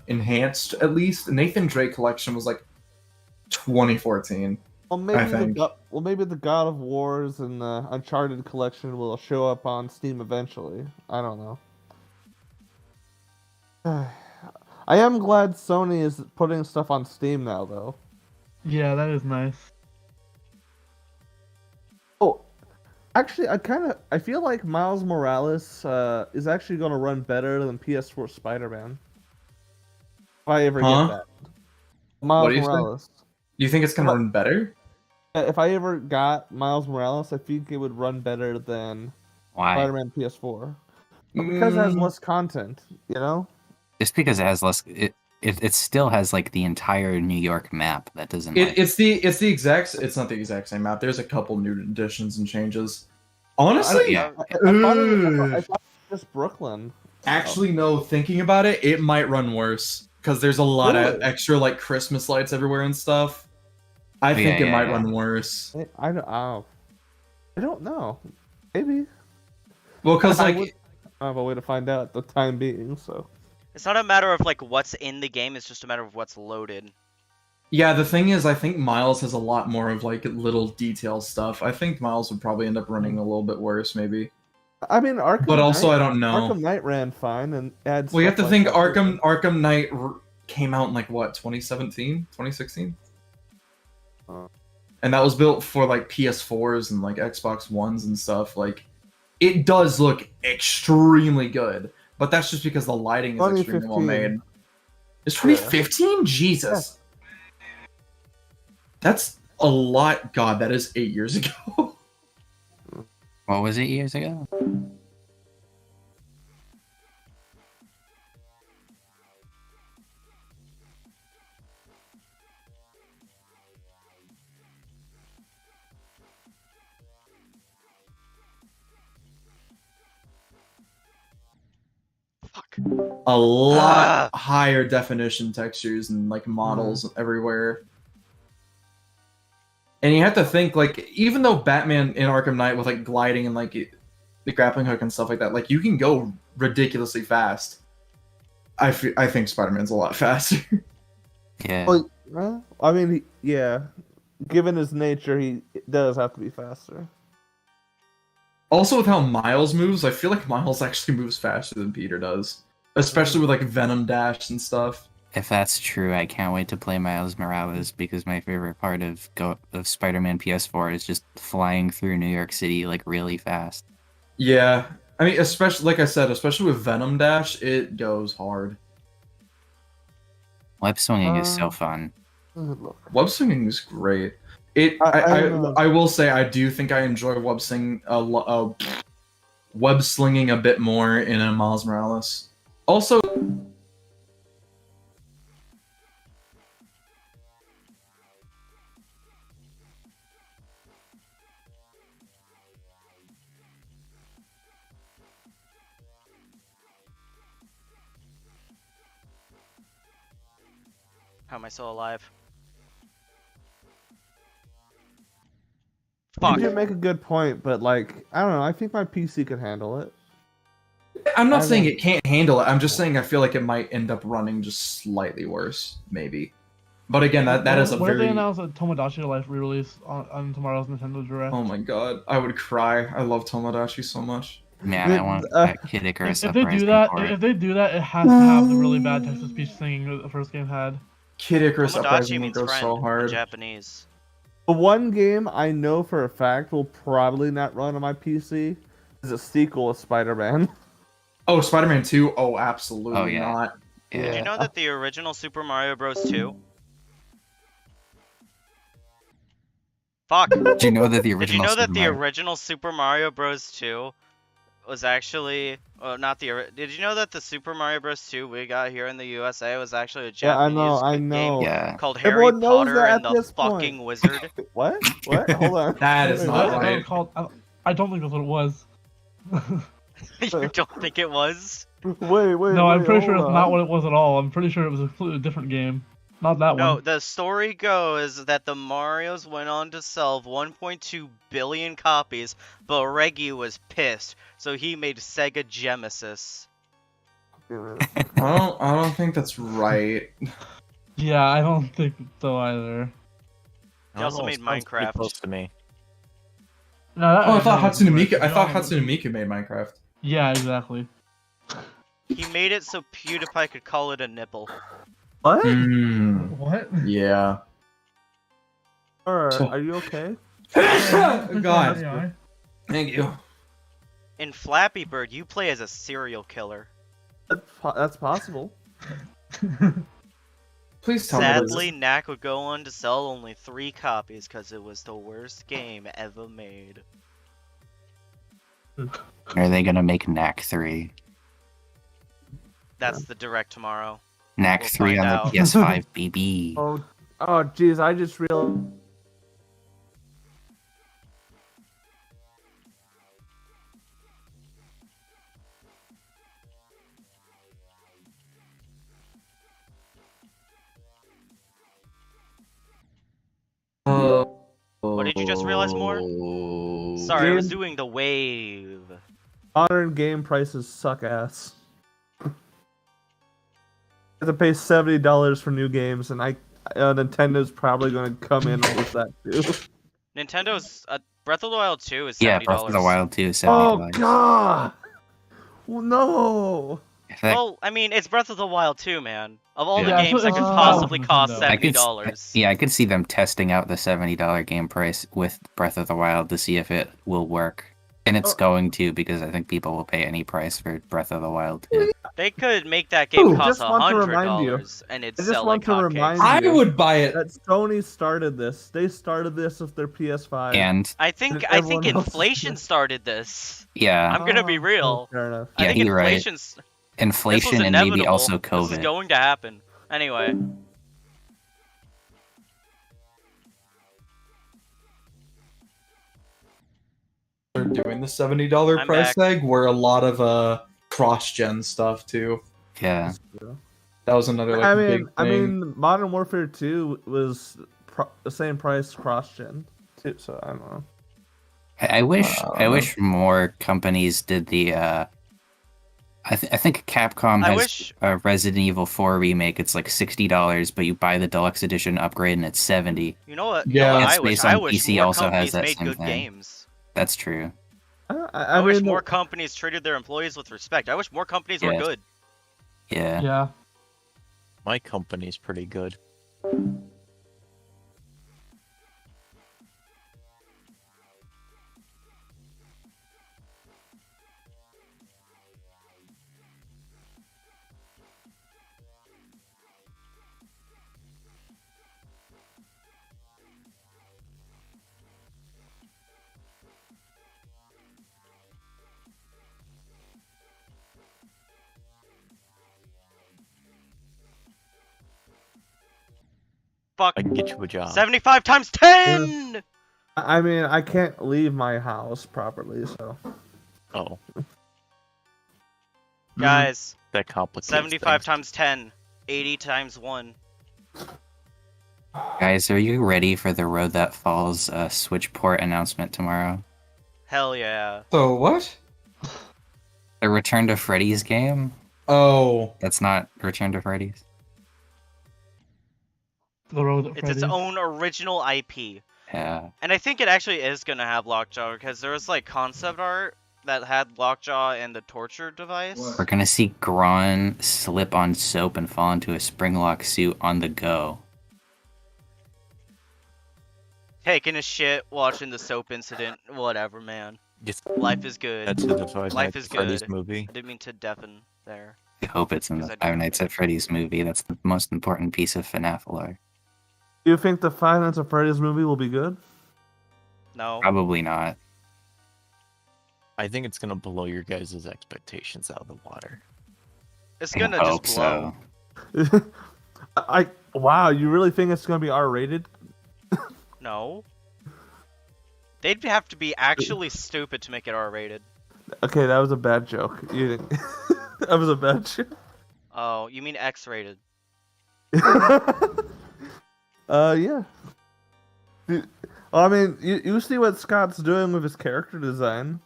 enhanced at least. Nathan Drake collection was like 2014. Well, maybe the God of Wars and the Uncharted collection will show up on Steam eventually. I don't know. I am glad Sony is putting stuff on Steam now, though. Yeah, that is nice. Oh, actually, I feel like Miles Morales is actually going to run better than PS4 Spider-Man. If I ever get that. Miles Morales. You think it's gonna run better? If I ever got Miles Morales, I think it would run better than Spider-Man PS4. Because it has less content, you know? Just because it has less, it still has like the entire New York map. That doesn't. It's not the exact same map. There's a couple new additions and changes. Honestly, I thought it was just Brooklyn. Actually, no. Thinking about it, it might run worse because there's a lot of extra like Christmas lights everywhere and stuff. I think it might run worse. I don't know. Maybe. Well, because like I have a way to find out at the time being, so. It's not a matter of like what's in the game, it's just a matter of what's loaded. Yeah, the thing is, I think Miles has a lot more of like little detail stuff. I think Miles would probably end up running a little bit worse, maybe. I mean, I don't know. Arkham Knight ran fine and adds. Well, you have to think Arkham Knight came out in like what, 2017, 2016, and that was built for like PS4s and like Xbox Ones and stuff. Like, it does look extremely good. But that's just because the lighting is extremely well made. It's 2015? Jesus. Yeah. That's a lot. God, that is 8 years ago. What was 8 years ago? A lot higher definition textures and like models everywhere. And you have to think, like, even though Batman in Arkham Knight with like gliding and like the grappling hook and stuff like that, like you can go ridiculously fast. I think Spider-Man's a lot faster. Yeah. Well, I mean, yeah. Given his nature, he does have to be faster. Also, with how Miles moves, I feel like Miles actually moves faster than Peter does. Especially with like Venom Dash and stuff. If that's true, I can't wait to play Miles Morales because my favorite part of Spider-Man PS4 is just flying through New York City like really fast. Yeah, I mean, especially like I said, especially with Venom Dash, it goes hard. Web swinging is so fun. Web swinging is great. I will say I do think I enjoy web slinging a bit more in a Miles Morales. Also, How am I still alive? Fuck. You make a good point, but like, I don't know, I think my PC could handle it. I'm not saying it can't handle it. I'm just saying I feel like it might end up running just slightly worse, maybe. But again, that is a very... When did they announce a Tomodachi Life re-release on tomorrow's Nintendo Direct? Oh my god, I would cry. I love Tomodachi so much. Man, I want that Kid Icarus if they do that, it has to have the really bad text-to-speech singing the first game had. Kid Icarus Tomodachi means goes friend so hard. in Japanese. The one game I know for a fact will probably not run on my PC is a sequel of Spider-Man. Oh, Spider-Man 2? Oh, absolutely not. Yeah. Did you know that the original Super Mario Bros. 2? Fuck. Did you know that the original? Did you know that the original Super Mario Bros. 2 was actually not the? Did you know that the Super Mario Bros. 2 we got here in the USA was actually a Japanese game called Harry Potter and the fucking Wizard? What? What? Hold on. That is not right. I don't think that's what it was. You don't think it was? Wait. No, I'm pretty sure it's not what it was at all. I'm pretty sure it was a completely different game. Not that one. No, the story goes that the Marios went on to sell 1.2 billion copies, but Reggie was pissed, so he made Sega Genesis. I don't think that's right. Yeah, I don't think so either. They also made sounds pretty Minecraft. Close to me. No, that Oh, I thought know, Hatsune but Miku. I we thought all- Hatsune Miku made Minecraft. Yeah, exactly. He made it so PewDiePie could call it a nipple. What? Hmm. What? Yeah. Are you okay? God. Yeah. Thank you. In Flappy Bird, you play as a serial killer. That's possible. Please tell Sadly, me. Knack would go on to sell only 3 copies because it was the worst game ever made. Are they gonna make Knack 3? That's the direct tomorrow. Knack We'll 3 find on out. the PS5, baby. Oh, jeez, I just realized. What did you just realize more? Sorry, I was Game- doing the wave. Modern game prices suck ass. You have to pay $70 for new games, and Nintendo's probably going to come in with that too. Nintendo's Breath of the Wild 2 is $70. Yeah, Breath of the Wild 2 is $70. Oh god! Well, no. Well, I mean, it's Breath of the Wild 2, man. Of all the Yeah, games that could it's possibly Nintendo. cost I could, $70. yeah, I could see them testing out the $70 game price with Breath of the Wild to see if it will work. And it's going to, because I think people will pay any price for Breath of the Wild 2. They could make that game cost just want to remind you. $100 and it'd I just sell want like to remind hotcakes. you. I would buy it. That Sony started this. They started this with their PS5. And, I think And everyone else- inflation started this. yeah, I'm gonna be real. Fair enough. I Yeah, think you're right. inflation's this was inflation and maybe inevitable. also This is COVID. going to happen. Anyway, They're doing the $70 I'm price back. tag, where a lot of cross-gen stuff too. Yeah. That was another like big thing. I mean, Modern Warfare 2 was the same price cross-gen, too, so I don't know. I wish more companies did the. I think Capcom I has wish- a Resident Evil 4 remake. It's like $60, but you buy the deluxe edition upgrade and it's $70. you know what? Yeah. You know what It's I wish? based I on wish PC more also has companies that made same good thing. games. That's true. I wish mean, more companies treated their employees with respect. I wish more companies were Yes. good. Yeah. Yeah. My company's pretty good. Fuck. I can get you a job. 75 times 10! I mean, I can't leave my house properly, so. Oh, Guys, that complicates 75 things. times 10. 80 times 1. Guys, are you ready for the Road That Falls Switch port announcement tomorrow? Hell yeah. So what? The Return to Freddy's game? Oh, That's not Return to Freddy's. The road that It's its Freddy's. own original IP. Yeah. And I think it actually is gonna have Lockjaw because there was like concept art that had Lockjaw and the torture device. What? We're gonna see Gron slip on soap and fall into a springlock suit on the go. Taking a shit, watching the soap incident, whatever, man. Yes, Life is good. that's the Five Life Nights is at Freddy's good. movie. I didn't mean to deafen there. I hope it's in the Because I Five Nights at Freddy's movie. That's the most important piece of FNAF lore. Do you think the Five Nights at Freddy's movie will be good? No. Probably not. I think it's gonna blow your guys' expectations out of the water. It's I gonna hope just blow. so. Wow, you really think it's gonna be R-rated? No. They'd have to be actually stupid to make it R-rated. Okay, that was a bad joke. You didn't... that was a bad joke. Oh, you mean X-rated? Yeah. I mean, you see what Scott's doing with his character design.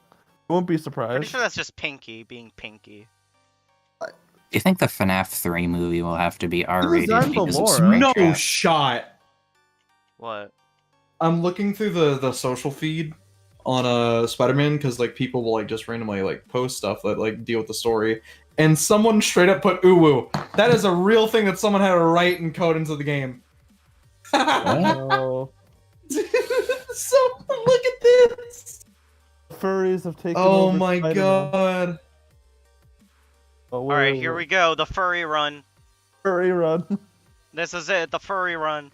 You won't be Pretty surprised. sure that's just Pinky being Pinky. Do you think the FNAF 3 movie will have to be R-rated designed the because of lore. Springtrap? no shot. What? I'm looking through the social feed on Spider-Man because like people will like just randomly like post stuff that like deal with the story, and someone straight up put "uwu." That is a real thing that someone had to write and code into the game. Oh, So look at this. furries have taken Oh over my Spider-Man. god. Oh, All right, here we go. The furry run. Furry run. This is it. The furry run.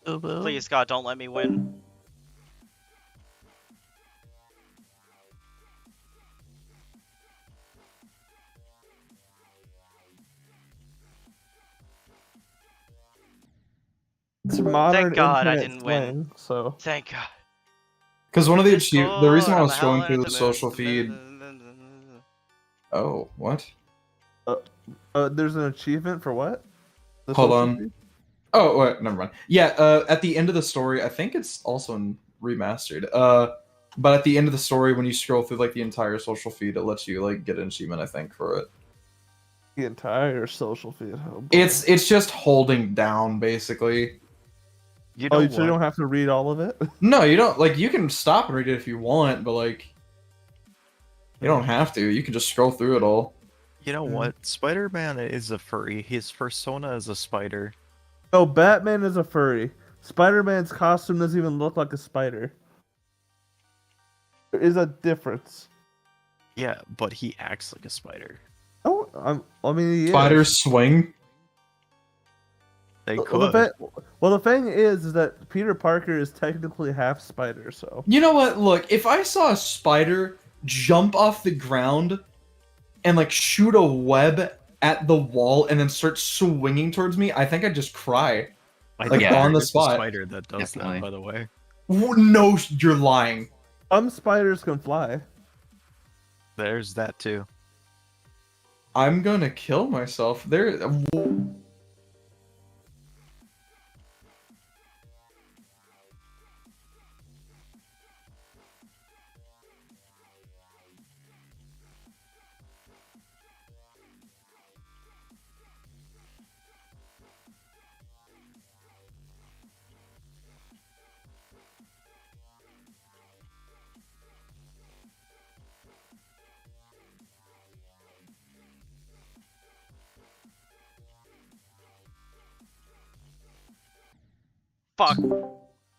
Please, God, don't let me win. It's modern God I internet didn't win. slang, so Thank God. Because one of the the reason why I I'm was scrolling howling through at the the social moon. feed. Oh, what? there's an achievement for what? The Hold social on. feed? Oh, wait, never mind. Yeah, at the end of the story, I think it's also in remastered. But at the end of the story, when you scroll through like the entire social feed, it lets you like get an achievement, I think, for it. The entire social feed. Oh, boy. It's just holding down, basically. You know Oh, what? so you don't have to read all of it? No, you don't. Like, you can stop and read it if you want, but like, you don't have to. You can just scroll through it all. You know what? Spider-Man is a furry. His persona is a spider. No, Batman is a furry. Spider-Man's costume doesn't even look like a spider. There is a difference. Yeah, but he acts like a spider. Oh, I mean, he is. Spiders swing. They Well, could. the thing is that Peter Parker is technically half spider, so. You know what? Look, if I saw a spider jump off the ground and like shoot a web at the wall and then start swinging towards me, I think I'd just cry. Like, Yeah. on the there's a spot. spider that does Definitely. that, by the way. No, you're lying. Some spiders can fly. There's that too. I'm gonna kill myself. Fuck.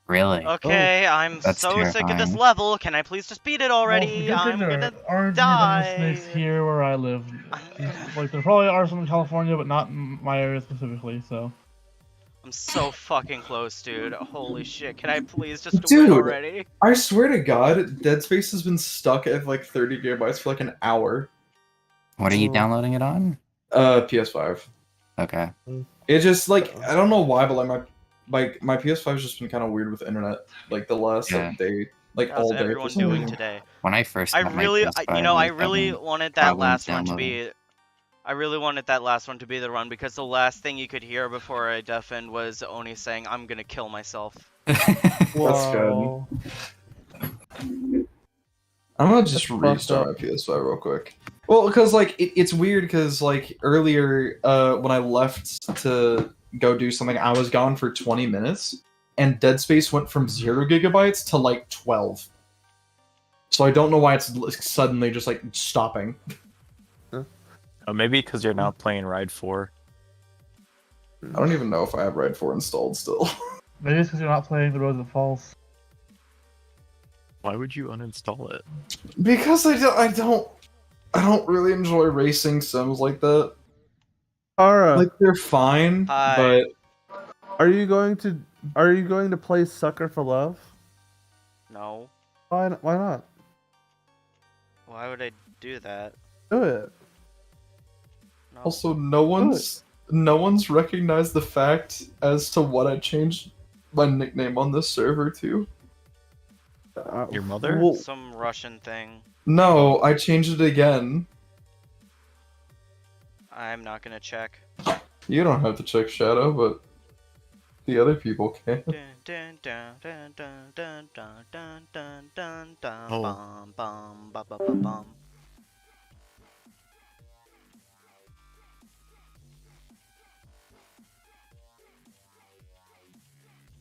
Really? Okay, I'm That's so sick of this terrifying. level. Can I please just beat it already? Well, I'm there gonna aren't die. any snakes here where I live. Like there probably are some in California, but not in my area specifically. So. I'm so fucking close, dude. Holy shit. Can I please just Dude. win already? I swear to God, Dead Space has been stuck at like 30 gigabytes for like an hour. What are you downloading it on? PS5. Okay. It just like I don't know why, but like my PS5's just been kind of weird with the internet. Like the last Yeah. day, like How's all day. for everyone some doing reason. today? When I first I got my really, PS5, you know, I was really having wanted that problems last one to downloading. be. I really wanted that last one to be the run because the last thing you could hear before I deafened was Oni saying, "I'm gonna kill myself." That's Wow. good. I'm gonna just That's restart my fucked PS5 real quick. Well, because like it's weird because like earlier when I left to go do something, I was gone for 20 minutes, and Dead Space went from 0 gigabytes to like 12. So I don't know why it's suddenly just like stopping. Maybe because you're not playing Ride 4. I don't even know if I have Ride 4 installed still. Maybe it's because you're not playing The Road That Falls. Why would you uninstall it? Because I don't really enjoy racing sims like that. Ara, Like they're fine, Hi. but are you going to play Sucker for Love? No. Why not? Why would I do that? Do it. No. also no one's recognized the fact as to what I changed my nickname on this server to. Your mother? Well, Some Russian thing. No, I changed it again. I'm not gonna check. You don't have to check Shadow, but the other people can. Dun, dun, dun, dun, dun, dun, dun, dun, dun, dun, dun, Oh. bum, bum, ba, ba, ba, bum.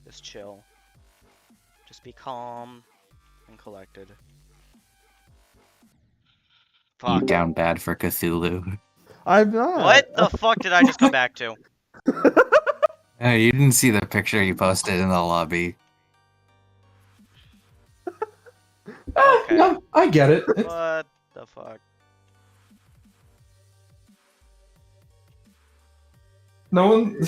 Just chill. Just be calm and collected. Eat Fuck. down bad for Cthulhu. I'm not. What the fuck did I just come back to? Oh, you didn't see the picture you posted in the lobby. Okay. No, I get it. What the fuck? No one.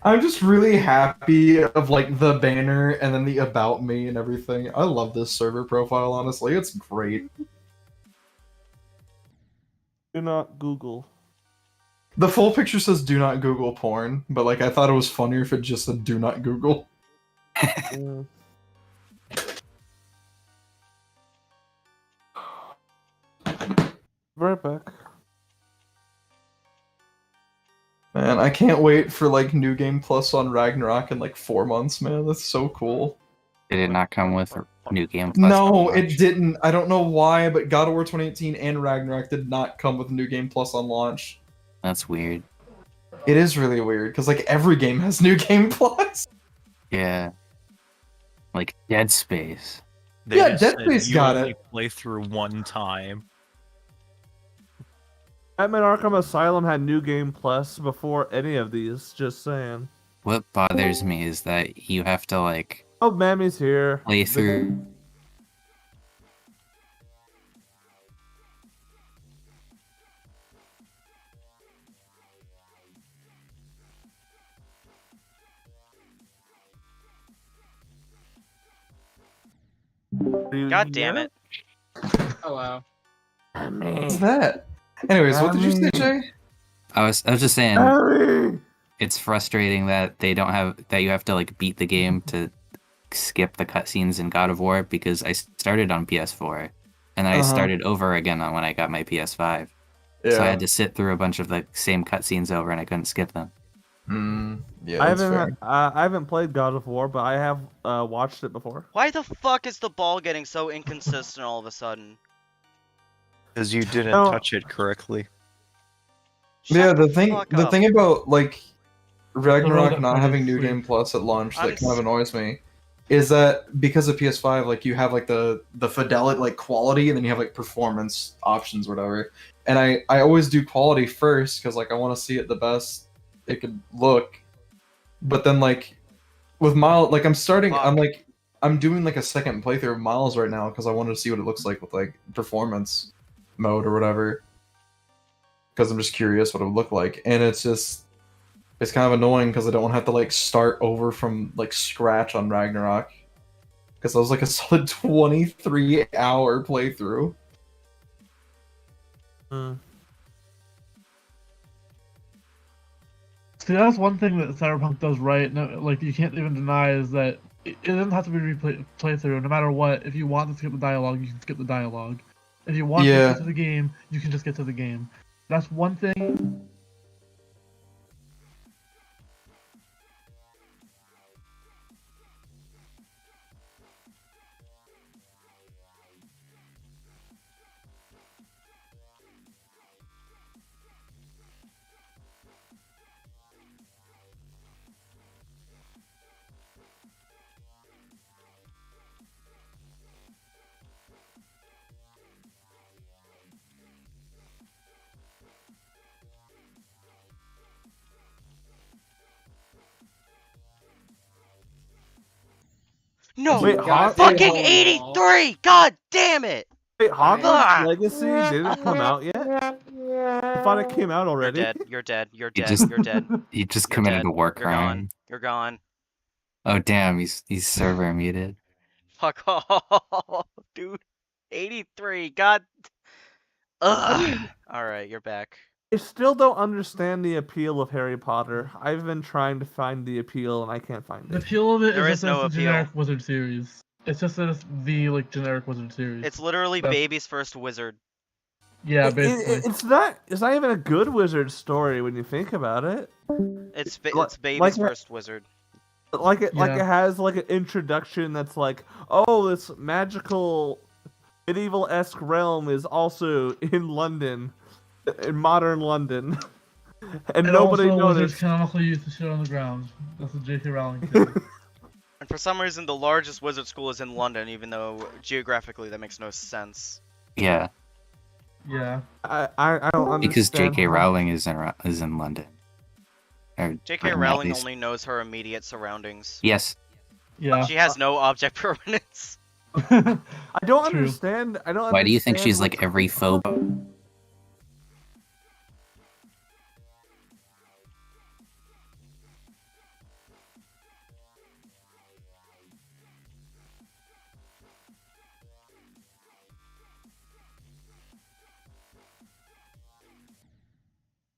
I'm just really happy of like the banner and then the about me and everything. I love this server profile, honestly. It's great. Do not Google. The full picture says do not Google porn, but like I thought it was funnier if it just said do not Google. Mm. Right back. Man, I can't wait for like New Game Plus on Ragnarok in like 4 months, man. That's so cool. Did it not come with New Game Plus? No, it didn't. I don't know why, but God of War 2018 and Ragnarok did not come with New Game Plus on launch. That's weird. It is really weird, because like every game has New Game Plus. Yeah. Like Dead Space. They Yeah, just Dead said Space you got only it. play through one time. Batman Arkham Asylum had New Game Plus before any of these, just saying. What bothers me is that you have to like Oh, Mammy's here. play through. God damn it. Hello. What's that? Anyways, what did you say, Jay? I was just saying Harry! it's frustrating that they don't have that you have to like beat the game to skip the cutscenes in God of War because I started on PS4 and then I started over again on when I got my PS5. Yeah. So I had to sit through a bunch of the same cutscenes over and I couldn't skip them. Yeah, I that's haven't fair. I haven't played God of War, but I have watched it before. Why the fuck is the ball getting so inconsistent all of a sudden? Because you didn't No. touch it correctly. Yeah, Shut the thing fuck the up. thing about like Ragnarok that not part having is New sweet. Game Plus at launch I'm that kind of annoys me is that because of PS5, like you have like the fidelity, like quality, and then you have like performance options, or whatever. And I always do quality first because like I want to see it the best it could look. But then like with Miles, like I'm doing like a second playthrough of Miles right now because I wanted to see what it looks like with like performance mode or whatever. Because I'm just curious what it would look like, and it's kind of annoying because I don't have to like start over from like scratch on Ragnarok. Because that was like a solid 23-hour playthrough. See, that's one thing that Cyberpunk does right. No, like you can't even deny is that it doesn't have to be playthrough. No matter what, if you want to skip the dialogue, you can skip the dialogue. If you want to Yeah. get to the game, you can just get to the game. That's one thing. No! Wait, God, Fucking hold on. 83! God damn it! Wait, Ah. Hogwarts Legacy didn't come out yet? I thought it came out You're already. dead. You're dead. You're You dead. just- You're dead. You just You're committed dead. a war You're crime. gone. You're gone. Oh damn, he's server muted. Fuck off, dude. 83. God. Ugh. Alright, you're back. I still don't understand the appeal of Harry Potter. I've been trying to find the appeal and I can't find The it. appeal of it There is is just no that it's a appeal. generic Wizard series. It's just that it's the like generic Wizard series. It's literally That's- baby's first wizard. Yeah, basically. It's not even a good wizard story when you think about it. It's Like- baby's like- first wizard. Like it Yeah. has like an introduction that's like, oh, this magical medieval-esque realm is also in London, in modern London, and nobody also, Wizards noticed. canonically use the shit on the ground. That's what J.K. Rowling did. And for some reason, the largest wizard school is in London, even though geographically that makes no sense. Yeah, Yeah. I don't understand. because J.K. how- Rowling is in London. Or J.K. written at Rowling least. only knows her immediate surroundings. Yes. Yeah. She has no object permanence. I don't True. understand. I don't. Why do you think understand she's like every phobe?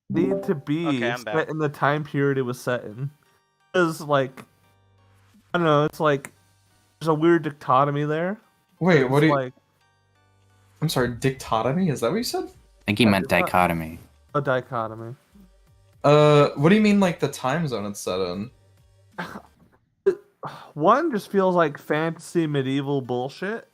need to be Okay, I'm set back. in the time period it was set in? Because like, I don't know. It's like there's a weird dichotomy there. Wait, what It's do you? like I'm sorry, dichotomy? Is that what you said? I think he meant it's not- dichotomy. a dichotomy. What do you mean, like the time zone it's set in? One just feels like fantasy medieval bullshit.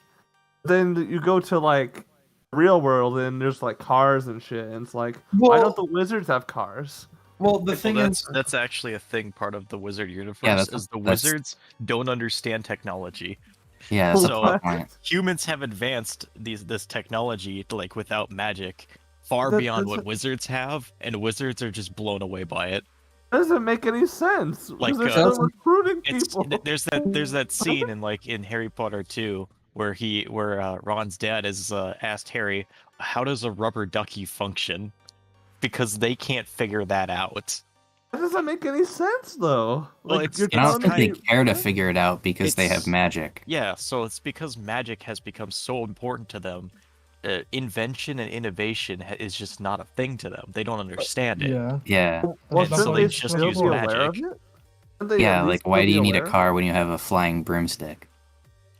Then you go to like real world and there's like cars and shit. And it's like, why don't the wizards have cars? Well, the Well, thing is, that's actually a thing part of the wizard universe. that's- is the that's- wizards don't understand technology. Yeah, that's So- the point. Humans have advanced this technology like without magic far That beyond what doesn't- wizards have, and wizards are just blown away by it. Doesn't make any sense. Like, Like, they're still recruiting It's people. there's that scene in Harry Potter 2 where Ron's dad is asked Harry, how does a rubber ducky function? Because they can't figure that out. That doesn't make any sense though. Well, Like, it's- you're I don't telling think they me- care to figure it out because they have It's- magic. Yeah, so it's because magic has become so important to them. Invention and innovation is just not a thing to them. They don't understand it. Yeah. Yeah. Well, And so shouldn't they they just still use be aware of magic. it? Shouldn't they Yeah, at like least why still do you be need a aware? car when you have a flying broomstick?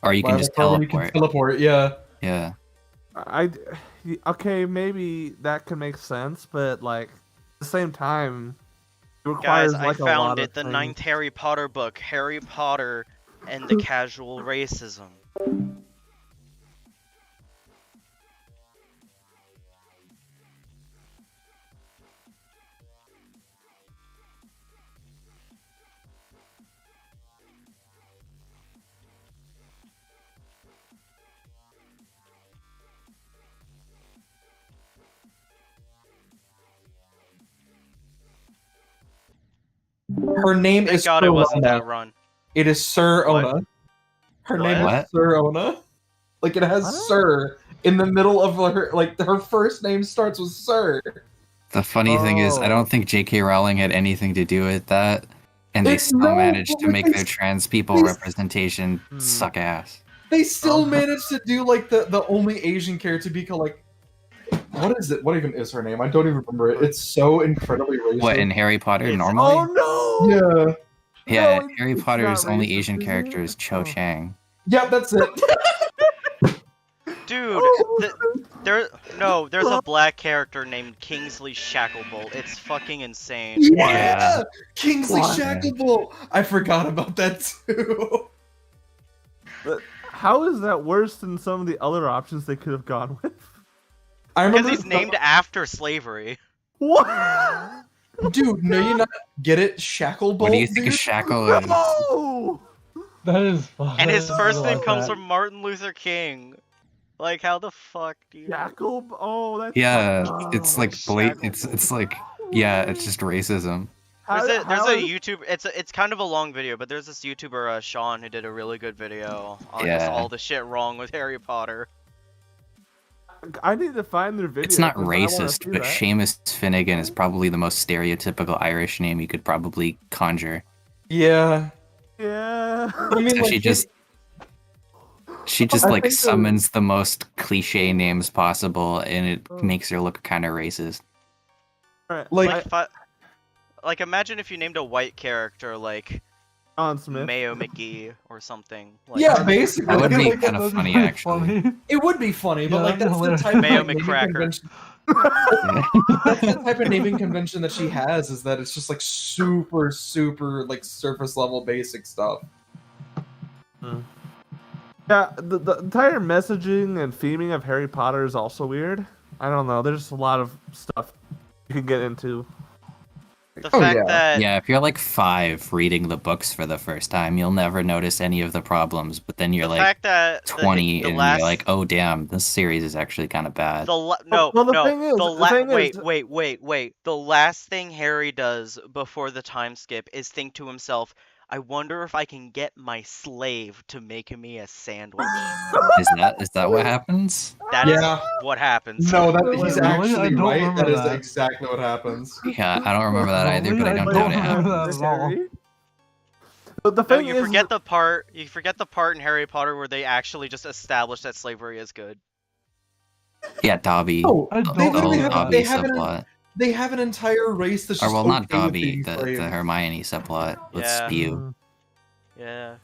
Or you why can the just fuck when you teleport. can teleport, yeah. Yeah. Okay, maybe that could make sense, but like at the same time, it Guys, requires I like a lot found of it. The things. 9th Harry Potter book, Harry Potter and the Casual Racism. Her name Thank is God it wasn't Ona. gonna run. It is Sir What? Ona. Her name What? is Sir Ona. Like it has What? Sir in the middle of her. Like her first name starts with Sir. The funny thing is, I Oh. don't think J.K. Rowling had anything to do with that, and they It's still no, managed but to like make they their s- trans people they s- representation suck ass. They still Oh. managed to do like the only Asian character to be called like. What is it? What even is her name? I don't even remember it. It's so incredibly racist. What in Harry Potter It's- normally? Oh no! Yeah. Yeah, No, Harry it's Potter's not only racist, Asian is it? character is Cho Oh. Chang. Yeah, that's it. Dude, Oh. there's a black character named Kingsley Shacklebolt. It's fucking insane. Yeah, Kingsley What? Shacklebolt. I forgot about that too. How is that worse than some of the other options they could have gone with? I Because remember. he's named after slavery. What? Dude, no, you not get it, Shacklebolt. What do you think dude? of Shackle is? No! That is. And his I first like name comes that. from Martin Luther King. Like, how the fuck do you... Jackal? Oh, that's Yeah, oh, it's like it's like yeah, it's just racism. There's how a is- YouTube. It's kind of a long video, but there's this YouTuber Sean who did a really good video on just Yeah. all the shit wrong with Harry Potter. I need to find their video. It's not 'cause I wanna racist, see but that. Seamus Finnegan is probably the most stereotypical Irish name you could probably conjure. Yeah. Yeah. I mean, So like, she just I like think the- summons the most cliche names possible, and it makes her look kind of racist. Alright, Like- Like imagine if you named a white character like John Smith. Mayo McGee or something. Like, yeah, basically. That would be like, kind of That'd be funny, pretty actually. funny. it would be funny, but Yeah, like that'd that's be the hilarious. type of Mayo like, naming McCracker. convention. That's the type of naming convention that she has. Is that it's just like super, super like surface level basic stuff. Yeah, the entire messaging and theming of Harry Potter is also weird. I don't know. There's a lot of stuff you can get into. The Oh, fact yeah. that Yeah, if you're like 5 reading the books for the first time, you'll never notice any of the problems. But then you're the like fact that 20 the and last you're like, oh damn, this series is actually kind of bad. no Well, the no thing is- the thing is- wait, the last thing Harry does before the time skip is think to himself, I wonder if I can get my slave to make me a sandwich. Is that what happens? That is Yeah. what happens. No, that Wait, he's really? I actually don't right. remember That is that. exactly what happens. Yeah, I don't remember that either, but I don't doubt it happens. But the No, thing you is, forget the part in Harry Potter where they actually just establish that slavery is good. Yeah, Dobby. No, I the don't whole remember that. Dobby they have an subplot. they have an entire race that's Or just well, not okay with Dobby, being the slaves. Hermione subplot with Yeah. Spew. Yeah.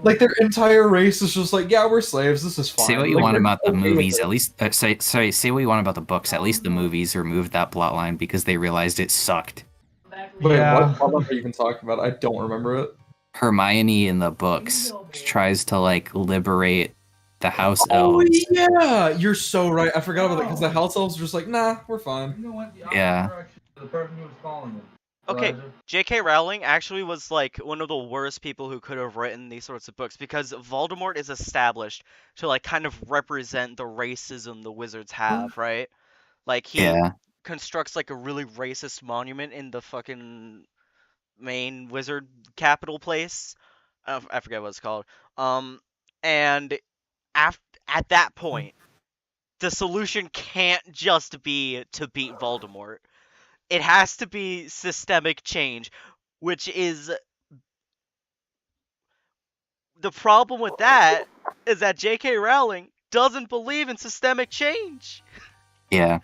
Like their entire race is just like, yeah, we're slaves. This is fine. Say what you Like, want they're about the okay with movies. it. At least, say what you want about the books. At least the movies removed that plot line because they realized it sucked. Wait, Yeah. what are you even talking about? I don't remember it. Hermione in the books tries to like liberate the house Oh elves. yeah, you're so right. I forgot about that because the house elves are just like, nah, we're fine. You know what? The Yeah. direction to the person who was calling them. Okay, Elijah. J.K. Rowling actually was like one of the worst people who could have written these sorts of books because Voldemort is established to like kind of represent the racism the wizards have, right? Like he Yeah. constructs like a really racist monument in the fucking main wizard capital place. I forget what it's called. And at that point, the solution can't just be to beat Voldemort. It has to be systemic change, which is the problem with that is that J.K. Rowling doesn't believe in systemic change. Yeah.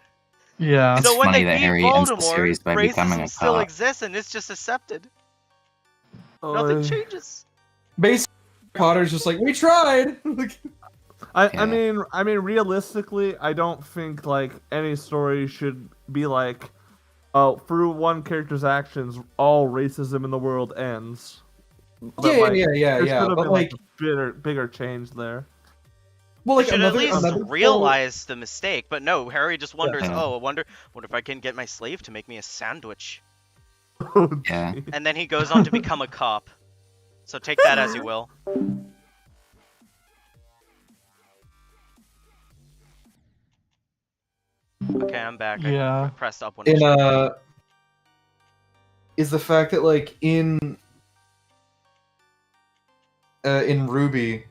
Yeah. It's So when funny they that beat Harry ends the Voldemort, series by becoming racism a still cop. exists and it's just accepted. Nothing changes. Basically, Potter's just like, we tried. Like, I Yeah. mean, realistically, I don't think like any story should be like, oh, through one character's actions, all racism in the world ends. But, like, there should have But been like, a bigger change there. well, They like should at least another realize the mistake, but no, Harry just wonders, Yeah. oh, I wonder if I can get my slave to make me a sandwich. Yeah. And then he goes on to become a cop. So take that as you will. Okay, I'm back. Yeah. I pressed up when in it is the fact that like in Ruby,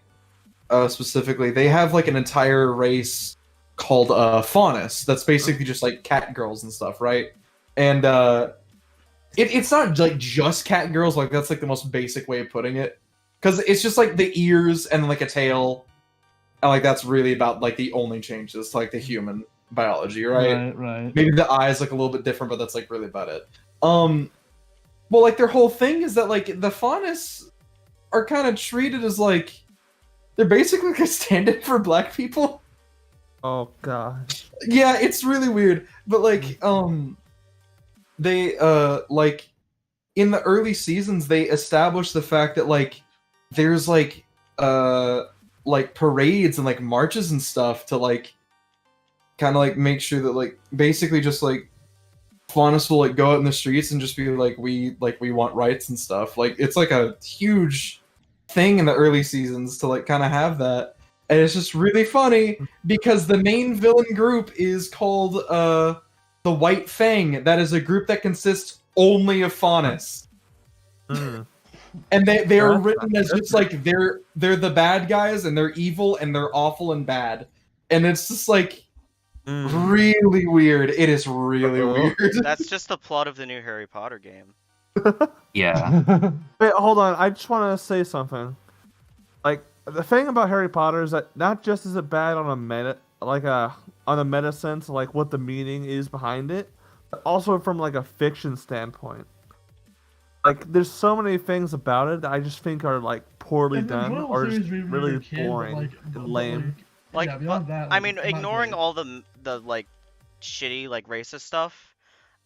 specifically, they have like an entire race called Faunus. That's basically just like cat girls and stuff, right? And it's not like just cat girls. Like that's like the most basic way of putting it, because it's just like the ears and like a tail, and like that's really about like the only changes to like the human biology, right? Right. Maybe the eyes look a little bit different, but that's like really about it. Well, like their whole thing is that like the Faunus are kind of treated as like they're basically like a stand-in for black people. Oh gosh. Yeah, it's really weird. But like they like in the early seasons they established the fact that like there's like parades and like marches and stuff to like kind of like make sure that like basically just like Faunus will like go out in the streets and just be like we want rights and stuff. Like it's like a huge thing in the early seasons to like kind of have that. And it's just really funny because the main villain group is called the White Fang. That is a group that consists only of Faunus. Hmm. And they are That's written not as just like they're the bad guys and they're evil and they're awful and bad. And it's just like really weird. It is really weird. That's just the plot of the new Harry Potter game. Yeah. Wait, hold on. I just want to say something. Like the thing about Harry Potter is that not just is it bad on a meta sense, like what the meaning is behind it, but also from like a fiction standpoint. Like there's so many things about it that I just think are like poorly It's an done enjoyable or just series when you're really a kid, but, boring like, and lame. Like, yeah, beyond that, I like, mean, it's not ignoring great. all the like shitty like racist stuff,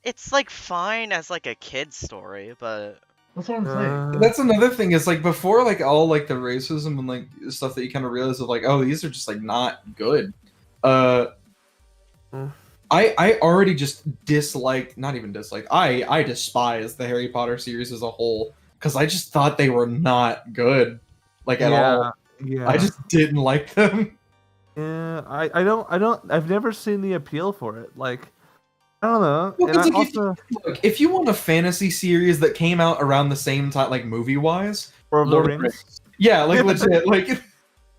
it's like fine as like a kid's story, but That's what I'm saying. That's another thing is like before like all like the racism and like stuff that you kind of realize of like, oh, these are just like not good. I already just disliked, not even dislike, I despise the Harry Potter series as a whole because I just thought they were not good, like at all. Yeah. I just didn't like them. Yeah, I've never seen the appeal for it. Like, I don't know. Well, And I 'cause, like, also Look, if you want a fantasy series that came out around the same time, like movie wise, Lord of the Rings. yeah, like legit, like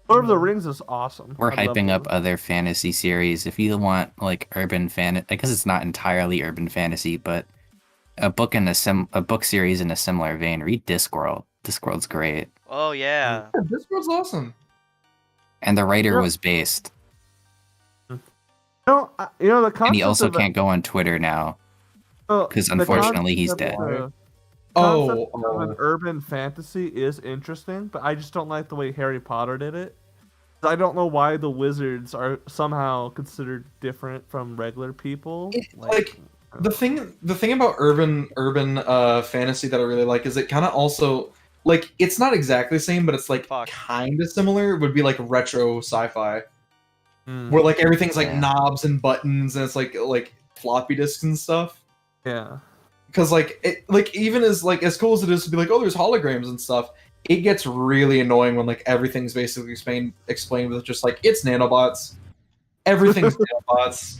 Lord of the Rings is awesome. We're I love hyping up it. other fantasy series. If you want like urban fan, I guess it's not entirely urban fantasy, but a book in a book series in a similar vein. Read Discworld. Discworld's great, Oh yeah. this was awesome. and the writer Yeah. was based. No, you know the concept And he also of can't go on Twitter now because the unfortunately he's concept dead. of- Oh, concept of an urban fantasy is interesting, but I just don't like the way Harry Potter did it. I don't know why the wizards are somehow considered different from regular people. like the thing about urban fantasy that I really like is it kind of also like it's not exactly the same, but it's like Fuck. kind of similar. It would be like retro sci-fi Mm, where like everything's like Yeah. knobs and buttons and it's like floppy disks and stuff. yeah. Because like it like even as cool as it is to be like, oh, there's holograms and stuff, it gets really annoying when like everything's basically explained with just like it's nanobots, everything's nanobots.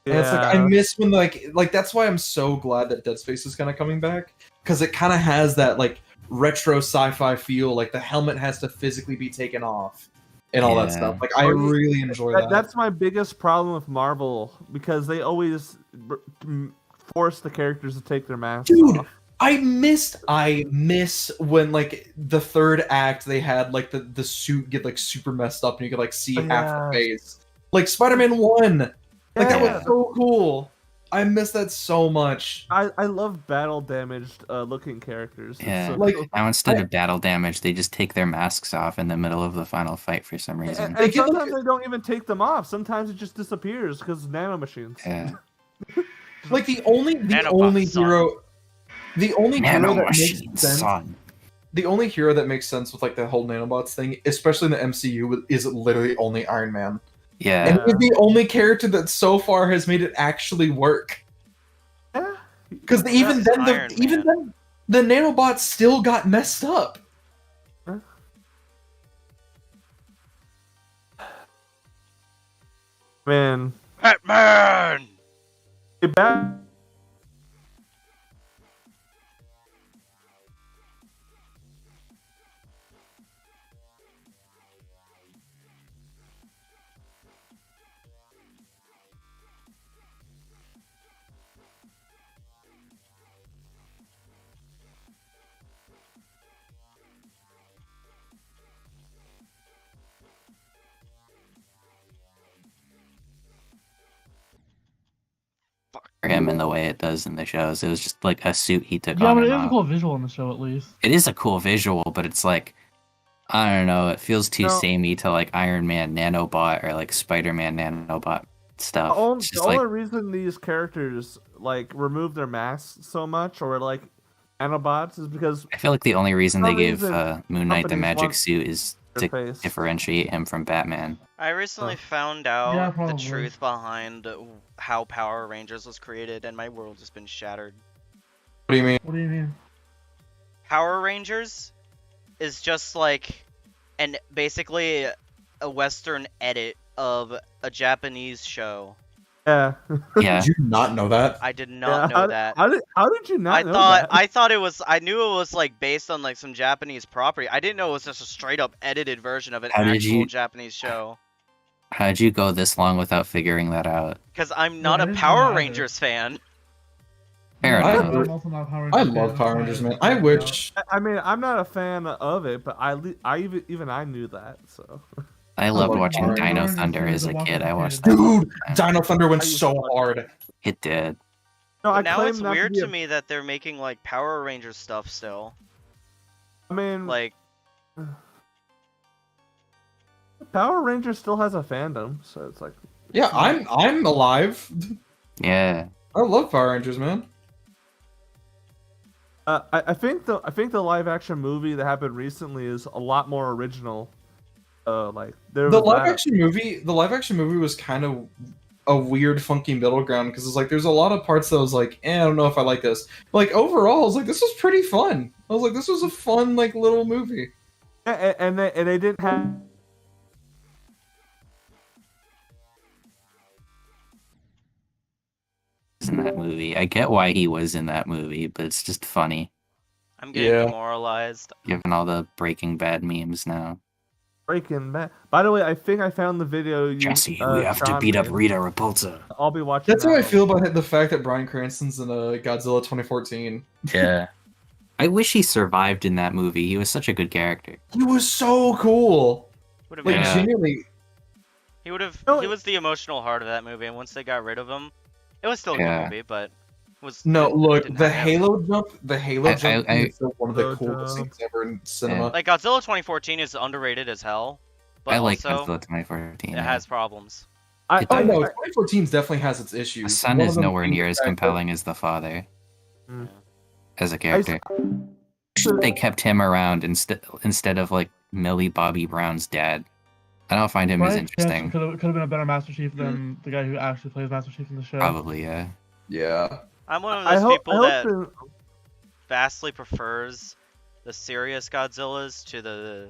And it's like I miss when like that's why I'm so glad that Dead Space is kind of coming back, because it kind of has that like retro sci-fi feel. Like the helmet has to physically be taken off and all that Yeah. stuff. Like I really enjoy that. That's my biggest problem with Marvel because they always force the characters to take their masks Dude, off. I miss when like the third act they had like the suit get like super messed up and you could like see half the face. Like Spider-Man 1. Like that was so cool. I miss that so much. I love battle damaged looking characters. It's Yeah. so Like, cool. Now instead of battle damage, they just take their masks off in the middle of the final fight for some reason. And They get, like, sometimes they don't even take them off. Sometimes it just disappears because nanomachines. Yeah. Like the only Nanobots, son. hero that makes Nanomachines, sense. son. The only hero that makes sense with like the whole nanobots thing, especially in the MCU, is literally only Iron Man. Yeah. And he's the only character that so far has made it actually work. Yeah. Because even That's then, Iron Man. the nanobots still got messed up. Man. Batman. Hey, For him and the way it does in the shows, it was just like a suit he took Yeah, on but it and is a off. cool visual in the show at least. It is a cool visual, but it's like I don't know. It feels too No. samey to like Iron Man nanobot or like Spider-Man nanobot stuff. It's The just only like reason these characters like remove their masks so much or like nanobots is because I feel like the only reason they some gave reason Moon Knight the companies magic want suit is their to face. differentiate him from Batman. I recently Huh. found out Yeah, the probably. truth behind how Power Rangers was created, and my world has been shattered. What do you mean? What do you mean? Power Rangers is just like basically a Western edit of a Japanese show. Yeah. Yeah. Did you not know that? I did not know that. How did you not I know thought that? I knew it was like based on like some Japanese property. I didn't know it was just a straight up edited version of an How did actual you- Japanese show. How'd you go this long without figuring that out? Because I'm Yeah, not I a didn't know Power either. Rangers fan. Fair I- enough. I'm also not a Power I Rangers love fan, Power that's Rangers, why man. I I checked it wish. I mean, I'm not a fan of it, but even I knew that. So I loved love watching Power Dino Rangers Thunder is as a the kid. one I with watched the that. kids. all Dude, the time. Dino Thunder went I used so to watch hard. It did. no, I But now claim it's not weird be to a- me that they're making like Power Rangers stuff still. I mean, Like, Power Rangers still has a fandom, so it's like Yeah, I'm alive. Yeah. I love Power Rangers, man. I think the live action movie that happened recently is a lot more original. Like there The was live that- action movie was kind of a weird, funky middle ground because it's like there's a lot of parts that I was like, I don't know if I like this. But, like overall, I was like, this was pretty fun. I was like, this was a fun like little movie. Yeah, and they didn't have. In that movie, I get why he was in that movie, but it's just funny I'm getting Yeah. demoralized. given all the Breaking Bad memes now. Breaking Bad. By the way, I think I found the video. Jesse, we have to Sean beat up made. Rita Repulsa. I'll be watching. That's how I that feel about the fact that Bryan Cranston's in Godzilla 2014. Yeah. I wish he survived in that movie. He was such a good character. He was so cool. Would have Like made Yeah. genuinely, He would have. No, He was the emotional heart of that movie, and once they got rid of him, it was still a Yeah. good movie, but was no. it Look, didn't the have him. Halo jump, I- is still one of the Halo coolest jump. things ever in cinema. Like Godzilla 2014 is underrated as hell, but I like also Godzilla 2014. it has problems. I, It Oh I, no, I, 2014 definitely has its issues. The son One is of them nowhere being near the as fact that- compelling as the father Mm. as a character. They kept him around instead of like Millie Bobby Brown's dad. I don't find him as interesting. Could have been a better Master Chief than the guy who actually plays Master Chief in the show. Probably, yeah. Yeah. I'm one of I those hope, people that that vastly prefers the serious Godzillas to the,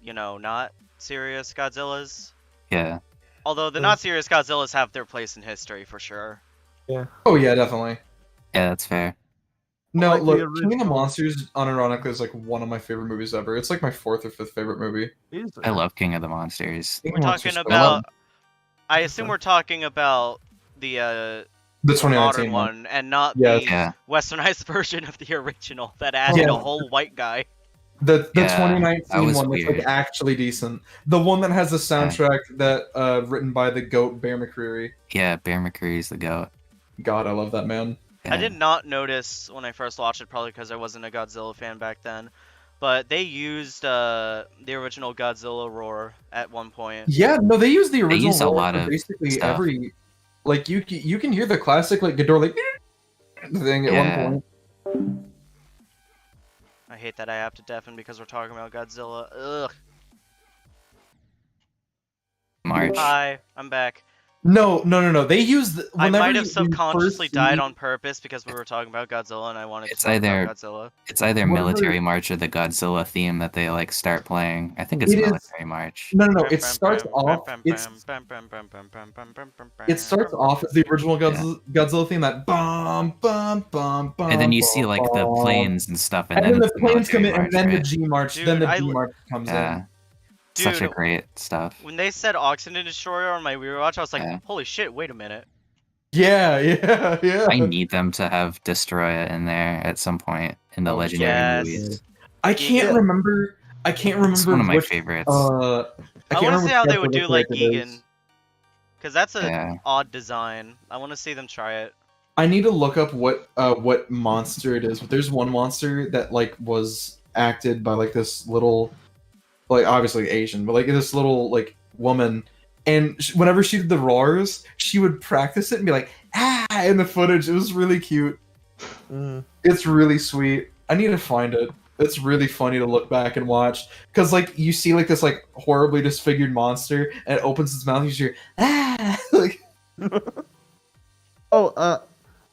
not serious Godzillas. Yeah. Although the not serious Godzillas have their place in history for sure. Oh yeah, definitely. Yeah, that's fair. No, like the look, King of the original- Monsters, unironically, is like one of my favorite movies ever. It's like my 4th or 5th favorite movie. I love King of the Monsters. King We're of the talking Monsters, about. I assume we're talking about the the 2019 modern one. one, and not Yes. the Yeah. westernized version of the original that added Yeah. a whole white guy. The Yeah, 2019 that was one that's weird. like actually decent. The one that has the soundtrack that written by the GOAT Bear McCreary. Yeah, Bear McCreary's the goat. God, I love that man. I did not notice when I first watched it, probably because I wasn't a Godzilla fan back then. But they used the original Godzilla roar at one point. Yeah, no, they use the original use a roar lot for of basically stuff. every. Like you can hear the classic like Ghidorah like thing at Yeah. one point. I hate that I have to deafen because we're talking about Godzilla. Ugh. March. Hi, I'm back. No. They use. I might have you subconsciously first died see- on purpose because we were talking about Godzilla and I wanted to It's talk either- about Godzilla. It's either Whatever- Military March or the Godzilla theme that they like start playing. I think it's It is- Military March. No. It starts off. It starts off as the original Godzilla theme, that bum bum bum bum. And then you see like the bum. planes and stuff, and then the it's planes come in, Military and then March, the G march. Dude, Then the I G l- march comes Yeah. in. Such a Dude, great stuff. when they said Oxygen Destroyer on my rewatch, I was like, Yeah. holy shit, wait a minute. Yeah. I need them to have Destroya in there at some point in the Oh, Legendary yes. movies. I can't remember. It's one of my which, favorites. I I can't want to remember see how which they would do Godzilla like character it Gigan. is. Because that's a Yeah. odd design. I want to see them try it. I need to look up what monster it is, but there's one monster that like was acted by like this little, like obviously Asian, but like this little like woman, and whenever she did the roars, she would practice it and be like in the footage. It was really cute. Mm. It's really sweet. I need to find it. It's really funny to look back and watch because like you see like this like horribly disfigured monster and it opens its mouth and you hear like.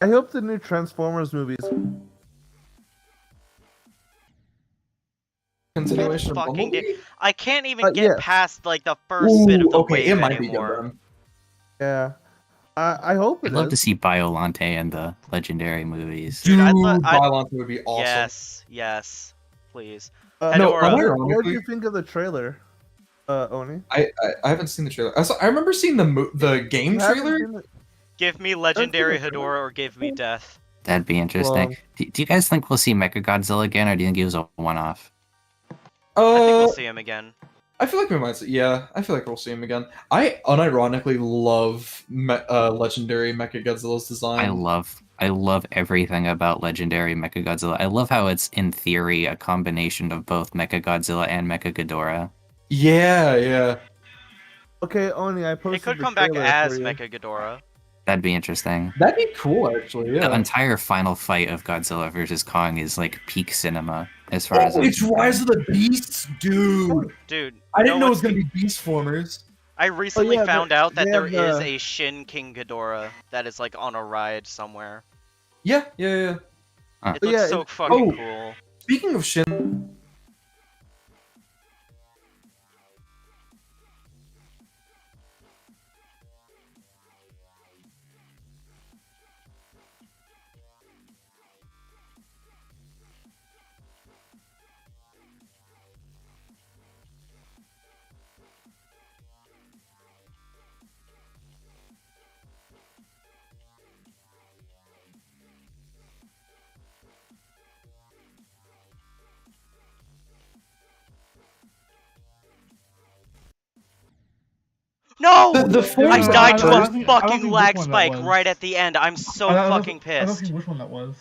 I hope the new Transformers movies. Continuation of Fucking Bumblebee? I can't even get yeah. past like the first Ooh, bit of the okay, wave it might be anymore. good then. Yeah, I hope it I'd love to is. see Biolante in the Legendary movies. Dude, I'd Violence would be awesome. Yes, please. No, Hedorah. what did ironically, you think of the trailer, Oni? I haven't seen the trailer. I remember seeing the game You haven't trailer. seen it? Give me legendary That's good. Hedorah or give me death. That'd be interesting. Well- Do you guys think we'll see Mechagodzilla again, or do you think it was a one-off? I think Uh, we'll see him again. I feel like we might see. Yeah, I feel like we'll see him again. I unironically love legendary Mechagodzilla's design. I love everything about Legendary Mechagodzilla. I love how it's in theory a combination of both Mechagodzilla and Mechaghidorah. Yeah. Okay, Oni, I posted. It could the come back trailer as for you. Mecha Ghidorah. That'd be interesting. That'd be cool, actually. The Yeah. entire final fight of Godzilla versus Kong is like peak cinema as far as Oh, it's Rise of the Beasts, dude. Dude, I didn't know it was what's gonna be Beast Formers. I recently yeah, found out that they there have is the- a Shin King Ghidorah that is like on a ride somewhere. Yeah. It Oh, looks yeah, so it- fucking oh. cool. Speaking of Shin, No! the I forms no, died at to I a first, think- I don't fucking think lag which one that spike was. right at the end. I'm so fucking I don't pissed. think which one that was.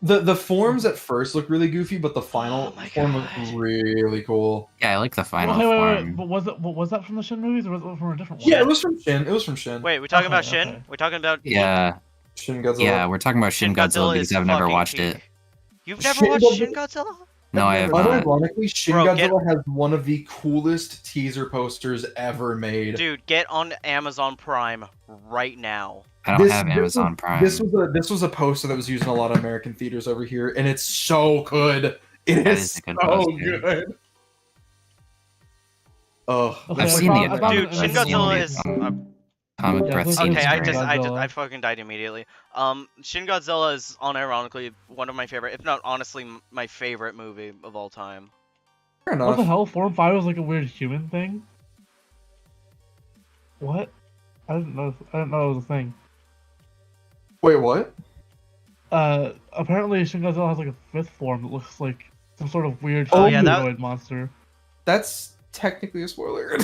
the forms at first look really goofy, but the final Oh my form looked God. really cool. Yeah, I like the final Wait. form. But was that from the Shin movies or was it from a different one? Yeah, it was from Shin. It was from Shin. Wait, we talking about Okay, Shin? okay. We're talking about Yeah, Shin Godzilla. yeah, we're talking about Shin Godzilla because is I've never fucking watched peak. it. You've never Shin watched Godzilla- Shin Godzilla? No, I have not. Unironically, Shin Bro, get- Godzilla has one of the coolest teaser posters ever made. Dude, get on Amazon Prime right now. I don't have Amazon Prime. This was a poster that was used in a lot of American theaters over here, and it's so good. It That is is a good so poster. good. Oh, Okay, I've I seen found- the I found Dude, it- Shin I found Godzilla it. is Comic Yeah, Breath this Scene is is okay. great. I fucking died immediately. Shin Godzilla is unironically one of my favorite, if not honestly my favorite movie of all time. fair What the enough. hell? Form 5 was like a weird human thing? What? I didn't know it was a thing. Wait, what? Apparently Shin Godzilla has like a fifth form that looks like some sort of weird Oh, yeah, that- humanoid monster. That's technically a spoiler.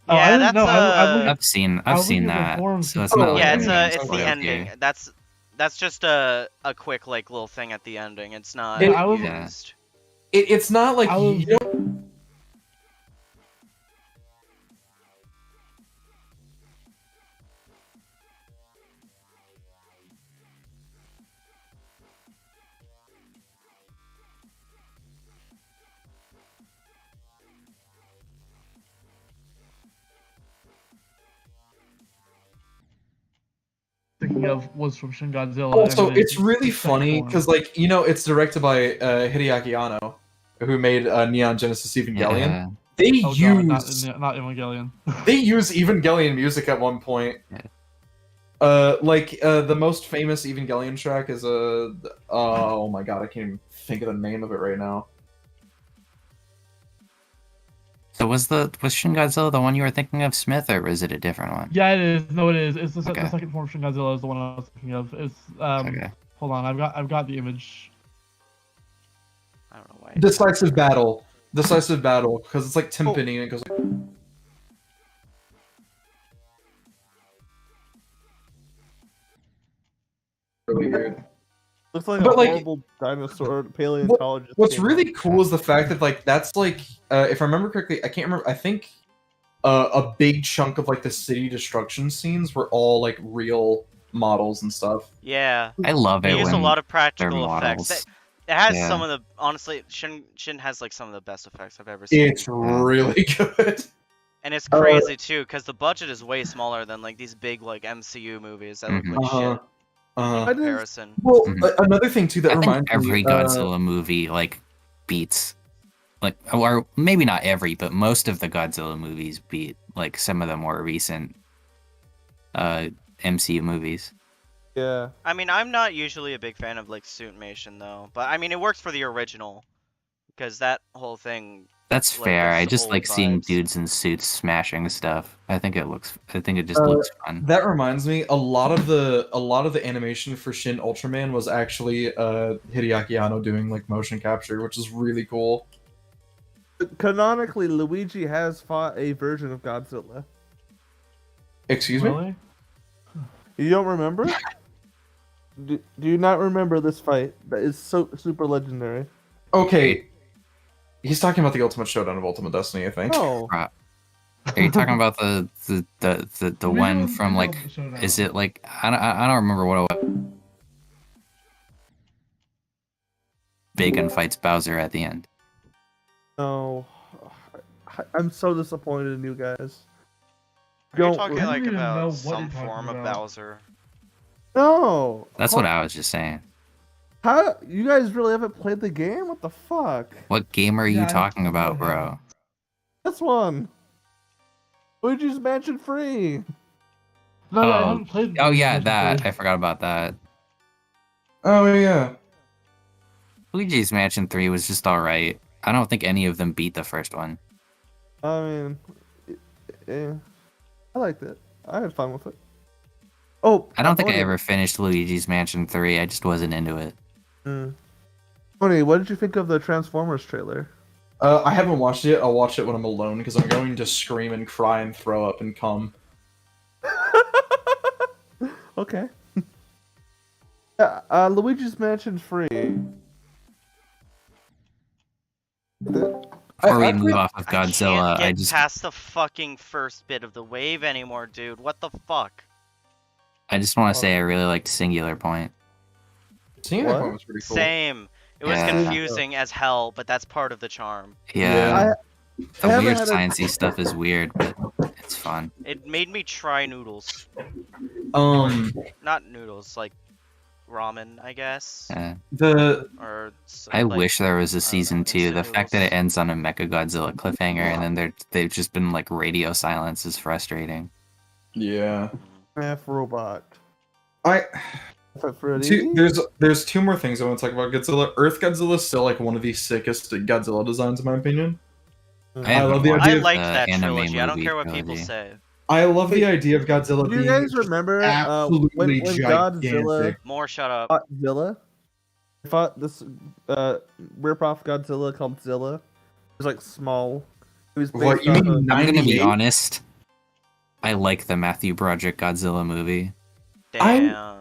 Oh, I Yeah, didn't that's know. I'm looking- I've seen I was seen looking at the that. forums. So it's Oh, not like yeah, I'm it's getting it's the spoiled ending. here. That's just a quick like little thing at the ending. It's not It- I was- Yeah. used. It's not like I was- you don't. Thinking of was from Shin Godzilla. Also, and the- it's really the second funny form. because, like, you know, it's directed by Hideaki Anno, who made Neon Genesis Evangelion. Yeah. They Oh, use God, not Evangelion. they use Evangelion music at one point. Yeah. The most famous Evangelion track is oh my god, I can't even think of the name of it right now. So was Shin Godzilla the one you were thinking of, Smith, or was it a different one? Yeah, it is. No, it is. It's the Okay. second form of Shin Godzilla is the one I was thinking of. It's Okay. Hold on, I've got the image. I don't know why. Decisive battle, because it's like timpani and it goes like. Really weird. Looks like But, a like, horrible dinosaur paleontologist. What's came really up. cool is the fact that like that's like if I remember correctly, I can't remember. I think a big chunk of like the city destruction scenes were all like real models and stuff. Yeah, I love they it use a when lot of they're practical effects. models. It has Yeah. some of the honestly, Shin has like some of the best effects I've ever seen. It's really good. And it's crazy too, because the budget is way smaller than like these big like MCU movies that look Mhm. like shit in I didn't- comparison. Well, Mhm. another thing too that I think reminds every me. Godzilla movie like beats, like, or maybe not every, but most of the Godzilla movies beat like some of the more recent MCU movies. Yeah. I mean, I'm not usually a big fan of like suitmation though, but I mean it works for the original because that whole thing. That's Like, fair. I it's just old like seeing vibes. dudes in suits smashing stuff. I think it just looks fun. That reminds me, a lot of the animation for Shin Ultraman was actually Hideaki Anno doing like motion capture, which is really cool. Canonically, Luigi has fought a version of Godzilla. Excuse me? Really? You don't remember? Do you not remember this fight? That is so super legendary. Okay. He's talking about the Ultimate Showdown of Ultimate Destiny, I think. Oh, Are you talking about the one from like? Is it like I don't remember what it was. Bacon fights Bowser at the end. no. I'm so disappointed in you guys. Are you Don't- talking I don't like even know about what some you're talking form of about. Bowser? No. That's what I was just saying. How you guys really haven't played the game? What the fuck? What game are you Yeah, I talking about, really bro? haven't. This one. Luigi's Mansion 3. No, I Oh, haven't played. oh Luigi's yeah, Mansion that. 3. I forgot about that. Oh yeah. Luigi's Mansion 3 was just alright. I don't think any of them beat the first one. I mean, yeah, I liked it. I had fun with it. Oh, I don't think I Oni. ever finished Luigi's Mansion 3. I just wasn't into it. Oni, what did you think of the Transformers trailer? I haven't watched it. I'll watch it when I'm alone because I'm going to scream and cry and throw up and come. Okay. Yeah, Luigi's Mansion 3. Before we move off of I can't Godzilla, get I just past the fucking first bit of the wave anymore, dude. What the fuck? want to say I really liked Singular Point. Seeing What? that one was pretty cool. Same. It was Yeah. confusing as hell, but that's part of the charm. Yeah, I the haven't weird had a- sciencey stuff is weird, but it's fun. It made me try noodles. Not noodles, like ramen, I guess. Yeah. The Or I like, wish there was a I don't know, season 2. The instant fact that it noodles. ends on a Mechagodzilla cliffhanger and then they've just been like radio silence is frustrating. yeah. Half robot. I Freddy? there's two more things I want to talk about Godzilla. Earth Godzilla is still like one of the sickest Godzilla designs in my opinion. haven't love the watched I idea of liked the that anime trilogy. I don't movie care what people trilogy. say. I love the idea of Godzilla Do you being guys just remember absolutely when Godzilla gigantic. More shut up. fought Zilla? Fought this rip-off Godzilla called Zilla. It was like small. It was based What you off mean? of- I'm gonna be 98? honest. I like the Matthew Broderick Godzilla movie. Damn.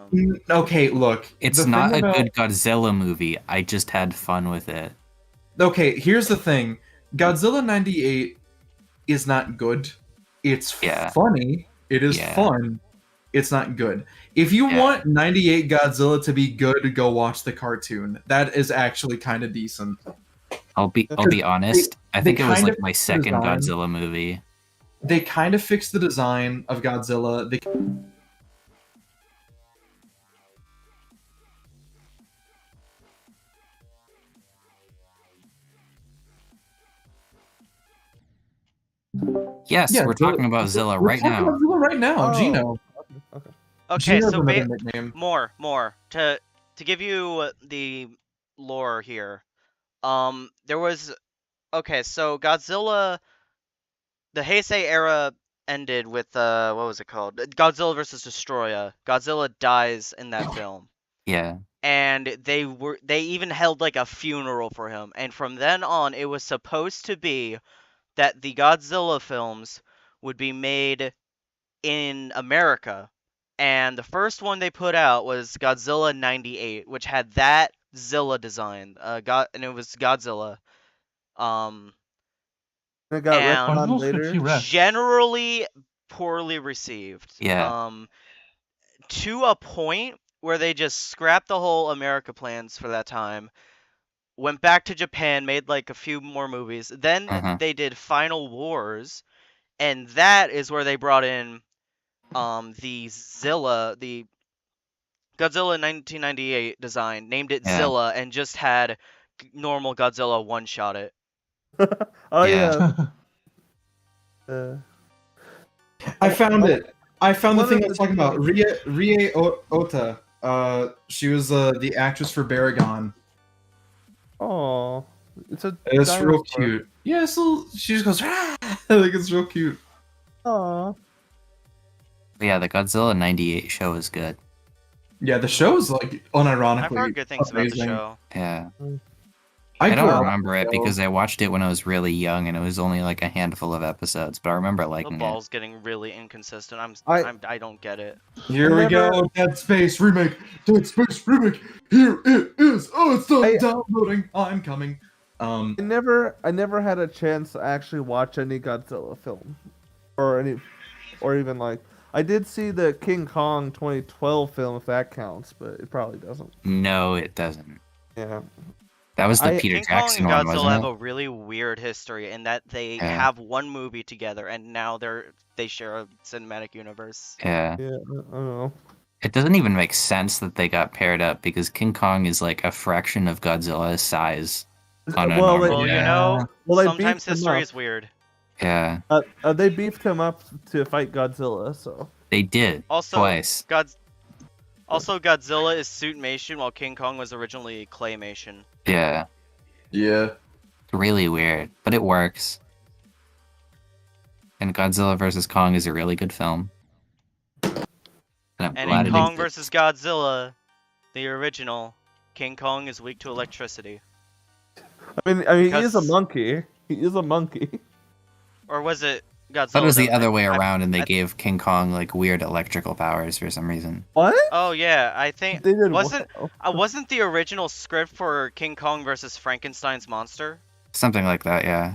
Okay, look. It's the not thing a about- good Godzilla movie. I just had fun with it. Okay, here's the thing. Godzilla 98 is not good. It's Yeah. funny. It is Yeah. fun. It's not good. If you Yeah. want 98 Godzilla to be good, go watch the cartoon. That is actually kind of decent. I'll be honest. I they think it was kind like of my second design- Godzilla movie. They kind of fixed the design of Godzilla. They Yes, Yeah, we're Zilla- talking about Zilla we're right talking now. about Zilla right now. Oh. Gino. Okay, Gino's so another nickname. more to give you the lore here. There was so Godzilla, the Heisei era ended with what was it called? Godzilla versus Destroya. Godzilla dies in that film. Yeah. And they even held like a funeral for him, and from then on it was supposed to be that the Godzilla films would be made in America. And the first one they put out was Godzilla 98, which had that Zilla design. And it was Godzilla. It got And- retconned Godzilla's the later. T-Rex. Generally poorly received. Yeah. To a point where they just scrapped the whole America plans for that time. Went back to Japan, made like a few more movies. Then Mhm. they did Final Wars, and that is where they brought in the Zilla, the Godzilla 1998 design, named it Yeah. Zilla, and just had normal Godzilla one-shot it. Oh Yeah. yeah. I found it. I found the One thing of I was the- talking about. Rie Ota. She was the actress for Baragon. Oh, it's a. It's real dinosaur. cute. Yeah, so she just goes, "Ah!" like it's real cute. Aw. Yeah, the Godzilla 98 show is good. Yeah, the show's like unironically I've heard good things amazing. about the show. Yeah. I I don't grew up remember on it the show. because I watched it when I was really young and it was only like a handful of episodes, but I remember The liking it. ball's getting really inconsistent. I- I don't get it. Here we go, Dead Space remake. Dead Space remake. Here it is. Oh, it's still I- downloading. I'm coming. I never had a chance to actually watch any Godzilla film, or even like I did see the King Kong 2012 film if that counts, but it probably doesn't. No, it doesn't. Yeah. That was the I- Peter King Kong Jackson and one, Godzilla wasn't have it? a really weird history in that they Yeah. have one movie together, and now they share a cinematic universe. Yeah. Yeah, I don't know. It doesn't even make sense that they got paired up because King Kong is like a fraction of Godzilla's size on a Well, normal. Well, you Yeah. know, Well, they sometimes beefed him history up. is weird. Yeah, They beefed him up to fight Godzilla, so. they did Also, twice. Godzilla is suitmation, while King Kong was originally claymation. Yeah, Yeah. really weird, but it works. And Godzilla vs. Kong is a really good film. I'm And glad in it Kong exists. vs. Godzilla, the original, King Kong is weak to electricity. I mean, he is a Because- monkey. He is a monkey. Or was it Godzilla? I thought it was the that- other way I- around, and they I- gave King Kong like weird electrical powers for some reason. What? Oh yeah, I think They did wasn't well. wasn't the original script for King Kong vs. Frankenstein's monster? Something like that, yeah.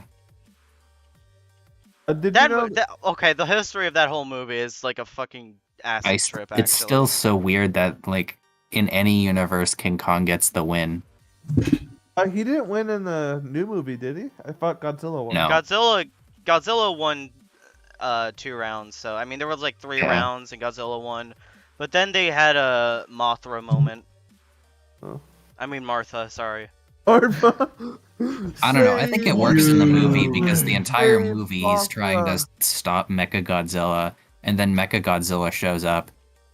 Did That, you know? okay, the history of that whole movie is like a fucking acid trip. Actually, It's still so weird that like in any universe, King Kong gets the win. He didn't win in the new movie, did he? I thought Godzilla won. No. Godzilla won 2 rounds. So I mean, there was like 3 Yeah. rounds and Godzilla won, but then they had a Mothra moment. Oh. I mean Martha, sorry. I don't know. I think it works in the movie because the entire Save movie he's trying to Mothra. stop Mechagodzilla, and then Mechagodzilla shows up,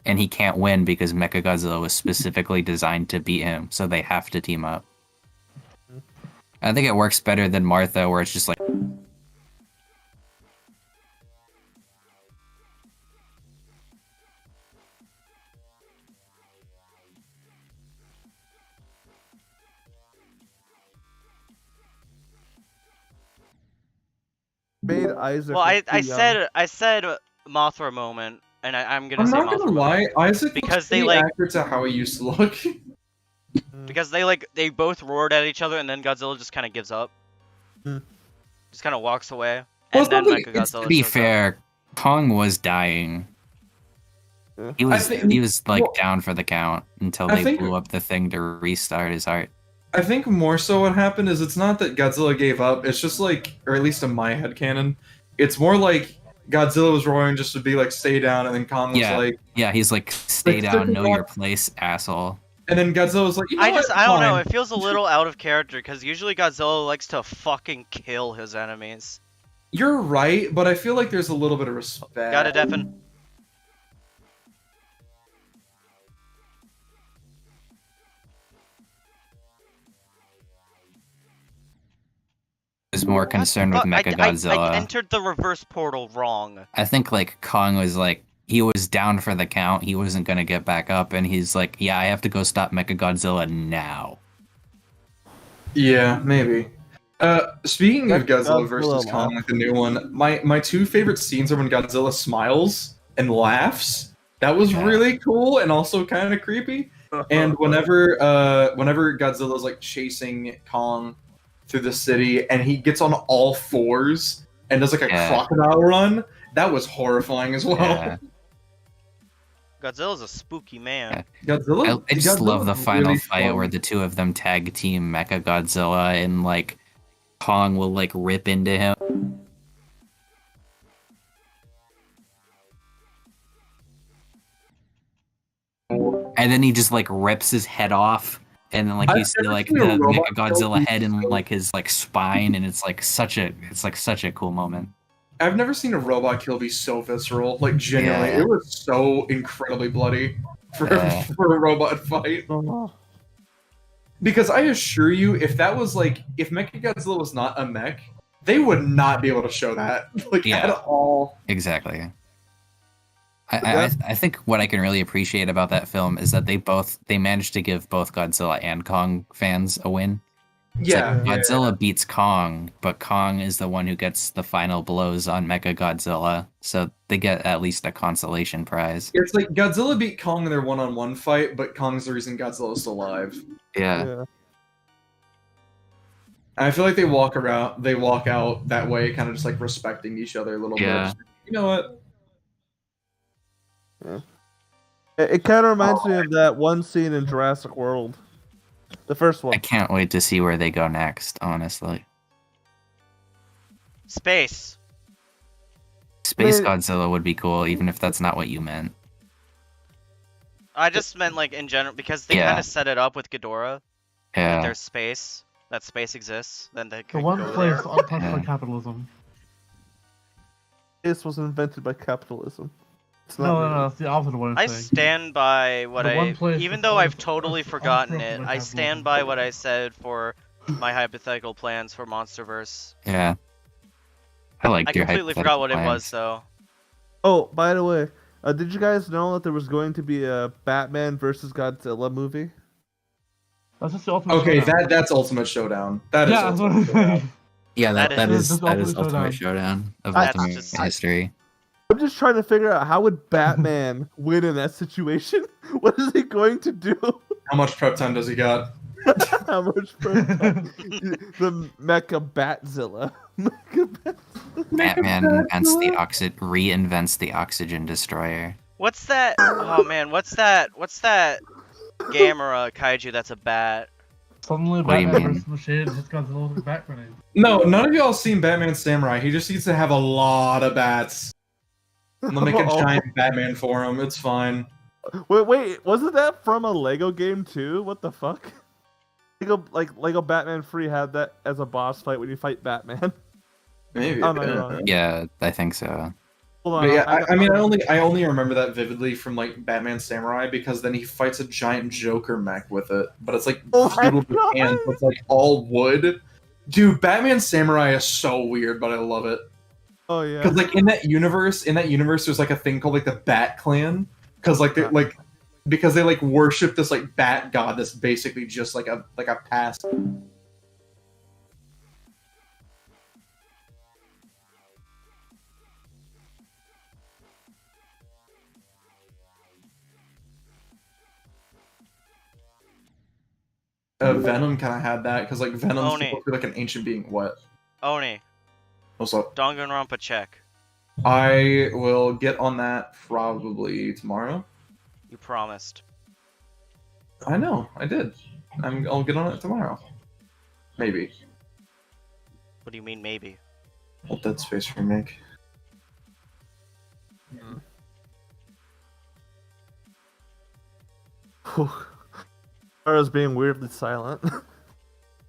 and he can't win because Mechagodzilla was specifically designed to beat him, so they have to team up. I think it works better than Martha, where it's just like. Made Isaac. Well, look too young. I said Mothra moment, and I'm gonna I'm say not Mothra gonna lie, moment Isaac Because looks they, pretty like- accurate to how he used to look. because they both roared at each other, and then Godzilla just kind of gives up, Hmm. just kind of walks away, Well, and it's then not like- Mechagodzilla. To be shows up. fair, Kong was dying. Yeah. He was think- he was like well, down for the count until I they think- blew up the thing to restart his heart. I think more so what happened is it's not that Godzilla gave up, it's just like, or at least in my headcanon, it's more like Godzilla was roaring just to be like, stay down, and then Kong was Yeah. like, Yeah, he's like, stay Like, down, know stick your place, asshole. and then Godzilla was like, you know I what? don't know. Fine." It feels a little out of character because usually Godzilla likes to fucking kill his enemies. You're right, but I feel like there's a little bit of respect. Got it, Devin? Was more concerned with I Mechagodzilla. entered the reverse portal wrong. I think like Kong was like he was down for the count. He wasn't gonna get back up, and he's like, "Yeah, I have to go stop Mechagodzilla now." Yeah, maybe. Speaking of That's Godzilla Godzilla versus Kong, laugh. like the new one, my two favorite scenes are when Godzilla smiles and laughs. That was Yeah. really cool and also kind of creepy. And whenever Godzilla's like chasing Kong through the city and he gets on all fours and does like a Yeah. crocodile run, that was horrifying as well. Yeah. Godzilla's a spooky man. Godzilla. I just love the Godzilla's final really fight fun. where the two of them tag team Mechagodzilla, and like Kong will like rip into him. And then he just like rips his head off, and then like you I've see never like seen a the robot Mechagodzilla kill head and people. like his like spine, and it's like such a cool moment. I've never seen a robot kill be so visceral. Like genuinely, Yeah. it was so incredibly bloody for Yeah. for a robot fight. Oh, Because I assure you, if that was like, if Mechagodzilla was not a mech, they would not be able to show that like Yeah. at all. Exactly. I think what I can really appreciate about that film is that they managed to give both Godzilla and Kong fans a win. It's Yeah, like Godzilla beats Kong, but Kong is the one who gets the final blows on Mechagodzilla, so they get at least a consolation prize. it's like Godzilla beat Kong in their one-on-one fight, but Kong's the reason Godzilla's still alive. Yeah. yeah. And I feel like they walk out that way, kind of just like respecting each other a little Yeah. bit. Just, you know what? It kind of reminds me of that one scene in Jurassic World. The first I one. can't wait to see where they go next, honestly. Space. Space Man. Godzilla would be cool, even if that's not what you meant. I just meant like in general because they Yeah. kind of set it up with Ghidorah. That Yeah. there's space. That space exists. Then they The could one go place there. untouched by Yeah. capitalism. Space was invented by capitalism. It's No, not no, it's the opposite of what I'm I saying. stand by what The one I. place Even that's though I've always- totally that's forgotten unproven it, by I capitalism. stand by what I said for my hypothetical plans for MonsterVerse. Yeah. I liked I your completely forgot what it was plans. though. Oh, by the way, did you guys know that there was going to be a Batman versus Godzilla movie? That's just the ultimate Okay, showdown. that's Ultimate Showdown. That is Yeah, that's what Ultimate I'm Showdown. saying. Yeah, That that is- is That's Ultimate Showdown of That's Ultimate just- history. I'm just trying to figure out how would Batman win in that situation? What is he going to do? How much prep time does he got? How much the Mecha Batzilla. Batman reinvents the oxygen destroyer. What's that? Oh man, what's that? What's that? Gamera kaiju that's a bat. Suddenly, What do you Batman mean? versus Machine just got a little bat grenade. No, none of y'all seen Batman Samurai. He just needs to have a lot of bats. And they'll make a Oh. giant Batman for him. It's fine. Wait, wasn't that from a Lego game too? What the fuck? Lego Batman Free had that as a boss fight when you fight Batman. Maybe. Oh, no, yeah. you're wrong. Yeah, I think so. Hold on, But yeah, I mean, I only remember that vividly from like Batman Samurai because then he fights a giant Joker mech with it, but it's like Oh my doodled with hands, so it's like all wood. Dude, Batman Samurai is so weird, but I love it Oh yeah. because like in that universe, there's like a thing called like the Bat Clan because like they like because they like worship this like bat god that's basically just like a past. Venom kind of had that because like Venom's Oni. supposed to be like an ancient being. What? Oni, What's up? Danganronpa check. I will get on that probably tomorrow. You promised. I know, I did. I'll get on it tomorrow. Maybe. What do you mean maybe? Well, Dead Space remake. Sarah's being weirdly silent.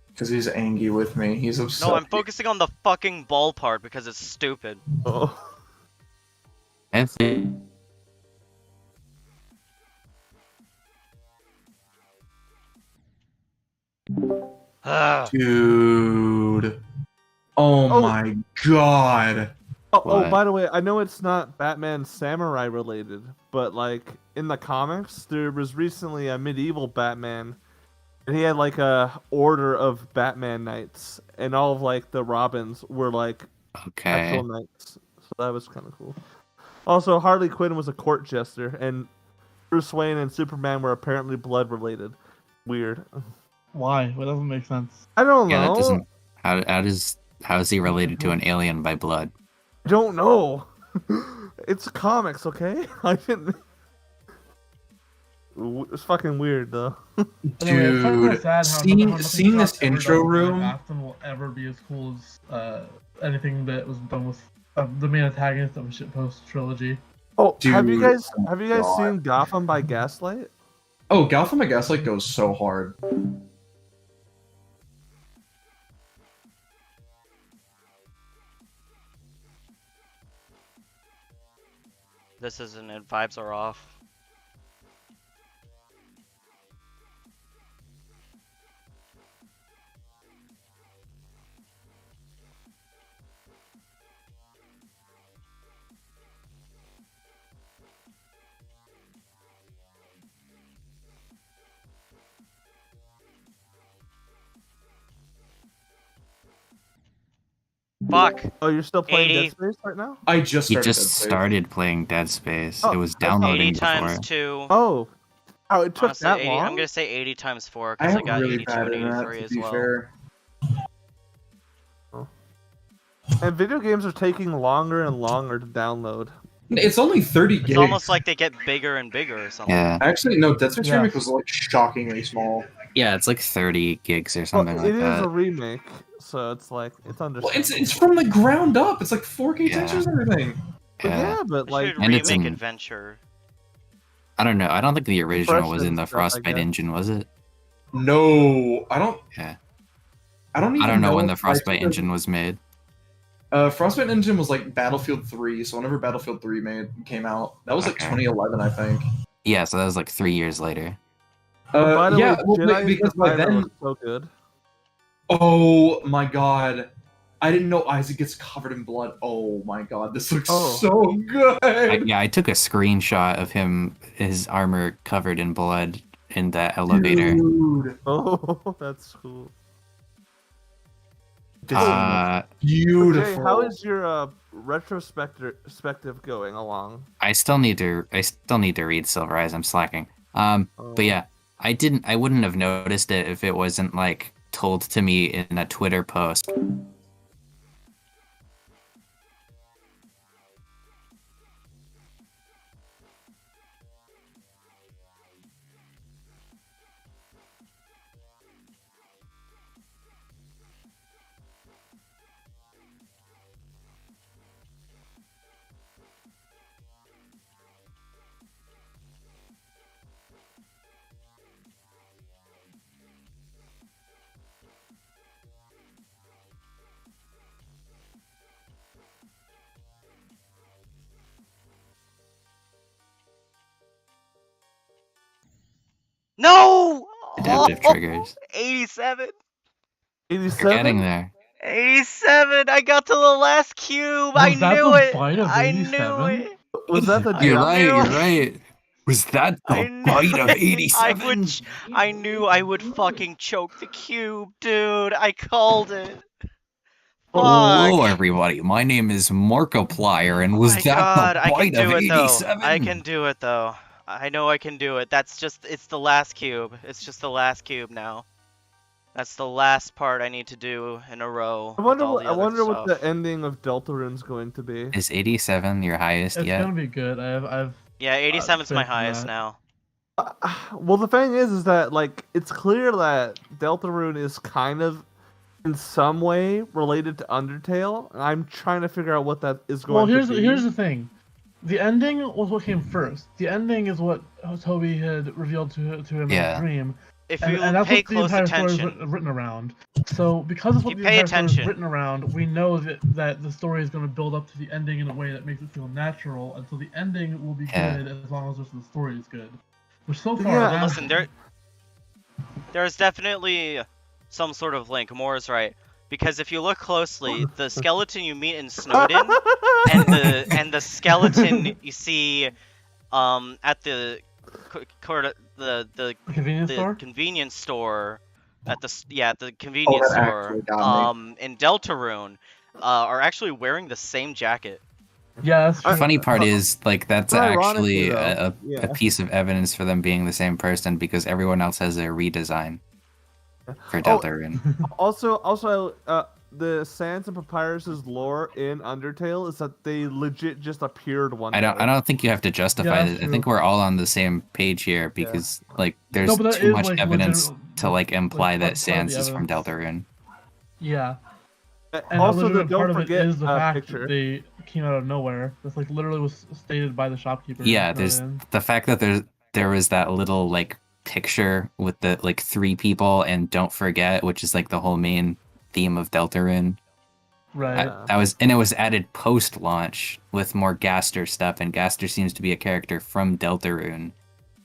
Because he's angry with me. He's upset. No, I'm focusing on the fucking ball part because it's stupid. Oh. Ugh. Dude. Oh, Oh. my god. Oh, What? by the way, I know it's not Batman Samurai related, but like in the comics, there was recently a medieval Batman, and he had like a order of Batman knights, and all of like the Robins were like Okay. actual knights. So that was kind of cool. Also, Harley Quinn was a court jester, and Bruce Wayne and Superman were apparently blood related. Weird. Why? That doesn't make sense. I don't Yeah, know. that doesn't. How is he related to an alien by blood? I don't know. It's comics, okay? I didn't. It's fucking weird though. Anyway, it's kinda Dude. sad how Seeing nothing this Scott's ever intro done with room. Gotham will ever be as cool as anything that was done with the main antagonist of a shitpost trilogy. Oh, have you Dude, guys God. seen Gotham by Gaslight? Oh, Gotham by Gaslight goes so hard. This isn't it. Vibes are off. Fuck. Oh, you're still playing 80. Dead Space right now? I just He started just Dead Space. started playing Dead Space. Oh, It was that's not 80 downloading times before. 2. Oh, it took Honestly, that 80, long. I'm gonna say 80 times 4 I because I have got really 82 bad and internet, 83 to as be well. fair. And video games are taking longer and longer to download. It's only 30 gigs. It's almost like they get bigger and bigger or something. Yeah. Actually, no, Dead Space Yeah. remake was like shockingly small. Yeah, it's like 30 gigs or something Well, like it is that. a remake, so it's like it's Well, understandable. it's from the ground up. It's like 4K Yeah. textures and everything. But Yeah. yeah, but They like should And it's remake in- Adventure. I don't know. I don't think the original was in Impressions the stuff, I Frostbite guess. engine, was it? No, I don't. Yeah. I don't even I don't know when if the Frostbite I took a- engine was made. Frostbite engine was like Battlefield 3, so whenever Battlefield 3 came out, that was like Okay. 2011, I think. Yeah, so that was like 3 years later. Oh, by the Yeah, way, well, Jedi because by Survivor then, looks so good. oh my god, I didn't know Isaac gets covered in blood. Oh my god, this looks Oh. so good. I took a screenshot of his armor covered in blood in that elevator. Dude, Oh, that's cool. this Uh, looks beautiful. Jay, how is your retrospective going along? I still need to read Silver Eyes. I'm slacking. But yeah, I wouldn't have noticed it if it wasn't like told to me in a Twitter post. No! Adaptive triggers. 87. 87? You're getting there. 87. I got to the last cube. Was I that knew the it. fight of I 87? knew it. Was that the I You're knew right. it. You're right. Was that I the knew bite of it. 87? I knew I would fucking choke the cube, dude. I called it. Hello, Fuck. everybody. My name is Markiplier, and was My that God, the I can bite of do it though. 87? I can do it though. I know I can do it. It's the last cube. It's just the last cube now. That's the last part I need to do in a row. I wonder, with all the I other wonder what stuff. the ending of Deltarune's going to be. Is 87 your highest It's yet? gonna be good. I've Yeah, 87's my faith in highest that. now. Well, the thing is that like it's clear that Deltarune is kind of in some way related to Undertale, and I'm trying to figure out what that is going Well, to be. here's the thing. The ending was what came first. The ending is what Toby had revealed to him in Yeah. a dream. If And, you and that's pay what the close entire story attention, is written around. So because it's what If the you pay entire story is attention. written around, we know that the story is going to build up to the ending in a way that makes it feel natural, and so the ending will be Yeah. good as long as the rest of the story is good. Which so far, Yeah. that- listen, there's definitely some sort of link. Moore's right. Because if you look closely, the skeleton you meet in Snowden and the skeleton you see at the convenience store. convenience store at the convenience that store actually got in Deltarune are actually wearing the same jacket. Yeah, that's The true. funny part is, like, that's But ironically, actually though, a yeah. piece of evidence for them being the same person because everyone else has a redesign for Oh, Deltarune. Also, the Sans and Papyrus's lore in Undertale is that they legit just appeared one I day. don't think you have to justify Yeah, it. that's I think true. we're all on the same page here because like there's No, but that too is, much like, evidence legit- to like imply like, that part of Sans the is from evidence. Deltarune. Yeah. And Also, the the part don't of forget it is the fact picture. that they came out of nowhere. That's like literally was stated by the shopkeeper. Yeah, there's the fact that there was that little like picture with the like 3 people and don't forget, which is like the whole main theme of Deltarune. right. It was added post launch with more Gaster stuff, and Gaster seems to be a character from Deltarune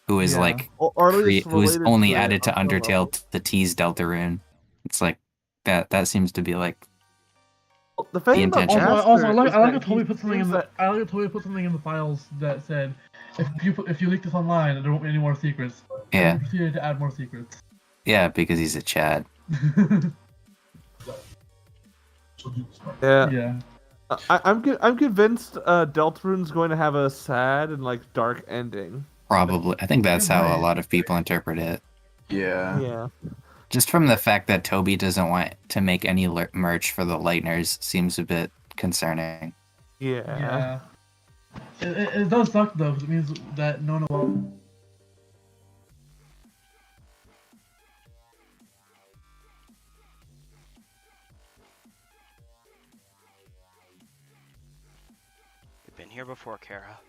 who is Yeah. like Or at least who is related only to it added to on some level. Undertale to tease Deltarune. It's like that seems to be like The thing about intention. Also, I like is that that Toby he put something in seems the that- I like that Toby put something in the files that said if you leak this online, there won't be any more secrets. And Yeah. he proceeded to add more secrets. yeah, because he's a Chad. Yeah, Yeah. I'm convinced Deltarune's going to have a sad and like dark ending. Probably. I think that's You're how a right. lot of people interpret it. Yeah. Yeah. Just from the fact that Toby doesn't want to make any merch for the Lightners seems a bit concerning. Yeah. Yeah. It does suck though, because it means that no one will. before Kara.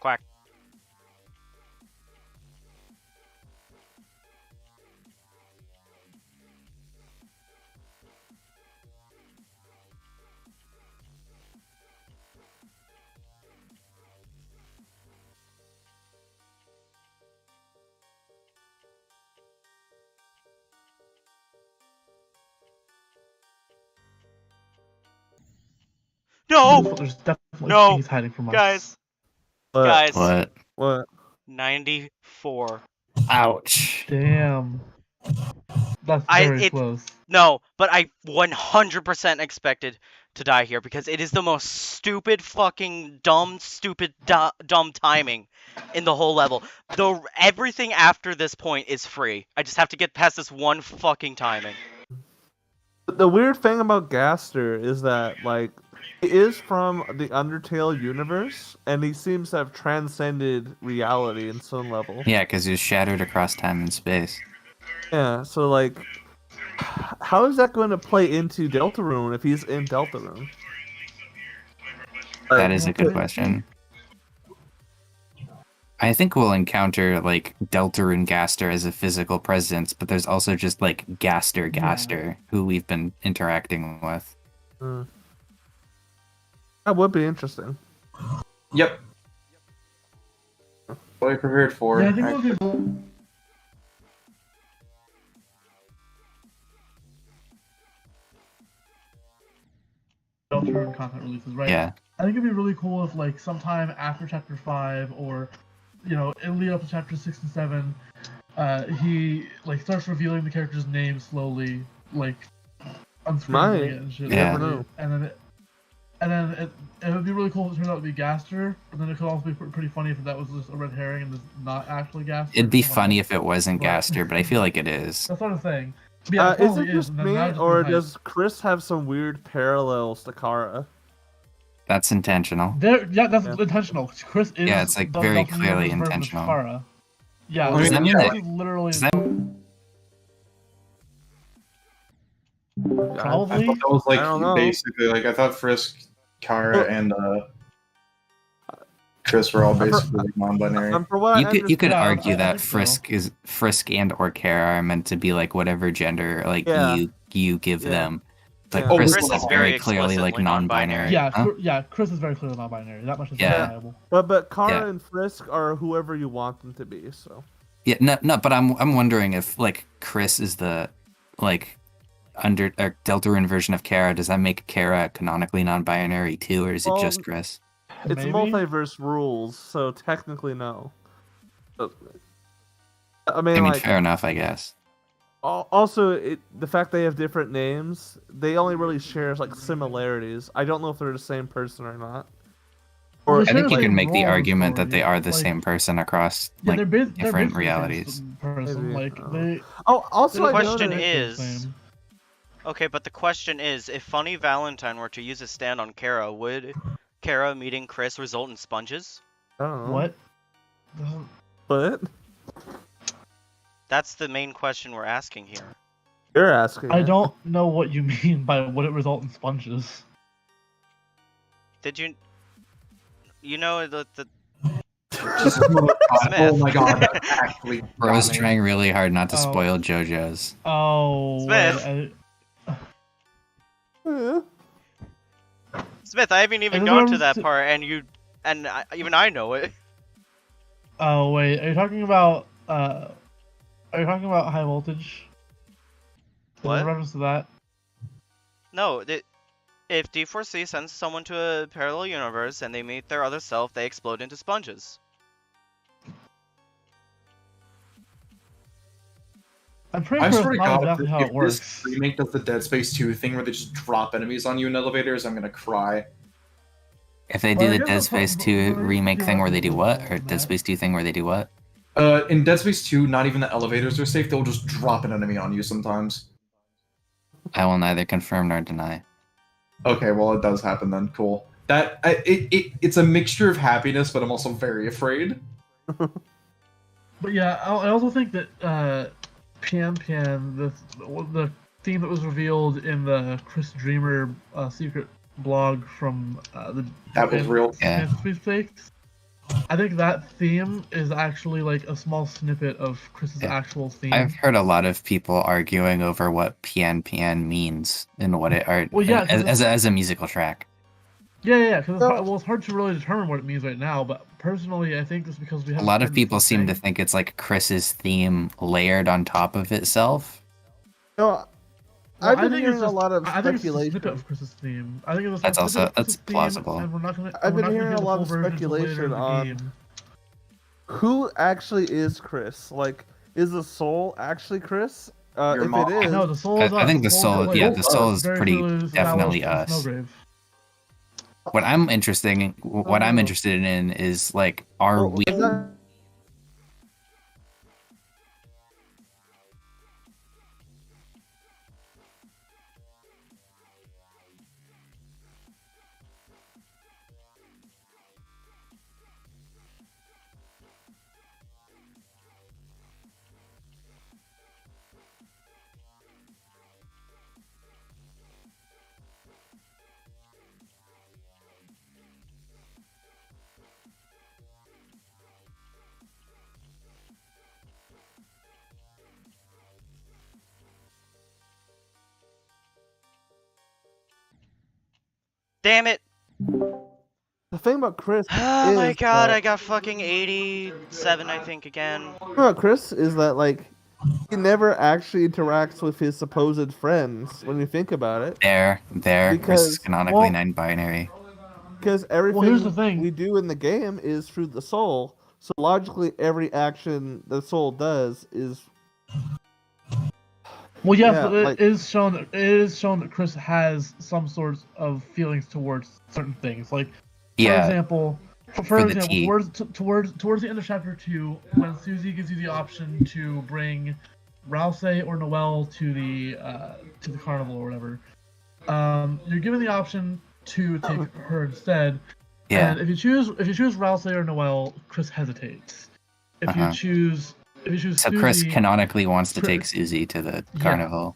Quack. No! There's definitely No! things hiding from us. Guys, But guys, What? what? 94. Ouch. Damn. That's very close. No, but I 100% expected to die here because it is the most stupid fucking dumb timing in the whole level. Though everything after this point is free. I just have to get past this one fucking timing. The weird thing about Gaster is that, like, he is from the Undertale universe, and he seems to have transcended reality in some level. Yeah, because he was shattered across time and space. Yeah, so, like, how is that going to play into Deltarune if he's in Deltarune? That is a good question. I think we'll encounter, like, Deltarune Gaster as a physical presence, but there's also just, like, Gaster, who we've been interacting with. That would be interesting. Yep. What I prepared for. Yeah, I think we'll do. Deltarune content releases, right? Yeah. I think it'd be really cool if, like, sometime after Chapter 5 or, you know, in lead up to Chapter 6 and 7, he, like, starts revealing the character's name slowly, like, unscrewing it and shit. Yeah. Never know. And then it would be really cool if it turned out to be Gaster, and then it could also be pretty funny if that was just a red herring and it's not actually Gaster. It'd be funny if it wasn't Gaster, but I feel like it is. That's what I'm saying. But yeah, it Is probably it just and then me, that would just be or hype. does Chris have some weird parallels to Kara? That's intentional. Yeah, that's intentional. Chris is. Yeah, it's, like, the very Delta clearly Universe version of intentional. Kara. Yeah, Does that mean this that- is literally. does that- I Probably. thought that was I don't know. like basically like I thought Frisk, Kara, and Chris were all basically like non-binary. For what I You could Yeah, argue I that think so. Frisk and or Kara are meant to be like whatever gender like Yeah. you give Yeah. them. But Yeah. Chris, Chris is is very very clearly like explicitly non-binary. non-binary. Yeah, Chris is very clearly non-binary. That much is Yeah. reliable. But Kara Yeah. and Frisk are whoever you want them to be. So Yeah, no, but I'm wondering if like Chris is the like under or Deltarune version of Kara. Does that make Kara canonically non-binary too, or is it Well, just Chris? it's Maybe? multiverse rules, so technically no. But- I I mean, mean, like, fair enough, I guess. also the fact they have different names, they only really share like similarities. I don't know if they're the same person or not. Well, Or they I think you share can the make the role argument that they story, are the like- same person across Yeah, like they're different basically the same realities. Person. Maybe, Like I don't they. oh, also The I question noticed- is- the same. Okay, but the question is, if Funny Valentine were to use his stand on Kara, would Kara meeting Chris result in sponges? I don't know. What? But That's the main question we're asking here. you're asking. I it. don't know what you mean by would it result in sponges. Did you? You know the Oh my god, that actually. Bro's got me. trying really hard not to Oh. spoil JoJo's. Oh. Smith. Eh. Smith. I haven't even I gone don't to that understand- part, and even I know it. Oh wait, are you talking about high voltage? Is there a What? reference to that? No, if D4C sends someone to a parallel universe and they meet their other self, they explode into sponges. I'm pretty I sure swear it's to not God, exactly how if it works. this remake does the Dead Space 2 thing where they just drop enemies on you in elevators, I'm gonna cry. If they Well, do I the guess Dead that's Space not- 2 well, remake you're thing right, where they do you're what? right Or on Dead that. Space 2 thing where they do what? In Dead Space 2, not even the elevators are safe, they'll just drop an enemy on you sometimes. I will neither confirm nor deny. Okay, well it does happen then, cool. It's a mixture of happiness, but I'm also very afraid. But yeah, I also think that PNPN, the theme that was revealed in the Chris Dreamer secret blog from That was real. Yeah. Sweepstakes. I think that theme is actually like a small snippet of Chris's Yeah. actual theme. I've heard a lot of people arguing over what PNPN means and what it are Well, yeah, as a musical track. Yeah, because it's hard to really determine what it means right now. But personally, I think just because we have A lot of people seem to think it's like Chris's theme layered on top of itself. No, Well, I've I been think hearing it's a just, lot of I think it's a speculation. snippet of Chris's theme. I think it's That's a also- snippet of that's Chris's theme, plausible. And we're not gonna. I've we're been not gonna hearing hear a the lot full of version until later in speculation the on game. Who actually is Chris? Like, is the soul actually Chris? Your If mom. it is, No, the soul is I think the us. soul, is yeah, us. the soul is Very pretty clearly definitely established in us. Snowgrave. What I'm interested in is like, are we? is that- Damn it! the thing about Chris Oh my is god, that- I got fucking 87, I think, again. the thing about Chris is that like he never actually interacts with his supposed friends when you think about it, There, Chris Because- is canonically well- non-binary. because everything here's the thing. we do in the game is through the soul. So logically, every action the soul does is Well, yes, Yeah, but it like- is shown that Chris has some sorts of feelings towards certain things. Like, for Yeah, example, For the tea. towards the end of chapter 2, when Susie gives you the option to bring Rouse or Noelle to the carnival or whatever, you're given the option to take her instead. yeah. And if you choose Rouse or Noelle, Chris hesitates. If Uh-huh. you choose So Chris Susie, canonically wants to take Chris- Susie to the Yeah. carnival.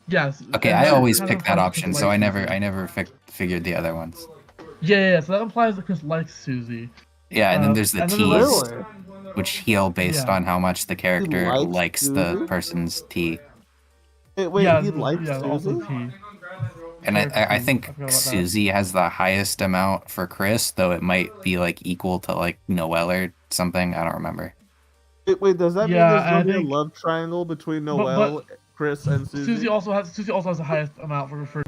yes. Okay, and I that always kind pick of that implies option, Chris so I likes never Susie. figured the other ones. Yeah, so that implies that Chris likes Susie. Yeah, and then there's the and then teas, really. which heal based Yeah. on how much the character likes likes the Susie? person's tea. Wait, yeah, he likes yeah, also Susie? T. And Character I tea. think I forgot about that. Susie has the highest amount for Chris, though it might be like equal to like Noelle or something. I don't remember. Wait, does that Yeah, mean there's I going to be a think- love triangle between but- Noelle, Chris, and Susie? Susie also has the highest amount for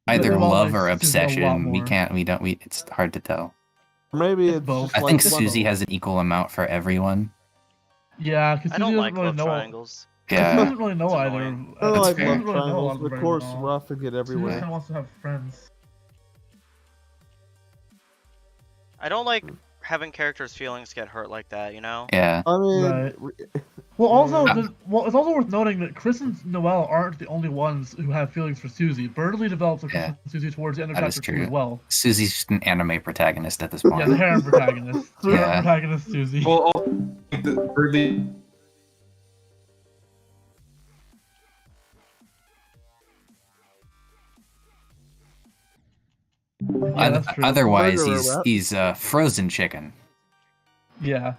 Either Noelle love likes or Susie a lot obsession. more. It's hard to tell. Maybe It's it's both. just I like think Susie has an equal amount for everyone. Yeah, because I Susie don't doesn't like really love know. triangles. She Yeah, doesn't really know It's either. annoying. I don't That's like fair. love Doesn't really know a lot triangles. of them The very course well. rough and get Susie everywhere. kind of wants to have friends. I don't like having characters' feelings get hurt like that, you know? yeah. I mean, Right. Well, also, Yeah. it's also worth noting that Chris and Noelle aren't the only ones who have feelings for Susie. Burnley develops a Chris Yeah. and Susie towards the end of That is chapter 2 true. as well. Susie's just an anime protagonist at this Yeah, point. the harem protagonist. The Yeah. harem protagonist, Susie. Well, the early Yeah, that's true. Otherwise, Murderer rep. he's frozen chicken. Yeah.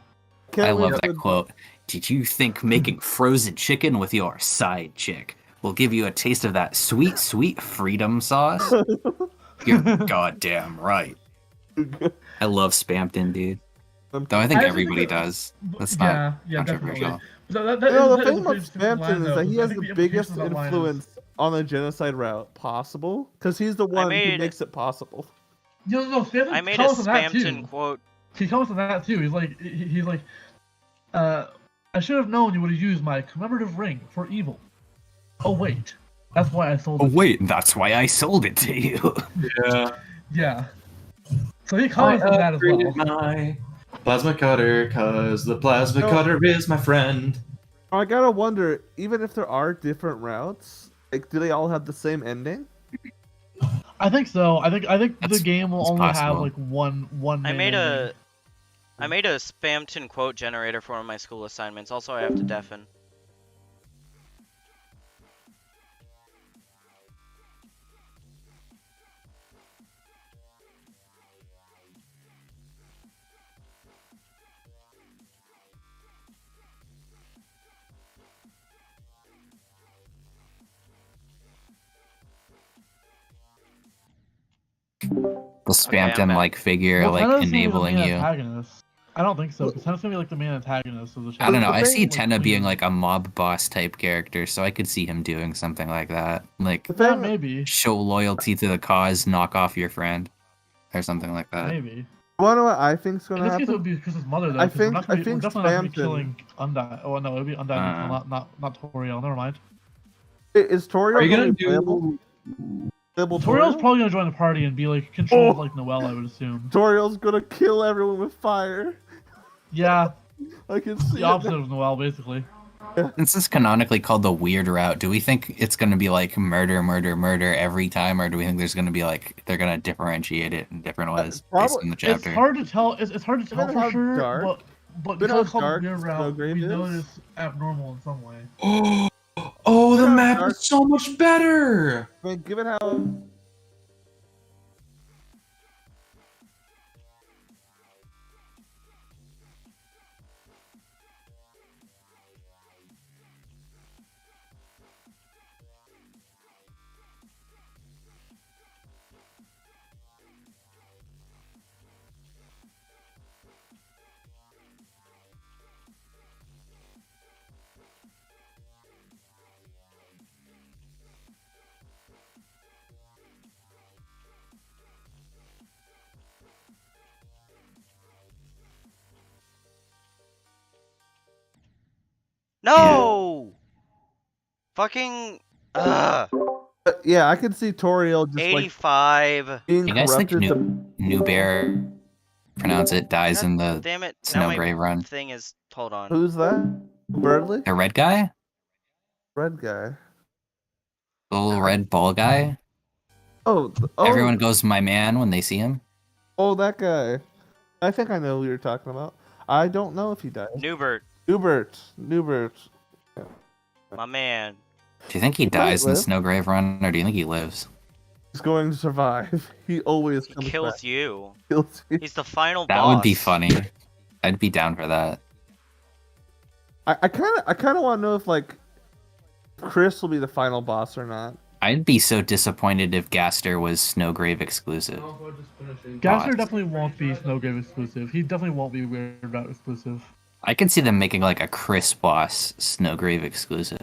can't I we love have that a- quote. Did you think making frozen chicken with your side chick will give you a taste of that sweet, sweet freedom sauce? You're goddamn right. I love Spampton, dude. Though I think I actually everybody think that- does. That's not Yeah, definitely. controversial. That You know, is- the that thing is a about pretty significant line, Spampton is though, that he because I has think the implication biggest of that line is- influence on the genocide route possible, because he's the one who made- makes it possible. No, Spampton I made a comments on that Spampton too. quote. He comments on that too. He's like, I should have known you would have used my commemorative ring for evil. Oh wait, that's why I sold Oh it. wait, that's why I sold it to you. yeah, Yeah. So he comments on that as well. upgraded my plasma cutter because the plasma No. cutter is my friend. I gotta wonder, even if there are different routes, like, do they all have the same ending? I think so. I think the That's- game will that's only have possible. like one. I main made ending. I made a Spamton quote generator for one of my school assignments. Also, I have to deafen. The spammed I'm him at- like figure Well, like Tenna's gonna be the enabling main you. antagonist. I don't think so, because Tenna's gonna be like the main antagonist of the show. I don't know. The I see thing- Tenna being Queen. like a mob boss type character, so I could see him doing something like that. Like The Yeah, thing, maybe. show loyalty to the cause, knock off your friend, or something like that. Maybe. you wanna know what I think's In gonna this case, it would happen? be Chris's mother, though. I 'cause we're think- not gonna I be, we're think definitely not gonna be Spamton- killing Undyne. Oh, no, it would be Undyne, not Toriel. Never mind. Is Toriel Are you gonna be playable? do? Playable Toriel's Toriel? probably gonna join the party and be like controlled Oh. like Noelle, I would assume. Toriel's gonna kill everyone with fire. Yeah, I can see the opposite of Noelle, basically. Since it's canonically called the weird route, do we think it's going to be like murder, murder, murder every time, or do we think there's going to be like they're going to differentiate it in different ways based on the It's chapter? hard to tell. It's hard to tell Given how for sure, dark- but given because it's how called dark weird route, Snowgrave we know is. it's abnormal in some way. Oh, the Yeah, map dark- is so much better. I mean, given how No! Fucking. yeah, I could see Toriel just like 85. being You guys think corrupted to New Bear, pronounce it, dies in the Damn it. Now my Snowgrave run? thing is. Hold on. who's that? Birdley? The red guy? Red guy. The little red ball guy? Oh, Everyone goes my man when they see him? oh, that guy. I think I know who you're talking about. I don't know if he died. Newbert, Newbert. my man. Do you think he might dies in the live. Snowgrave run, or do you think he lives? He's going to survive. He always He comes kills back. you. Kills you. He's the final That boss. would be funny. I'd be down for that. I kind of want to know if like Chris will be the final boss or not. I'd be so disappointed if Gaster was Snowgrave exclusive. Gaster Boss. definitely won't be Snowgrave exclusive. He definitely won't be Weird Route exclusive. I could see them making like a Chris boss Snowgrave exclusive.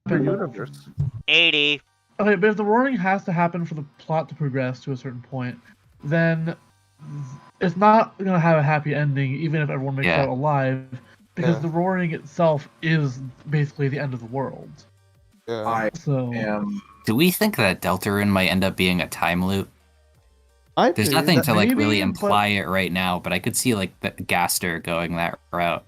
Their universe. 80. Okay, but if the roaring has to happen for the plot to progress to a certain point, then it's not gonna have a happy ending, even if everyone makes it Yeah. out alive, because Yeah. the roaring itself is basically the end of the world. Yeah. I So am. Do we think that Deltarune might end up being a time loop? There's see nothing that- to like maybe, really but- imply it right now, but I could see like the Gaster going that route.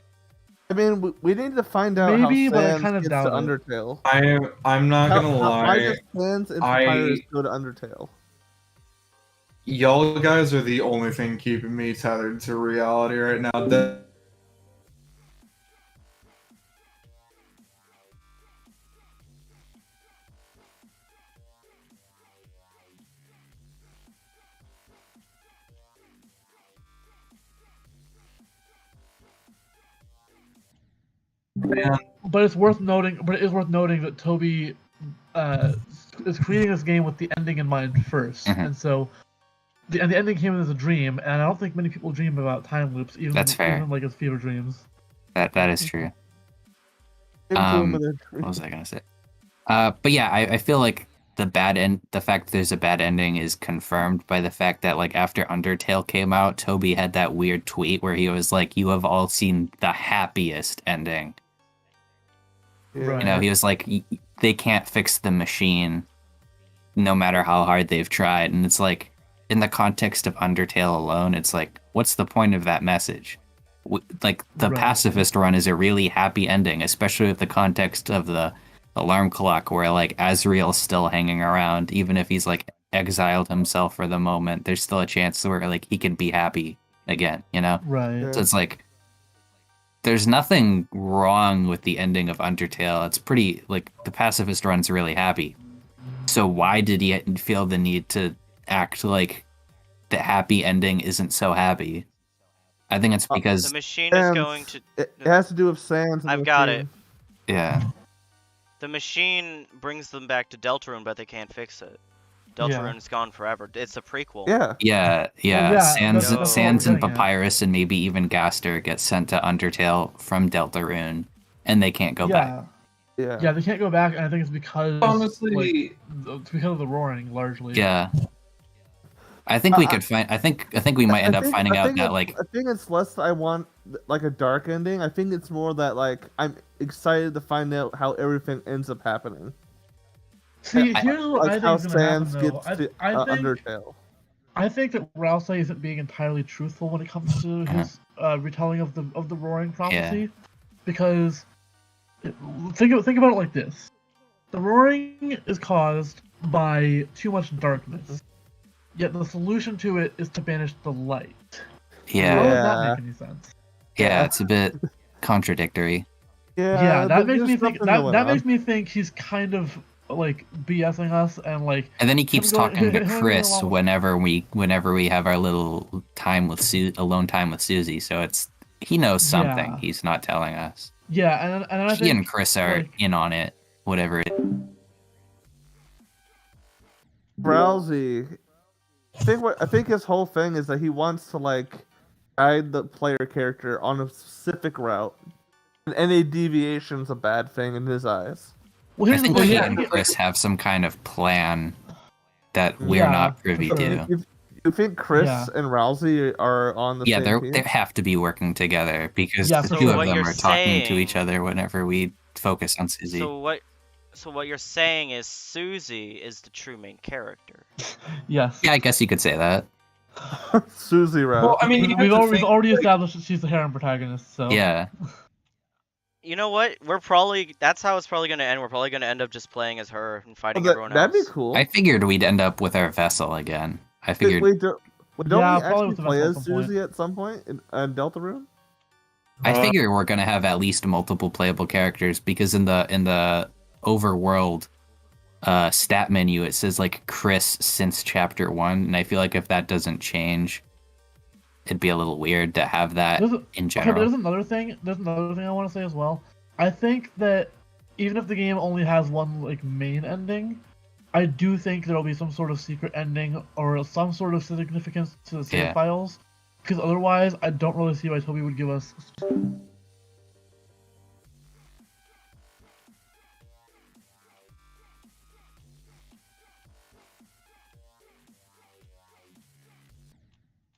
I mean, we need to find out Maybe, how but I Sans kind of gets to doubt it. Undertale. I'm not gonna Why lie. does Sans and I- Papyrus go to Undertale? Y'all guys are the only thing keeping me tethered to reality right now. Man, But it's worth noting. But it is worth noting that Toby is creating this game with the ending in mind 1st Mhm. and so the ending came in as a dream, and I don't think many people dream about time loops, even That's fair. even like as fever dreams. That is true. Into Um, him in a What was I gonna say? But yeah, I feel like the fact that there's a bad ending is confirmed by the fact that like after Undertale came out, Toby had that weird tweet where he was like, "You have all seen the happiest ending." Right. You know, he was like, "They can't fix the machine, no matter how hard they've tried." And it's like, in the context of Undertale alone, it's like, what's the point of that message? Like the Right. pacifist run is a really happy ending, especially with the context of the alarm clock, where like Azriel's still hanging around, even if he's like exiled himself for the moment. There's still a chance where like he can be happy again, you know? Right. So it's like, there's nothing wrong with the ending of Undertale. It's pretty like the pacifist run's really happy. So why did he feel the need to act like the happy ending isn't so happy? I think it's because The machine is going to. It has to do with Sans. and I've the got machine. yeah. The machine brings them back to Deltarune, but they can't fix it. Deltarune's gone forever. It's a prequel. Yeah. Yeah. yeah, Sans, that's what Sans we're and getting at. Papyrus and maybe even Gaster get sent to Undertale from Deltarune, and they can't go back. Yeah. Yeah, they can't go back, and I think it's because Honestly, it's because of the roaring largely. Yeah. I think we could find. I think we might end up finding out that like I think it's less that I want like a dark ending. I think it's more that like I'm excited to find out how everything ends up happening. See, I- here's what Like I how think is gonna happen Sans though. gets I to think Undertale. I think that Rousey isn't being entirely truthful when it comes to his retelling of the roaring prophecy, because think about it like this: the roaring is caused by too much darkness, yet the solution to it is to banish the light. How yeah, does that make any sense? yeah, it's a bit contradictory. Yeah, that makes there's me think something going that on. makes me think he's kind of like BSing us and like. And then he keeps Him going- talking to him going Chris along with- whenever we have our little time with alone time with Susie. So it's he knows something Yeah. he's not telling us. Yeah, and I He think and Chris are like- in on it. Whatever. Rousey. I think his whole thing is that he wants to like guide the player character on a specific route, and any deviation's a bad thing in his eyes. Well, I here's the think thing. he Yeah, and Chris have some kind of plan that we're Yeah. not privy to. You think Chris Yeah. and Rousey are on the Yeah, same team? they have to be working together because Yeah, the for two sure. of What them you're are talking to saying- each other whenever we focus on Susie. So what you're saying is Susie is the true main character. yes. Yeah, I guess you could say that. Susie Rousey. well, I mean, you have We've to already, think, already like, established that she's the harem protagonist. So Yeah. You know what? That's how it's probably gonna end. We're probably gonna end up just playing as her and fighting everyone that'd else. be cool. I figured we'd end up with our vessel again. I figured Wait, don't Yeah, we probably actually with the play vessel as at some point. Susie at some point in Deltarune? we're gonna have at least multiple playable characters because in the overworld stat menu it says like Chris since chapter 1, and I feel like if that doesn't change, it'd be a little weird to have that There's a- in Okay, general. there's another thing. There's another thing I want to say as well. I think that even if the game only has one like main ending, I do think there'll be some sort of secret ending or some sort of significance to the save Yeah. files. Because otherwise, I don't really see why Toby would give us.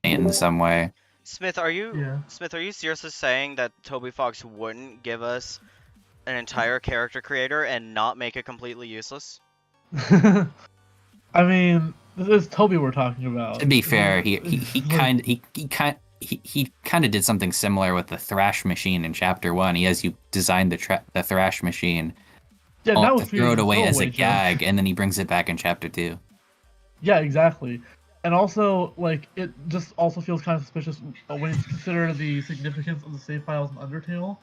In some way. Smith, are you Yeah. seriously saying that Toby Fox wouldn't give us an entire character creator and not make it completely useless? I mean, this is Toby we're talking about. To be fair, he Like, kind of did something similar with the Thrash Machine in Chapter 1. He has you design the Thrash Machine, yeah, that was throw it away as a throwaway, Joe. gag, and then he brings it back in Chapter 2. Yeah, exactly. And also, like, it just also feels kind of suspicious when you consider the significance of the save files in Undertale.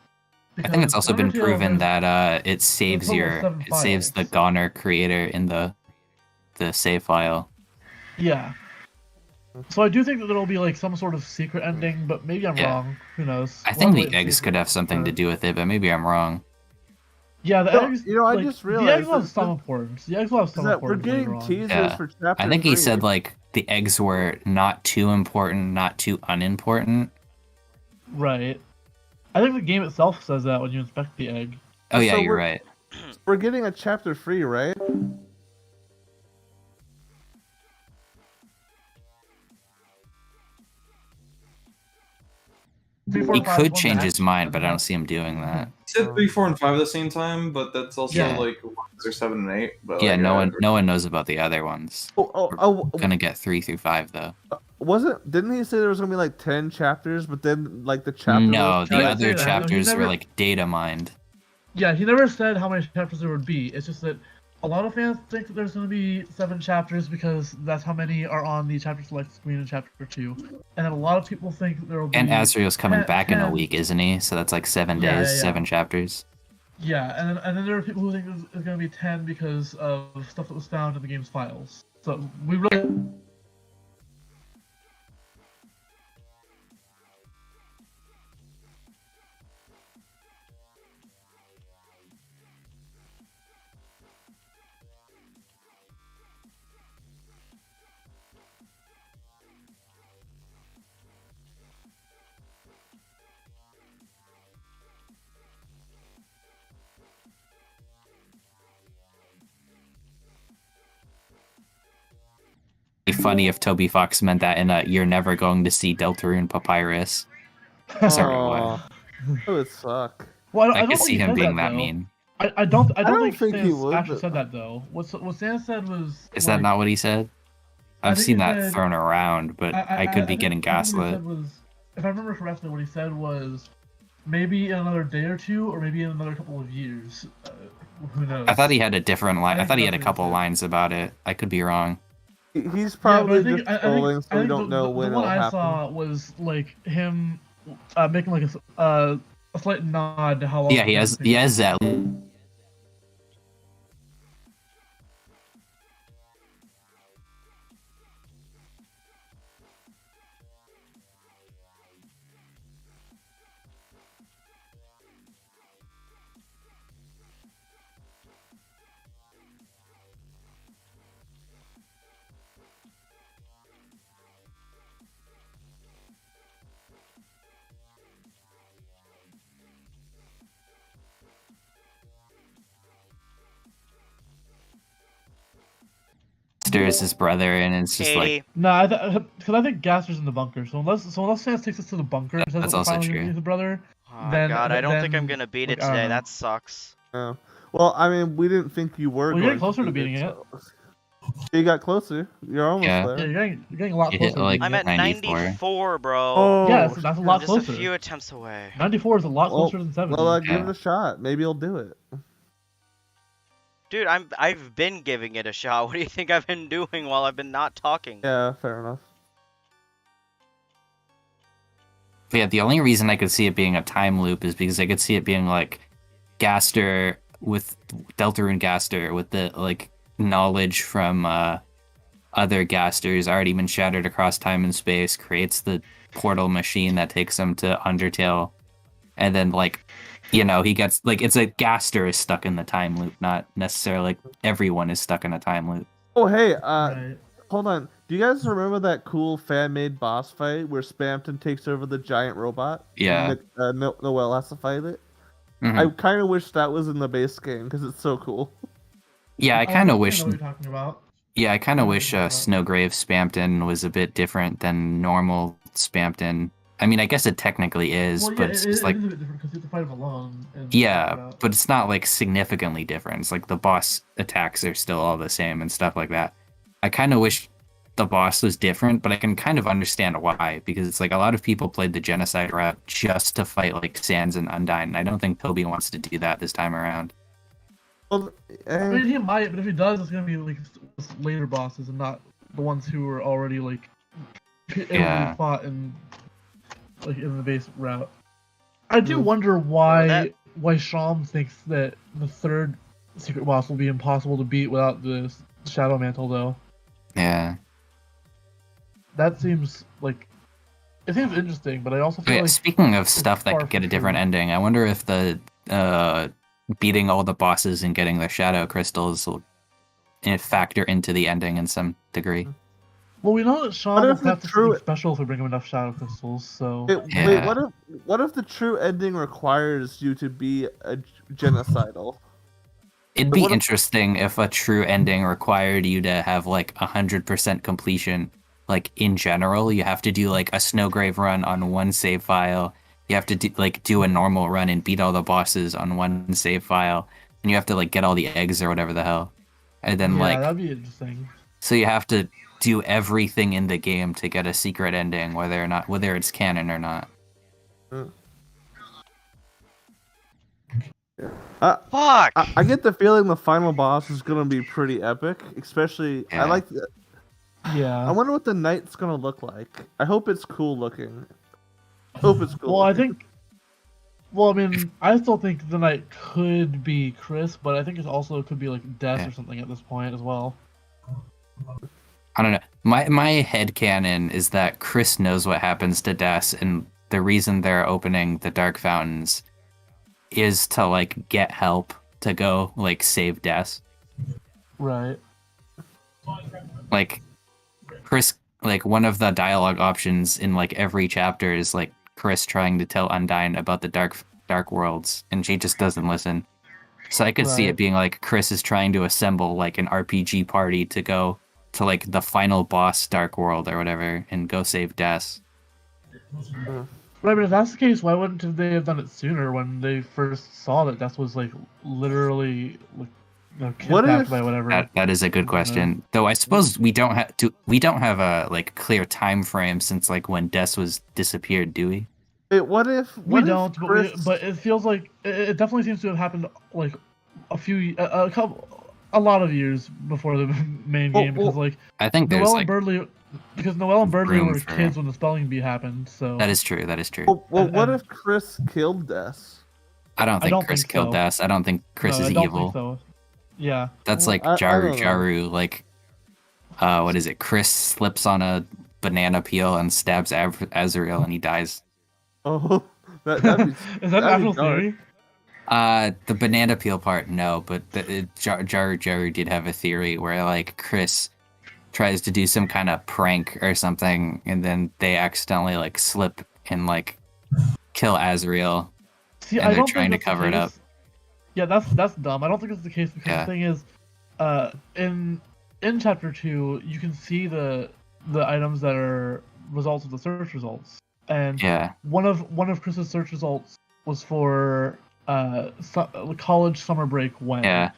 I think it's also been Undertale proven has- that it saves total of 7 it saves the files. Goner creator in the save file. Yeah. So I do think that there will be, like, some sort of secret ending, but maybe I'm Yeah. wrong. Who knows? I We'll think have to the wait and eggs see. could have something to Sure. do with it, but maybe I'm wrong. Yeah, the No, eggs. you know, I like, just the eggs realized will have that- some importance. The eggs will have Is some that we're importance getting later on. teasers Yeah. for chapter I think he 3. said like the eggs were not too important, not too unimportant. Right. I think the game itself says that when you inspect the egg. Oh yeah, So you're we're- right. We're getting a chapter 3, right? 3, 4, He and 5 could one change match, his mind, and but I then- don't see him doing that. He said 3, 4, and 5 at the same time, but that's also Yeah. like 1s or 7 and 8. But Yeah, like, no one knows about the other ones. Oh, We're gonna get 3 through 5 though. didn't he say there was gonna be like 10 chapters, but then like the chapter? No, was the Yeah, other say that. No, he chapters were never- like data mined. Yeah, he never said how many chapters there would be. It's just that a lot of fans think that there's going to be 7 chapters because that's how many are on the chapter select screen in chapter 2. And then a lot of people think that there will be. And Azriel's coming back in a 10. week, isn't he? So that's like 7 Yeah, days, yeah, yeah. 7 chapters. Yeah, and then there are people who think it's going to be 10 because of stuff that was found in the game's files. So we really. It'd be funny if Toby Fox meant that in a "You're never going to see Deltarune Papyrus." Sort of way. Aw, that would suck. Well, I don't could think see he him said being that though. mean. I don't think he Sans would, actually but- said that though. What Sans said was. Is that like, not what he said? I I've think seen he that said- thrown around, but I could be think- getting I think what he gaslit. said was, if I remember correctly, what he said was maybe in another day or two, or maybe in another couple of years. Who knows? I thought he had a different line. I think thought he had a that's what he couple said. lines about it. I could be wrong. He's Yeah, probably but I just think, trolling, so I we think don't know when the one it'll I happen. saw was like him making like a slight nod to how long. Yeah, he has that. Stirs his brother, and it's just like Katie, No, because I think Gaster's in the bunker. So unless Sans takes us to the bunker, and says That's that we're also finally true. gonna meet the brother. oh Then- god, I don't think I'm then, gonna beat like, it I don't today. know. That sucks. Yeah. Well, I mean, we didn't think you were. Well, you're going getting closer to beat beating it. so- You got closer. You're almost Yeah. Yeah, there. you're getting a lot You closer. hit, to like, beating I'm it. at 94. 94, bro. Oh, Yeah, so that's a lot I'm just closer. a few attempts away. 94 is a lot Well- closer than 70. well, give it Yeah. a shot. Maybe you'll do it. Dude, I've been giving it a shot. What do you think I've been doing while I've been not talking? Yeah, fair enough. But yeah, the only reason I could see it being a time loop is because I could see it being like Gaster with Deltarune Gaster with the like knowledge from other Gasters already been shattered across time and space, creates the portal machine that takes him to Undertale, and then like, you know, he gets like it's a Gaster is stuck in the time loop, not necessarily like everyone is stuck in a time loop. Oh, hey, Right. hold on. Do you guys remember that cool fan-made boss fight where Spamton takes over the giant robot? Yeah. And Noel has to fight it. Mhm. I kind of wish that was in the base game because it's so cool. Yeah, I Oh, kind I of wish. know what you're talking about. Yeah, I kind of know what wish you're talking Snowgrave Spamton was a bit different than normal Spamton. I mean, I guess it technically is, Well, yeah, but it's it just like, is a bit different because you have to fight him alone. and yeah, figure it out. but it's not like significantly different. It's like the boss attacks are still all the same and stuff like that. I kind of wish the boss was different, but I can kind of understand why, because it's like a lot of people played the genocide route just to fight like Sans and Undyne, and I don't think Toby wants to do that this time around. Well, I mean, he might, but if he does, it's gonna be like later bosses and not the ones who are already like able to Yeah. be fought in like in the base route. I do Mm. wonder why that- Sham thinks that the third secret boss will be impossible to beat without the Shadow Mantle, though. Yeah. That seems like it seems interesting, but I also feel Okay, like speaking of stuff that far could get a from different true. ending, I wonder if the beating all the bosses and getting the shadow crystals will factor into the ending in some degree. well, we know that Sham What will if the have to true- something special if we bring him enough Shadow Crystals. So Wait, Yeah. what if the true ending requires you to be a genocidal? It'd But be what if- interesting if a true ending required you to have like 100% completion. Like in general, you have to do like a Snowgrave run on one save file, You have to do a normal run and beat all the bosses on one save file, and you have to like get all the eggs or whatever the hell, and then Yeah, that'd be interesting. so you have to do everything in the game to get a secret ending, whether it's canon or not. Fuck! I get the feeling the final boss is gonna be pretty epic, especially Yeah. I Yeah. wonder what the knight's gonna look like. I hope it's cool looking. Hope it's cool. Well, I looking. think. Well, I mean, I still think the knight could be Chris, but I think it also could be like Des Yeah. or something at this point as well. I don't know. My headcanon is that Chris knows what happens to Des, and the reason they're opening the Dark Fountains is to like get help to go like save Des. Right. Like Chris, like one of the dialogue options in like every chapter is like Chris trying to tell Undyne about the dark worlds, and she just doesn't listen. So I could see Right. it being like Chris is trying to assemble like an RPG party to go to like the final boss Dark World or whatever and go save Des. Right, but if that's the case, why wouldn't they have done it sooner when they first saw that Des was like literally like, What kidnapped if- by whatever? That is a good question. Though I suppose we don't have a like clear time frame since like when Des was disappeared, do we? Wait, what if We what if don't, Chris... but it feels like it definitely seems to have happened like a lot of years before the main Well, game because like I think there's Noelle like and Birdley room were for- kids when the spelling bee happened. So that is true. That is true. Well, what and- if Chris killed Des? I don't think don't Chris think killed so. Des. I don't think Chris No, is I don't evil. think so. Yeah. That's Well, like I Jaru don't know. Jaru. Like, what is it? Chris slips on a banana peel and stabs Azrael, and he dies. Oh, that'd be Is that that'd actual be dark. theory? The banana peel part, no, but Jaru Jaru did have a theory where like Chris tries to do some kind of prank or something, and then they accidentally like slip and like kill Azrael. See, And I they're don't trying to think that's the cover it up. case. Yeah, that's dumb. I don't think that's the case because Yeah. the thing is, in chapter 2, you can see the items that are results of the search results, and Yeah, one of Chris's search results was for college summer break when, yeah.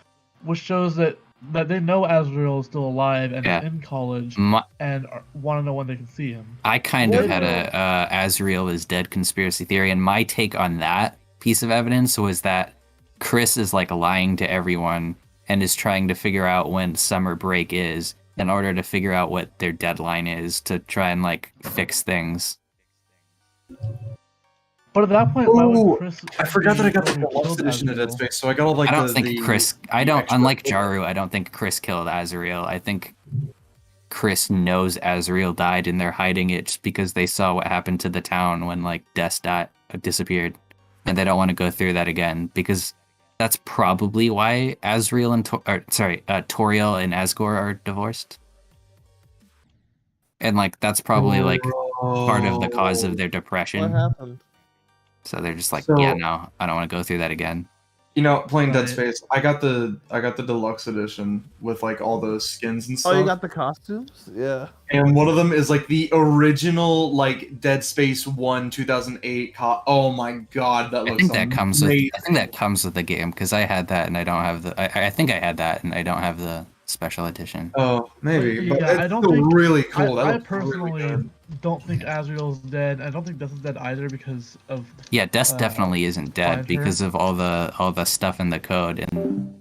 which shows that they know Azrael is still alive and Yeah. is in college My, and want to know when they can see him. I kind of Well, had a Azrael is dead conspiracy theory, and my take on that piece of evidence was that Chris is like lying to everyone and is trying to figure out when summer break is in order to figure out what their deadline is to try and like fix things. But at that point, why Ooh, would Chris? I forgot that I got the be the one who deluxe killed edition of Dead Azrael? Space, so I got all like I don't the, think the Chris. I the don't. extra- Unlike Jaru, I don't think Chris killed Azrael. I think Chris knows Azrael died, and they're hiding it just because they saw what happened to the town when like disappeared, and they don't want to go through that again because that's probably why Azrael and Toriel and Asgore are divorced, and like that's probably like part of the cause of their What depression. happened? So they're just like, So- yeah, no, I don't want to go through that again. You know, playing Dead Right. Space, I got the deluxe edition with like all those skins and stuff. Oh, you got the costumes? Yeah. And one of them is like the original like Dead Space 1 2008 oh my god, that looks I think that comes with. amazing. I think that comes with the game because I had that and I don't have the. I think I had that and I don't have the special edition. Oh, maybe. But Yeah, it's I don't still think- really cool. That I looks really personally good. don't think Azrael's dead. I don't think Des is dead either because of Yeah, Des Uh, definitely isn't dead Finder. because of all the stuff in the code and.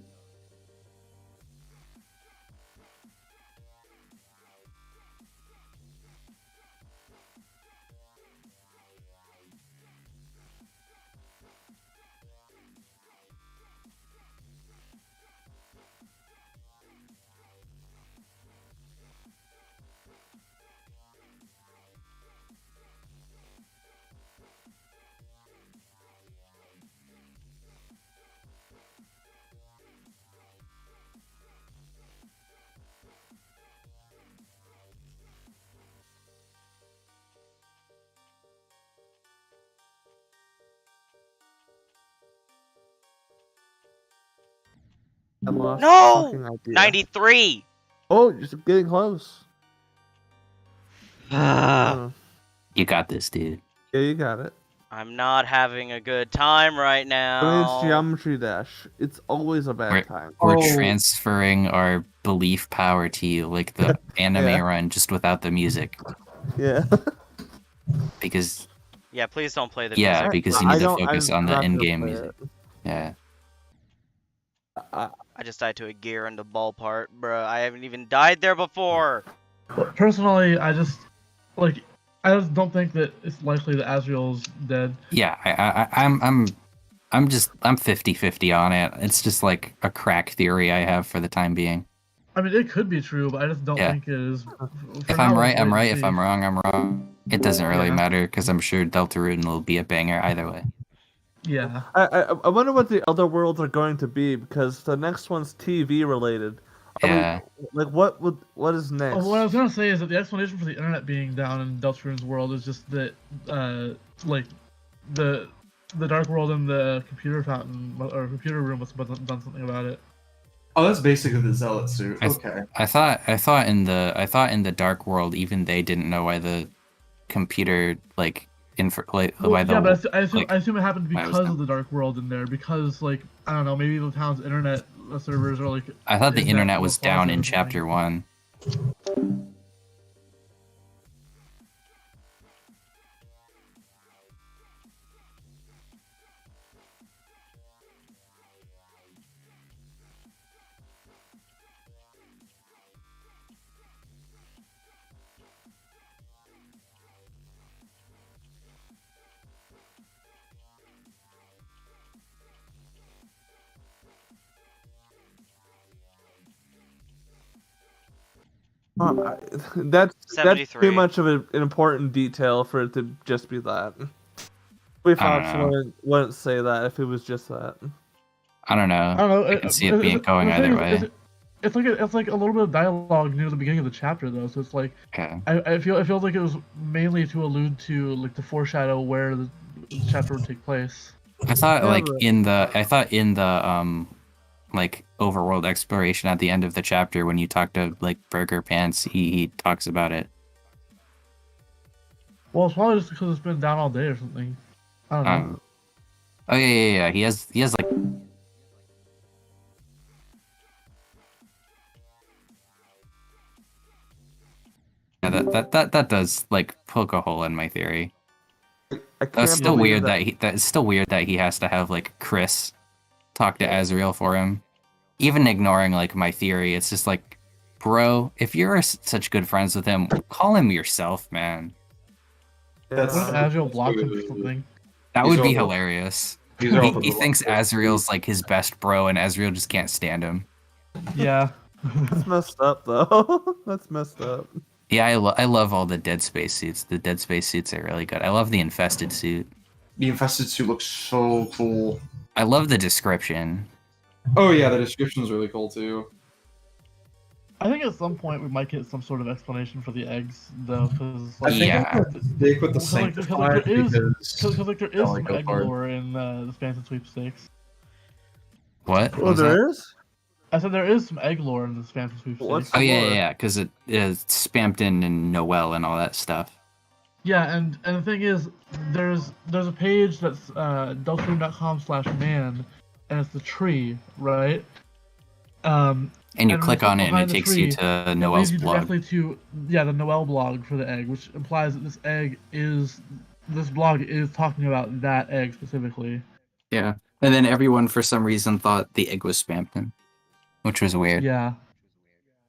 I lost No! the fucking idea. 93! Oh, you're getting close. Ah. Uh, You got this, dude. yeah, you got it. I'm not having a good time right When it's now. Geometry Dash, it's always a bad time. We're Oh. transferring our belief power to you, like the anime Yeah. run, just without the music. Yeah. Because Yeah, please don't play the yeah, music. because please. you need to don't- focus I'm on the not gonna in-game play music. Yeah. I just died to a gear in the ball part, bruh. I haven't even died there before. Personally, I just don't think that it's likely that Azrael's dead. Yeah, I'm 50-50 on it. It's just like a crack theory I have for the time being. I mean, it could be true, but I just don't Yeah. think it is. If I'm right, I'm right. If I'm wrong, I'm wrong. It doesn't really Yeah. matter because I'm sure Deltarune will be a banger either way. Yeah. I wonder what the other worlds are going to be because the next one's TV related. Yeah. Like what is next? Oh, what I was gonna say is that the explanation for the internet being down in Deltarune's world is just that, like, the Dark World and the computer fountain or computer room must have done something about it. Oh, that's basically the zealot suit. Okay. I thought in the Dark World, even they didn't know why the computer why the Yeah, but I like, assume it happened why it was because down. of the Dark World in there, because, like, I don't know, maybe the town's internet servers are like. I thought the in internet that was little down closet in or something. chapter 1. That's 73. too much of an important detail for it to just be that. We Fox wouldn't say that if it was just that. I don't know. I don't know. I can see it being going either way. It's like a little bit of dialogue near the beginning of the chapter though, so it's like Okay. I feel like it was mainly to allude to like to foreshadow where the chapter would take place. I thought Yeah, like but- in the like overworld exploration at the end of the chapter when you talk to like Burger Pants, he talks about it. Well, it's probably just because it's been down all day or something. I don't know. Oh yeah. He has like yeah, that does like poke a hole in my theory. I can't That's still believe weird that it's still weird that he has to have like Chris talk to Azrael for him. Even ignoring like my theory, it's just like, bro, if you're such good friends with him, call him yourself, man. That's- What if Azrael blocks him for something? That These would are be all the- hilarious. These are all the He thinks Azrael's like his best bro, and Azrael just can't stand him. Yeah. That's messed up though. That's messed up. Yeah, I love all the Dead Space suits. The Dead Space suits are really good. I love the Infested suit. The infested suit looks so cool. I love the description. Oh yeah, the description's really cool too. I think at some point we might get some sort of explanation for the eggs, though, because I think Yeah. I'm gonna stick with the Because, like, sanctified there is- because like there I is like some that egg part. lore in the Spans and Sweepstakes. What? Oh, was that? there is? I said there is some egg lore in the Spans and Sweepstakes. What's- Oh yeah, Lore. yeah, because it is Spampton and Noel and all that stuff. Yeah, and the thing is, there's a page that's deltarune.com/man, and it's the tree, right? And you And click when on you it, and behind it the takes you tree, to It Noel's leads you blog. directly to the Noel blog for the egg, which implies that this blog is talking about that egg specifically. Yeah, and then everyone for some reason thought the egg was Spampton, which was weird. Yeah.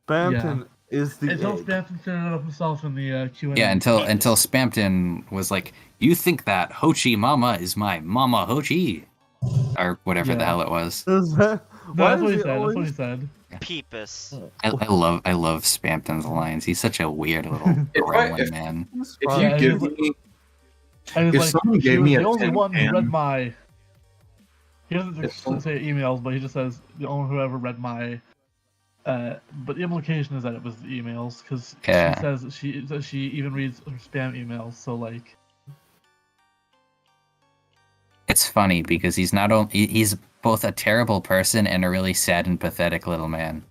Bampton is the Until egg. Spampton figured it up himself in the Q&A. Yeah, until Spampton was like, "You think that Hochi Mama is my Mama Hochi," or whatever the Yeah. hell it was. Is that- No, why that's is what he he said. always- That's what he said. Peepus. I love Spampton's lines. He's such a weird little gremlin man. It's If fine. you Yeah, give he's- me, And If it's someone she gave was me the a only tin one who can- read my. He doesn't If some- say emails, but he just says the only one who ever read my. But the implication is that it was the emails, because Yeah. she says that she even reads her spam emails. So like, It's funny because he's not only he's both a terrible person and a really sad and pathetic little man.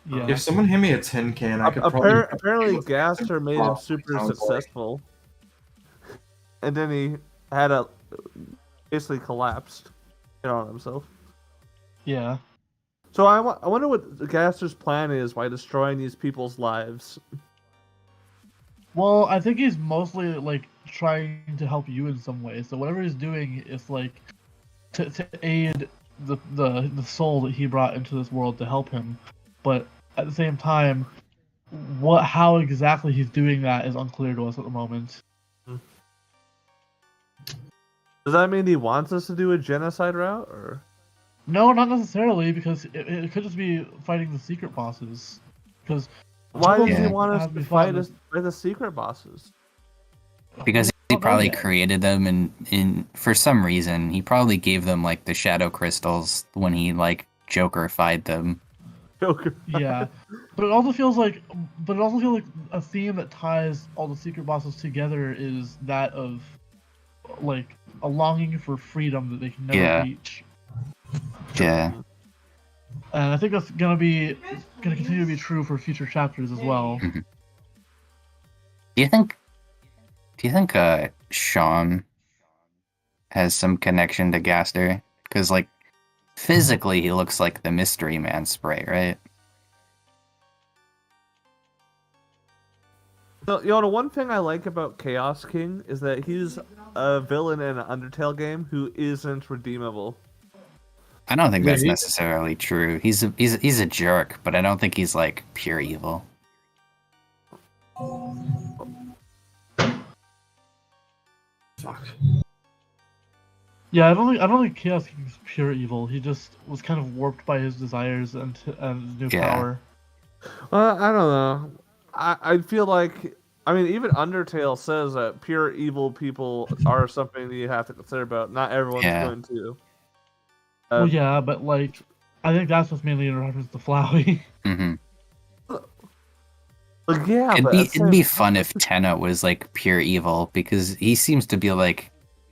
yeah. if someone handed me a tin can, I could probably. Apparently, Gaster made him super Sounds like- successful, and then had a basically collapsed, on himself. Yeah. So I wonder what Gaster's plan is by destroying these people's lives. Well, I think he's mostly like trying to help you in some way. So whatever he's doing is like to aid the soul that he brought into this world to help him. But at the same time, how exactly he's doing that is unclear to us at the moment. Does that mean he wants us to do a genocide route, or? No, not necessarily, because it could just be fighting the secret bosses. Because Why does he Yeah. want us to fight the secret bosses? Because I he don't know probably yet. created them, and for some reason he probably gave them like the shadow crystals when he like Joker-fied them. Joker. Yeah, but it also feels like a theme that ties all the secret bosses together is that of like a longing for freedom that they can never Yeah. reach. Yeah. And I think that's gonna continue to be true for future chapters as well. Do you think Sean has some connection to Gaster? Because like physically he looks like the Mystery Man sprite, right? So, the one thing I like about Chaos King is that he's a villain in an Undertale game who isn't redeemable. I don't think Yeah, that's he- necessarily true. He's a jerk, but I don't think he's like pure evil. Fuck. Yeah, I don't think Chaos King is pure evil. He just was kind of warped by his desires and his new Yeah. power. Well, I don't know. I feel like, even Undertale says that pure evil people are something that you have to consider about. Not everyone's Yeah. going to. Well, yeah, but like, I think that's just mainly in reference to Flowey. hmm Yeah, but It'd be fun if Tenna was like pure evil because he seems to be like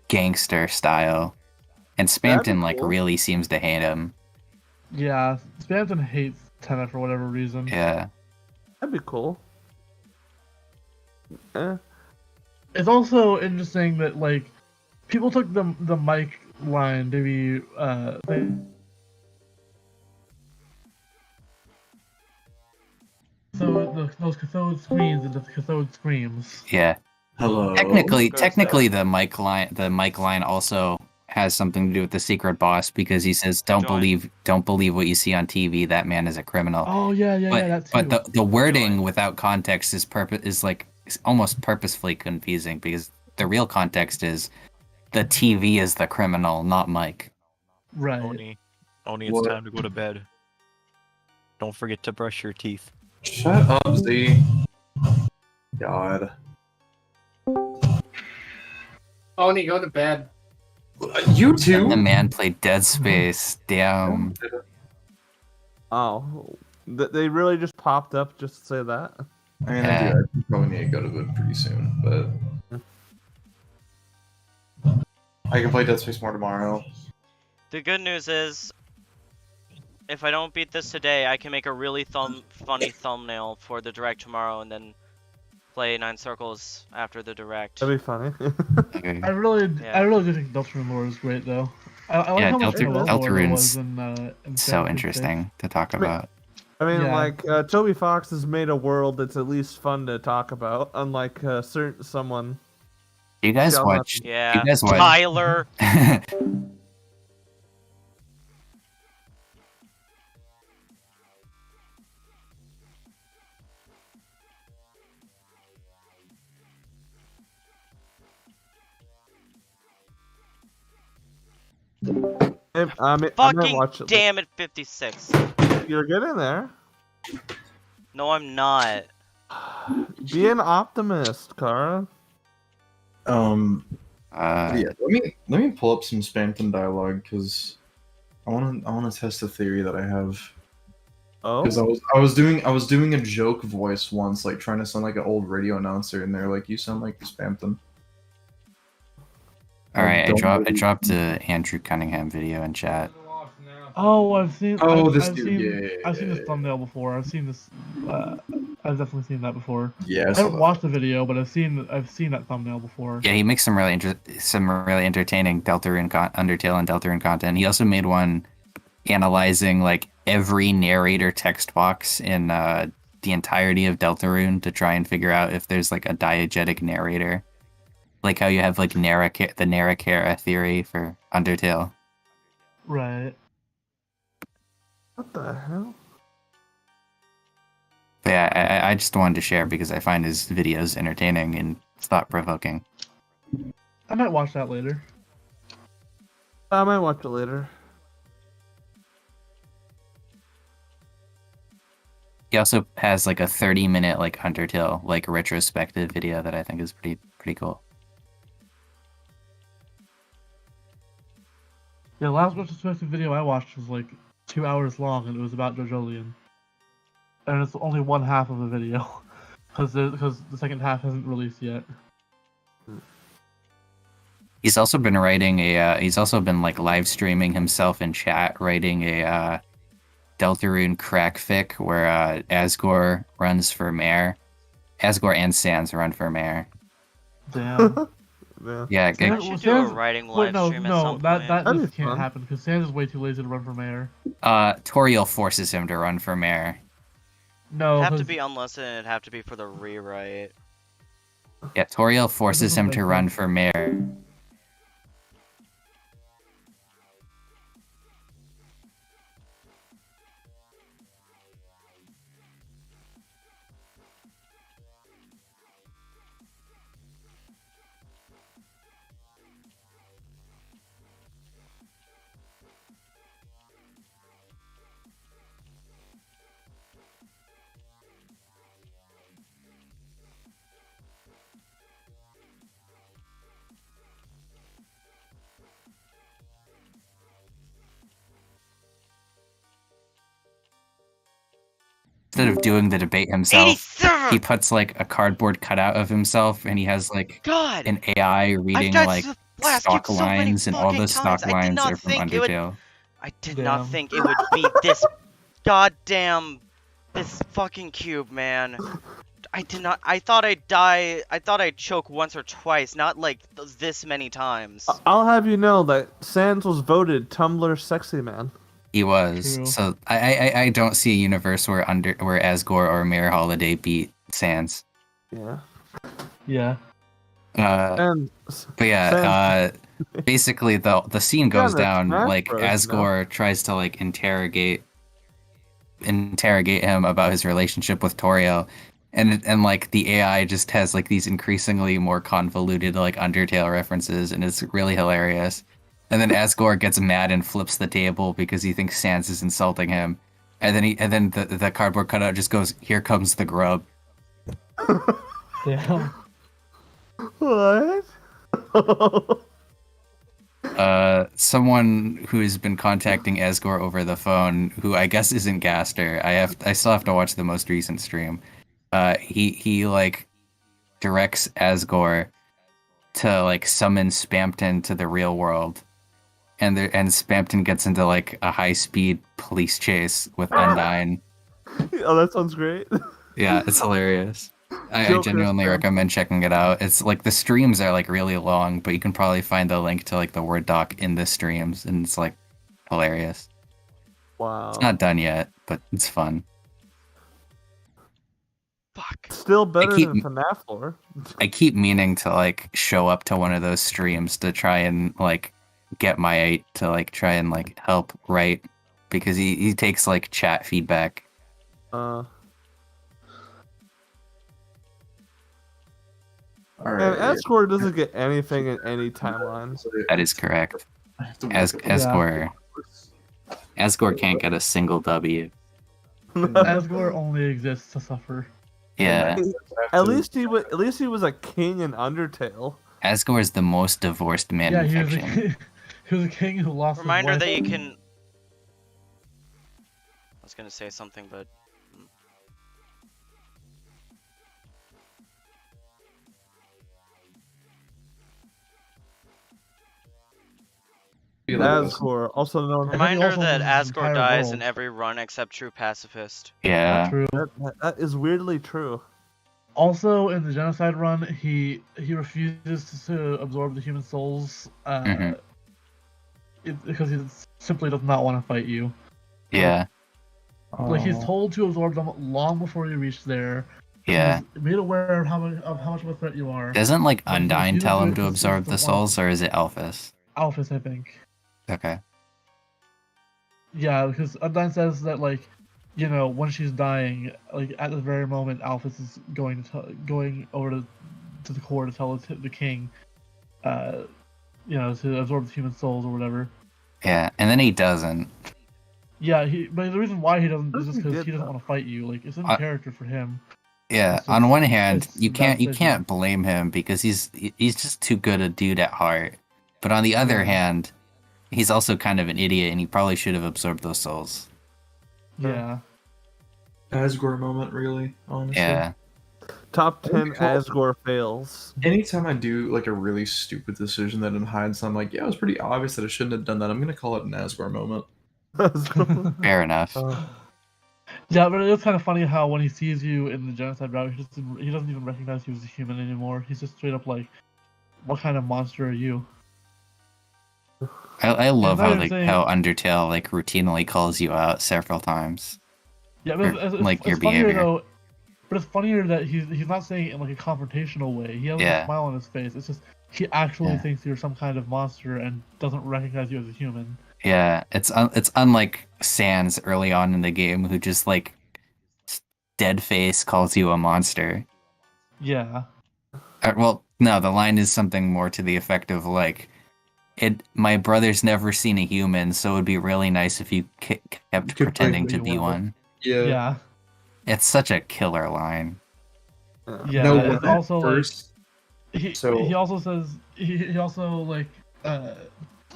gangster style, and That'd be Spamton like cool. really seems to hate him. Yeah, Spamton hates Tenna for whatever reason. Yeah. that'd be cool. Eh. It's also interesting that like people took the mic line to be so those cathode screens into the cathode screams. Yeah. Hello. Technically, the mic line also has something to do with the secret boss because he says, "Don't Join. believe what you see on TV. That man is a criminal." Oh yeah, that too. But the wording without context is almost purposefully confusing because the real context is the TV is the criminal, not Mike. right. Oni, it's What? time to go to bed. Don't forget to brush your teeth. Shut up, Z. God. Oni, go to bed. You too? The man played Dead Space. Damn. Oh, they really just popped up just to say that. I mean, Yeah. I probably need to go to bed pretty soon, but I can play Dead Space more tomorrow. The good news is, if I don't beat this today, I can make a really funny thumbnail for the direct tomorrow, and then play 9 Circles after the direct. That'd be funny. Okay. I really Yeah. do think Deltarune lore is great though. I like Yeah, how much lore there Deltarune's was in So Fantasy interesting to talk about. Yeah. Toby Fox has made a world that's at least fun to talk about, unlike someone. Do you guys Yeah, watch? Yeah, You guys watch? Tyler. I might Fucking watch it. damn it, 56. You're getting there. No, I'm not. Be an optimist, Kara. Yeah. Let me pull up some Spamton dialogue because I want to test a theory that I have. Oh, Because I was doing a joke voice once, like trying to sound like an old radio announcer, and they're like, "You sound like Spamton." All right, I Don't- dropped a Andrew Cunningham video in chat. Oh, I've seen. Oh, I've, this I've dude, seen, yeah. I've seen this thumbnail before. I've seen this. I've definitely seen that before. Yeah, I haven't watched the video, but I've seen that thumbnail before. Yeah, he makes some really entertaining Deltarune Undertale and Deltarune content. He also made one analyzing like every narrator text box in the entirety of Deltarune to try and figure out if there's like a diegetic narrator, like how you have like the Narrakara theory for Undertale. Right. What the hell? But yeah, I just wanted to share because I find his videos entertaining and thought-provoking. I might watch that later. I might watch it later. He also has like a 30-minute like Undertale like retrospective video that I think is pretty cool. Yeah, the last retrospective video I watched was like 2 hours long, and it was about JoJolian. And it's only one half of the video, because the second half hasn't released yet. He's also been writing he's also been like live streaming himself in chat, writing a Deltarune crack fic where Asgore runs for mayor. Asgore and Sans run for mayor. Damn. Yeah. Yeah, We should do a writing live stream at some point. that That'd just be can't fun. happen because Sans is way too lazy to run for mayor. Toriel forces him to run for mayor. No, It'd have to 'cause- be unlisted and it'd have to be for the rewrite. Yeah, Toriel forces doesn't him make to run sense. for mayor. Instead of doing the debate himself, 87! he puts like a cardboard cutout of himself, and he has like God! an AI I've reading died like to the blast stock cube so many lines, and all fucking those stock times. I did lines not are from think it would- Undertale. I did not Damn. think it would be this goddamn this fucking cube, man. I did not. I thought I'd die. I thought I'd choke once or twice, not like this many times. I'll have you know that Sans was voted Tumblr sexy man. He was. True. So I don't see a universe where Asgore or Mayor Holiday beat Sans. Yeah. yeah. And But yeah, basically the scene goes the down Smash like Bros, Asgore tries to like interrogate him about his relationship with Toriel, and like the AI just has like these increasingly more convoluted like Undertale references, and it's really hilarious. And then Asgore gets mad and flips the table because he thinks Sans is insulting him, and then the cardboard cutout just goes, "Here comes the grub." Damn. what? Someone who has been contacting Asgore over the phone, who I guess isn't Gaster. I still have to watch the most recent stream. He like directs Asgore to like summon Spampton to the real world, and Spampton gets into like a high-speed police chase with Undyne. Oh, that sounds great. Yeah, it's hilarious. I Joker genuinely Spampton. recommend checking it out. It's like the streams are like really long, but you can probably find the link to like the Word doc in the streams, and it's like hilarious. Wow. It's not done yet, but it's fun. Fuck. Still better keep- than FNAF lore. I keep meaning to like show up to one of those streams to try and like get my to like try and like help write, because he takes like chat feedback. All And right. Asgore doesn't get anything in any timeline. That is correct. Asgore can't get a single W. Asgore only exists to suffer. Yeah, At least he was a king in Undertale. Asgore is the most divorced man Yeah, in he was a fiction. king. He was a king who lost Reminder his that wife. you can. I was gonna say something, but be like this. Asgore, also known as Reminder also that owns the Asgore entire dies world. in every run except True Pacifist. Yeah. True. that is weirdly true. Also, in the genocide run, he refuses to absorb the human souls Mhm. because he simply does not want to fight you. Yeah. Like he's Oh. told to absorb them long before you reach there. Yeah. He's made aware of how much of a threat you are. Doesn't like But he Undyne refuses tell do him it to 'cause he absorb the doesn't want souls, or is it Alphys? Alphys, I think. Okay. Yeah, because Undyne says that like, you know, when she's dying, like at the very moment, Alphys is going over to the core to tell the king, you know, to absorb the human souls or whatever. Yeah, and then he doesn't. Yeah, but the reason why he doesn't is just He because did he doesn't that. want to fight you. Like it's in I- character for him. Yeah, It's on just- one hand, it's you a bad can't decision. blame him because he's just too good a dude at heart. But on the other Yeah. hand, he's also kind of an idiot, and he probably should have absorbed those souls. Yeah. Asgore moment, really, honestly. Yeah. Top 10 Cool. Asgore fails. Anytime I do like a really stupid decision that in hindsight I'm like, yeah, it was pretty obvious that I shouldn't have done that. I'm gonna call it an Asgore moment. Fair enough. Yeah, but it's kind of funny how when he sees you in the genocide route, he doesn't even recognize you as a human anymore. He's just straight up like, "What kind of monster are you?" I love not how even like saying- how Undertale like routinely calls you out several times. Yeah, but Or, like, your funnier behavior. though. But it's funnier that he's not saying it in like a confrontational way. He has like, Yeah. a smile on his face. It's just he actually Yeah. thinks you're some kind of monster and doesn't recognize you as a human. Yeah, it's unlike Sans early on in the game, who just like dead face calls you a monster. Yeah. Well, no, the line is something more to the effect of like, my brother's never seen a human, so it would be really nice if you kept pretending to be one. Yeah. It's such a killer line. Yeah. No, and when I also first, he also says he also like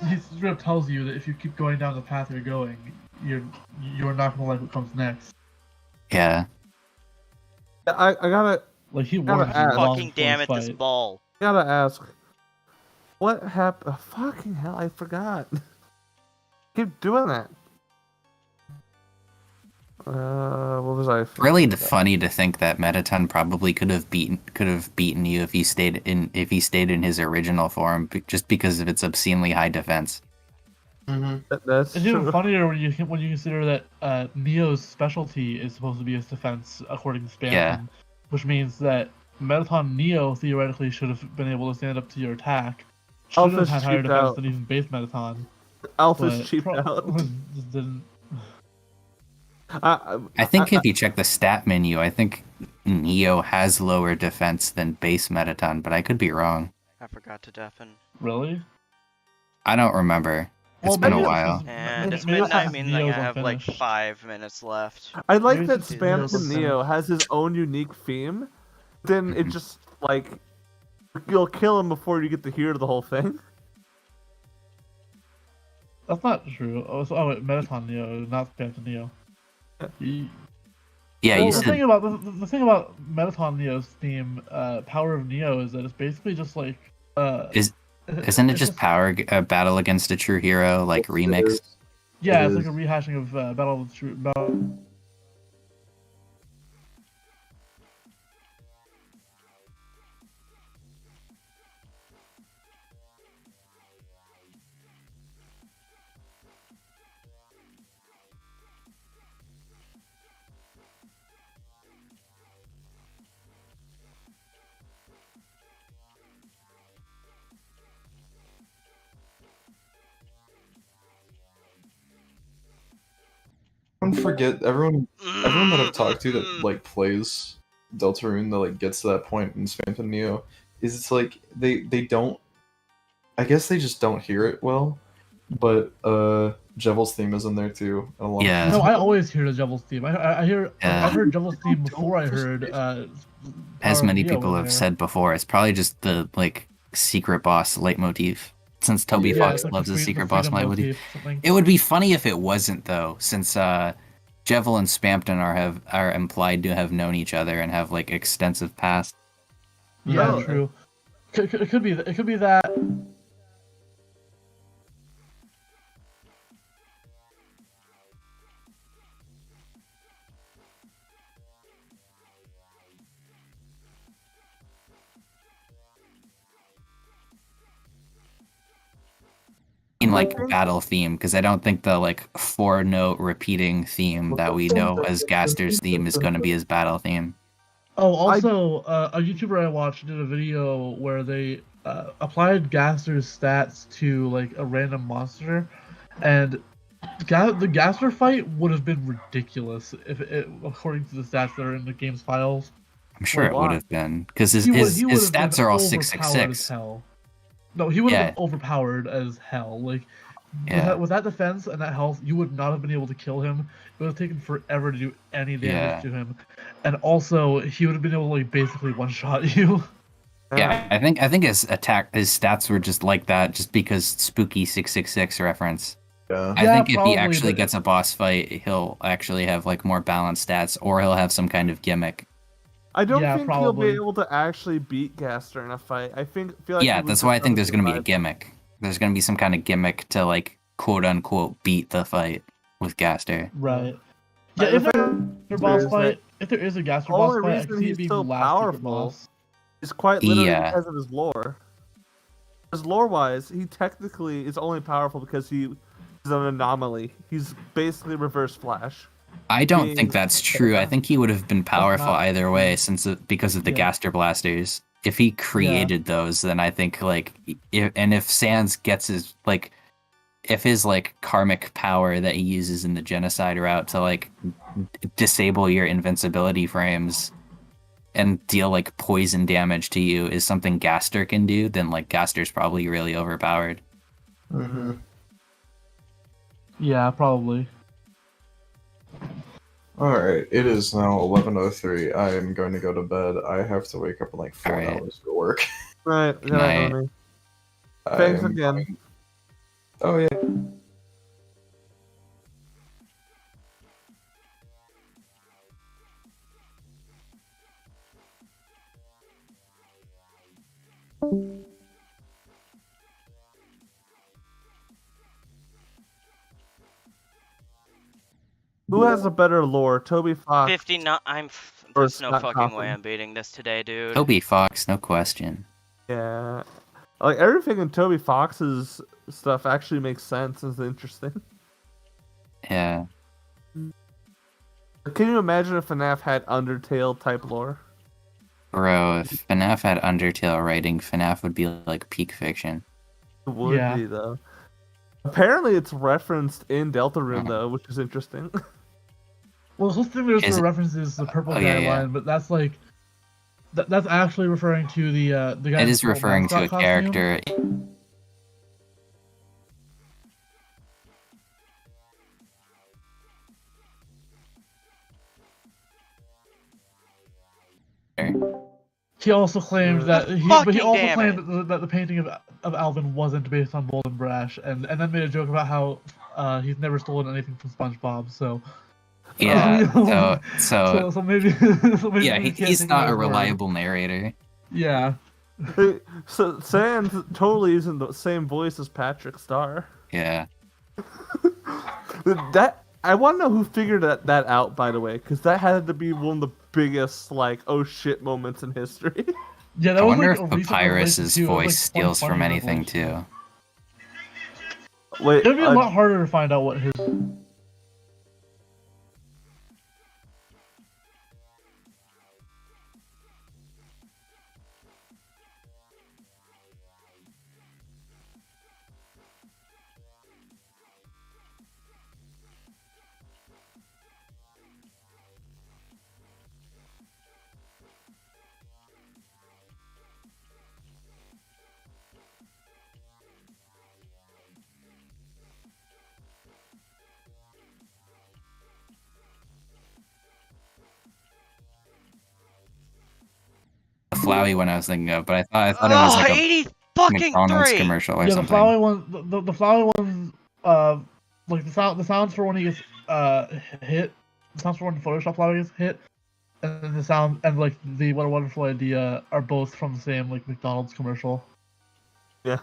he straight up tells you that if you keep going down the path you're going, you're not gonna like what comes next. Yeah. I gotta Like he Gotta warns you ask. long Fucking before damn the it, this fight. ball. ask. What happened? Fucking hell, I forgot. Keep doing that. What was I? Really funny to think that Metaton probably could have beaten you if he stayed in his original form, just because of its obscenely high defense. That's It's even true. funnier when you consider that Neo's specialty is supposed to be his defense, according to Spamton, Yeah. which means that Metaton Neo theoretically should have been able to stand up to your attack. Should have Alpha's had higher cheaped defense out. than even base Metaton. Alpha's but cheaped out. just didn't. I think if you check the stat menu, I think Neo has lower defense than base Metaton, but I could be wrong. I forgot to deafen. Really? I don't remember. It's been a maybe while. And it's maybe midnight, that's meaning I Neo's have like unfinished. 5 minutes left. I like Maybe that it's just Spamton Neo's Neo has his own unique theme. Then it just like you'll kill him before you get to hear the whole thing. That's not true. Wait, Metaton Neo, not Spamton Neo. Yeah, Well, you the said thing about the thing about Metaton Neo's theme, Power of Neo, is that it's basically just like isn't it it's just power a battle against a true hero like remix? Yeah, It it's like is. a rehashing of Battle of the True. everyone that I've talked to that like plays Deltarune that like gets to that point in Spamton Neo is it's like they don't, I guess they just don't hear it well, but Jevel's theme is in there too. Yeah. No, I always hear the Devil's theme. I hear. Yeah. I've heard Devil's theme before I heard. As Power of many Neo people in have there. said before, it's probably just the like secret boss leitmotif. Since Toby Yeah, Fox it's like loves the the secret boss freedom leitmotif. motif, something. It would be funny if it wasn't though, since Jevel and Spamton are implied to have known each other and have like extensive past. Yeah, No. true. It could be. It could be that. meaning like think- battle theme, because I don't think the like 4-note repeating theme that we know as Gaster's theme is going to be his battle theme. Oh, also, a YouTuber I watched did a video where they applied Gaster's stats to like a random monster, and the Gaster fight would have been ridiculous if according to the stats that are in the game's files. I'm sure it would have been, because his He would have stats been are all overpowered as 666. hell. No, he would have Yeah. been overpowered as hell. Like Yeah. with that defense and that health, you would not have been able to kill him. It would have taken forever to do any damage Yeah. to him, and also he would have been able to like basically one shot you. Yeah, I think his stats were just like that, just because spooky 666 reference. Yeah. I Yeah, think if probably, he actually but- gets a boss fight, he'll actually have like more balanced stats, or he'll have some kind of gimmick. I don't Yeah, think he'll probably. be able to actually beat Gaster in a fight. Feel like Yeah, he would that's why I just think have there's gonna be a survive. gimmick. There's gonna be some kind of gimmick to like quote unquote beat the fight with Gaster. Right. Yeah, Yeah, if if there's a boss there's fight, if there is a Gaster boss only fight, I reason can see he's it being so the last secret powerful boss. It's quite literally Yeah. because of his lore. Because lore-wise, he technically is only powerful because he is an anomaly. He's basically reverse Flash. I don't Being- think that's true. I think he would have been powerful not- either way, because of the Yeah. Gaster blasters. If he created those, then I think like, if Sans gets his like, if his like karmic power that he uses in the genocide route to like disable your invincibility frames and deal like poison damage to you is something Gaster can do, then like Gaster's probably really overpowered. Mm-hmm. Yeah, probably. All right, it is now 11:03. I am going to go to bed. I have to wake up in like 4 All right. hours for work. Right. Good night. Tony. I Thanks am again. going- Oh yeah. Who has a better lore, Toby Fox? 59. Or There's no Scott fucking Cawthon. way I'm beating this today, dude. Toby Fox, no question. Yeah. Like everything in Toby Fox's stuff actually makes sense and is interesting. Yeah. Can you imagine if FNAF had Undertale type lore? Bro, if FNAF had Undertale writing, FNAF would be like peak fiction. It would Yeah. be though. Apparently it's referenced in Deltarune though, which is interesting. Well, the thing there's Is for it- references the purple Oh, guy yeah, yeah. line, but that's like that's actually referring to the guy. It in is the purple referring to a mascot costume. character. He also claimed that he, but he Fucking also damn claimed it. that the painting of Alvin wasn't based on Bold and Brash, and then made a joke about how he's never stolen anything from SpongeBob. So Yeah, so maybe, so maybe yeah, we can't he's take not his a word. reliable narrator. Yeah, So Sans totally isn't the same voice as Patrick Star. Yeah. That I want to know who figured that out, by the way, because that had to be one of the biggest like oh shit moments in history. yeah. That I was wonder like a if recent Papyrus's revelation, too. It was, voice like, steals from 2020 anything revelation. too. Wait, It'd be a lot harder to find out what his. The Flowey one I was thinking of, but I thought it was like a 80 fucking McDonald's 3! commercial or Yeah, the something. flowery one, the flowery one, like the sounds for when he gets hit, the sounds for when the Photoshop flowery gets hit, and then the sound and like the What a Wonderful Idea are both from the same like McDonald's commercial. yeah.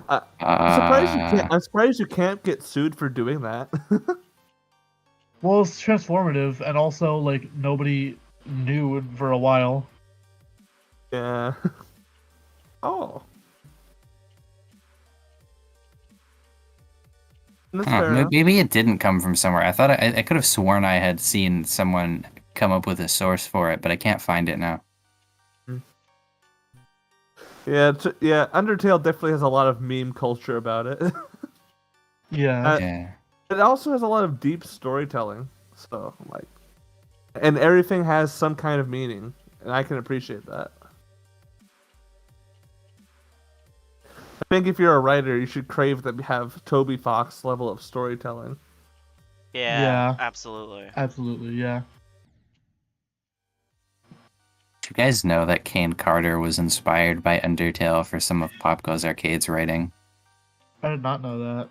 I'm surprised you can't get sued for doing that. Well, it's transformative, and also like nobody knew for a while. Yeah. Oh. That's fair enough. Maybe it didn't come from somewhere. I thought I could have sworn I had seen someone come up with a source for it, but I can't find it now. Yeah, Undertale definitely has a lot of meme culture about it. Yeah. Yeah. It also has a lot of deep storytelling. So, like, and everything has some kind of meaning, and I can appreciate that. I think if you're a writer, you should crave that have Toby Fox level of storytelling. Yeah, Yeah. absolutely. Absolutely, yeah. Do you guys know that Kane Carter was inspired by Undertale for some of Pop Goes Arcade's writing? I did not know that.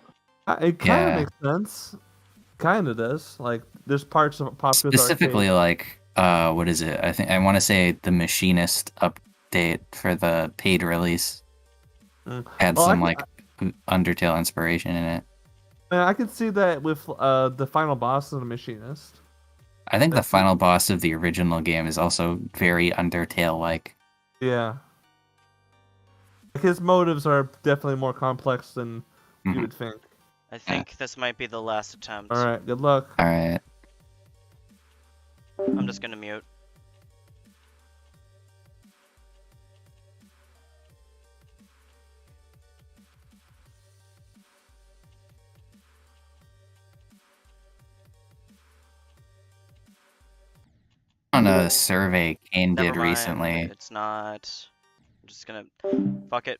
It kind of Yeah. makes sense. Kind of does. Like, there's parts of Pop Goes Specifically, Arcade. like, what is it? I want to say the Machinist update for the paid release had Well, some like Undertale inspiration in it. I can see that with the final boss of the Machinist. I think the final boss of the original game is also very Undertale-like. Yeah. His motives are definitely more complex than you would think. I think this might be the last attempt. Alright, good luck. Alright. I'm just gonna mute. On a survey Kane Never did mind. recently. It's not. I'm just gonna. Fuck it.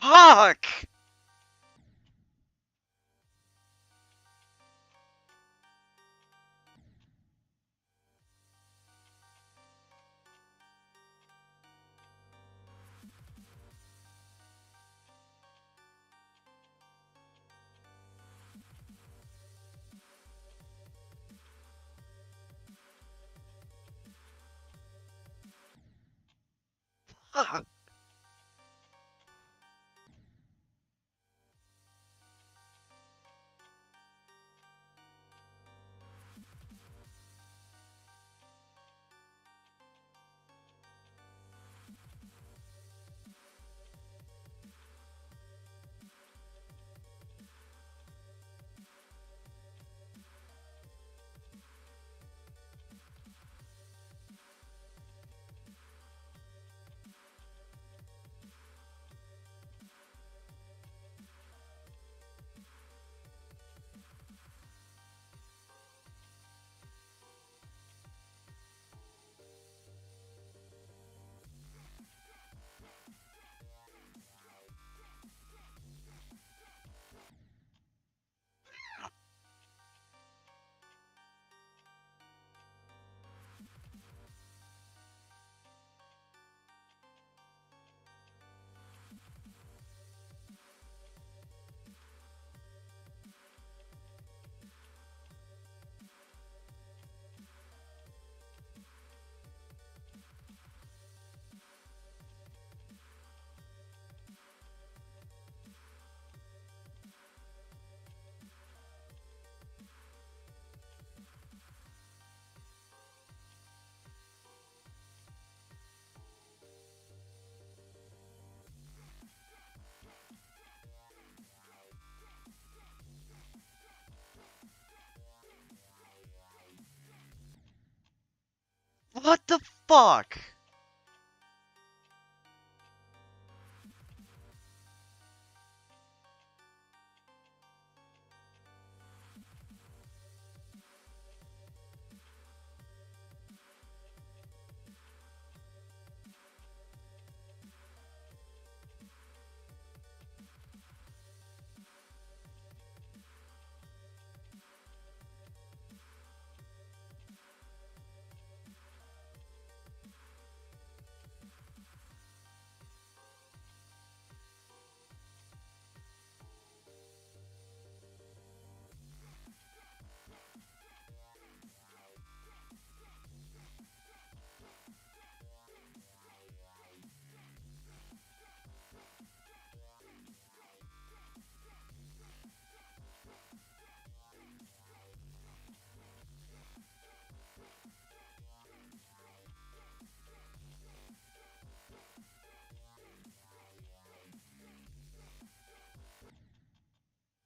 Fuck! Fuck! What the fuck?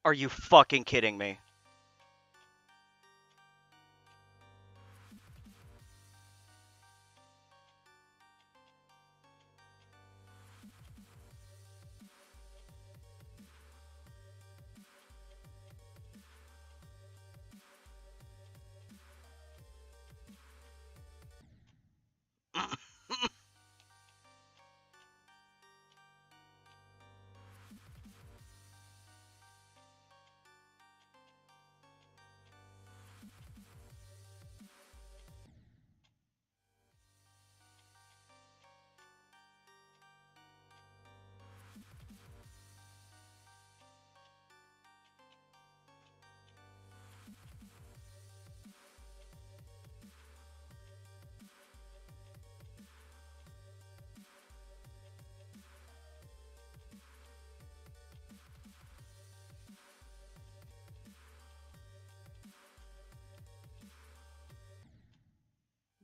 Are you fucking kidding me?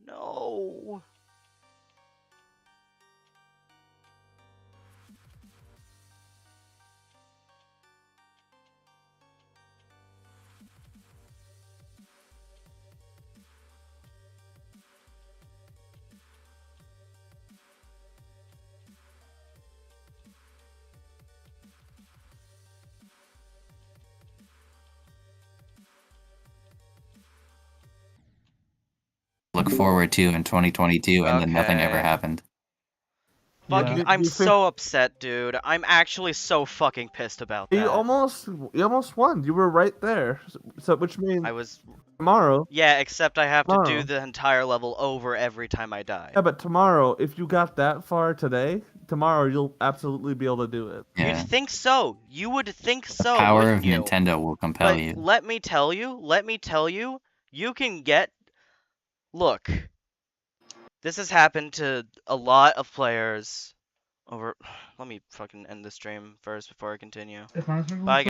No. Look forward to in 2022, and then nothing ever Okay. happened. Fucking, Yeah. I'm You think- so upset, dude. I'm actually so fucking pissed about that. You almost won. You were right there. So which means I was, tomorrow. yeah, except I have to do Tomorrow. the entire level over every time I die. Yeah, but tomorrow, if you got that far today, tomorrow you'll absolutely be able to do it. Yeah. You'd think so. You would think so, Power wouldn't of you? Nintendo will compel But you. let me tell you, you can get. Look, this has happened to a lot of players over. Let me fucking end the stream first before I continue. If I'm Bye.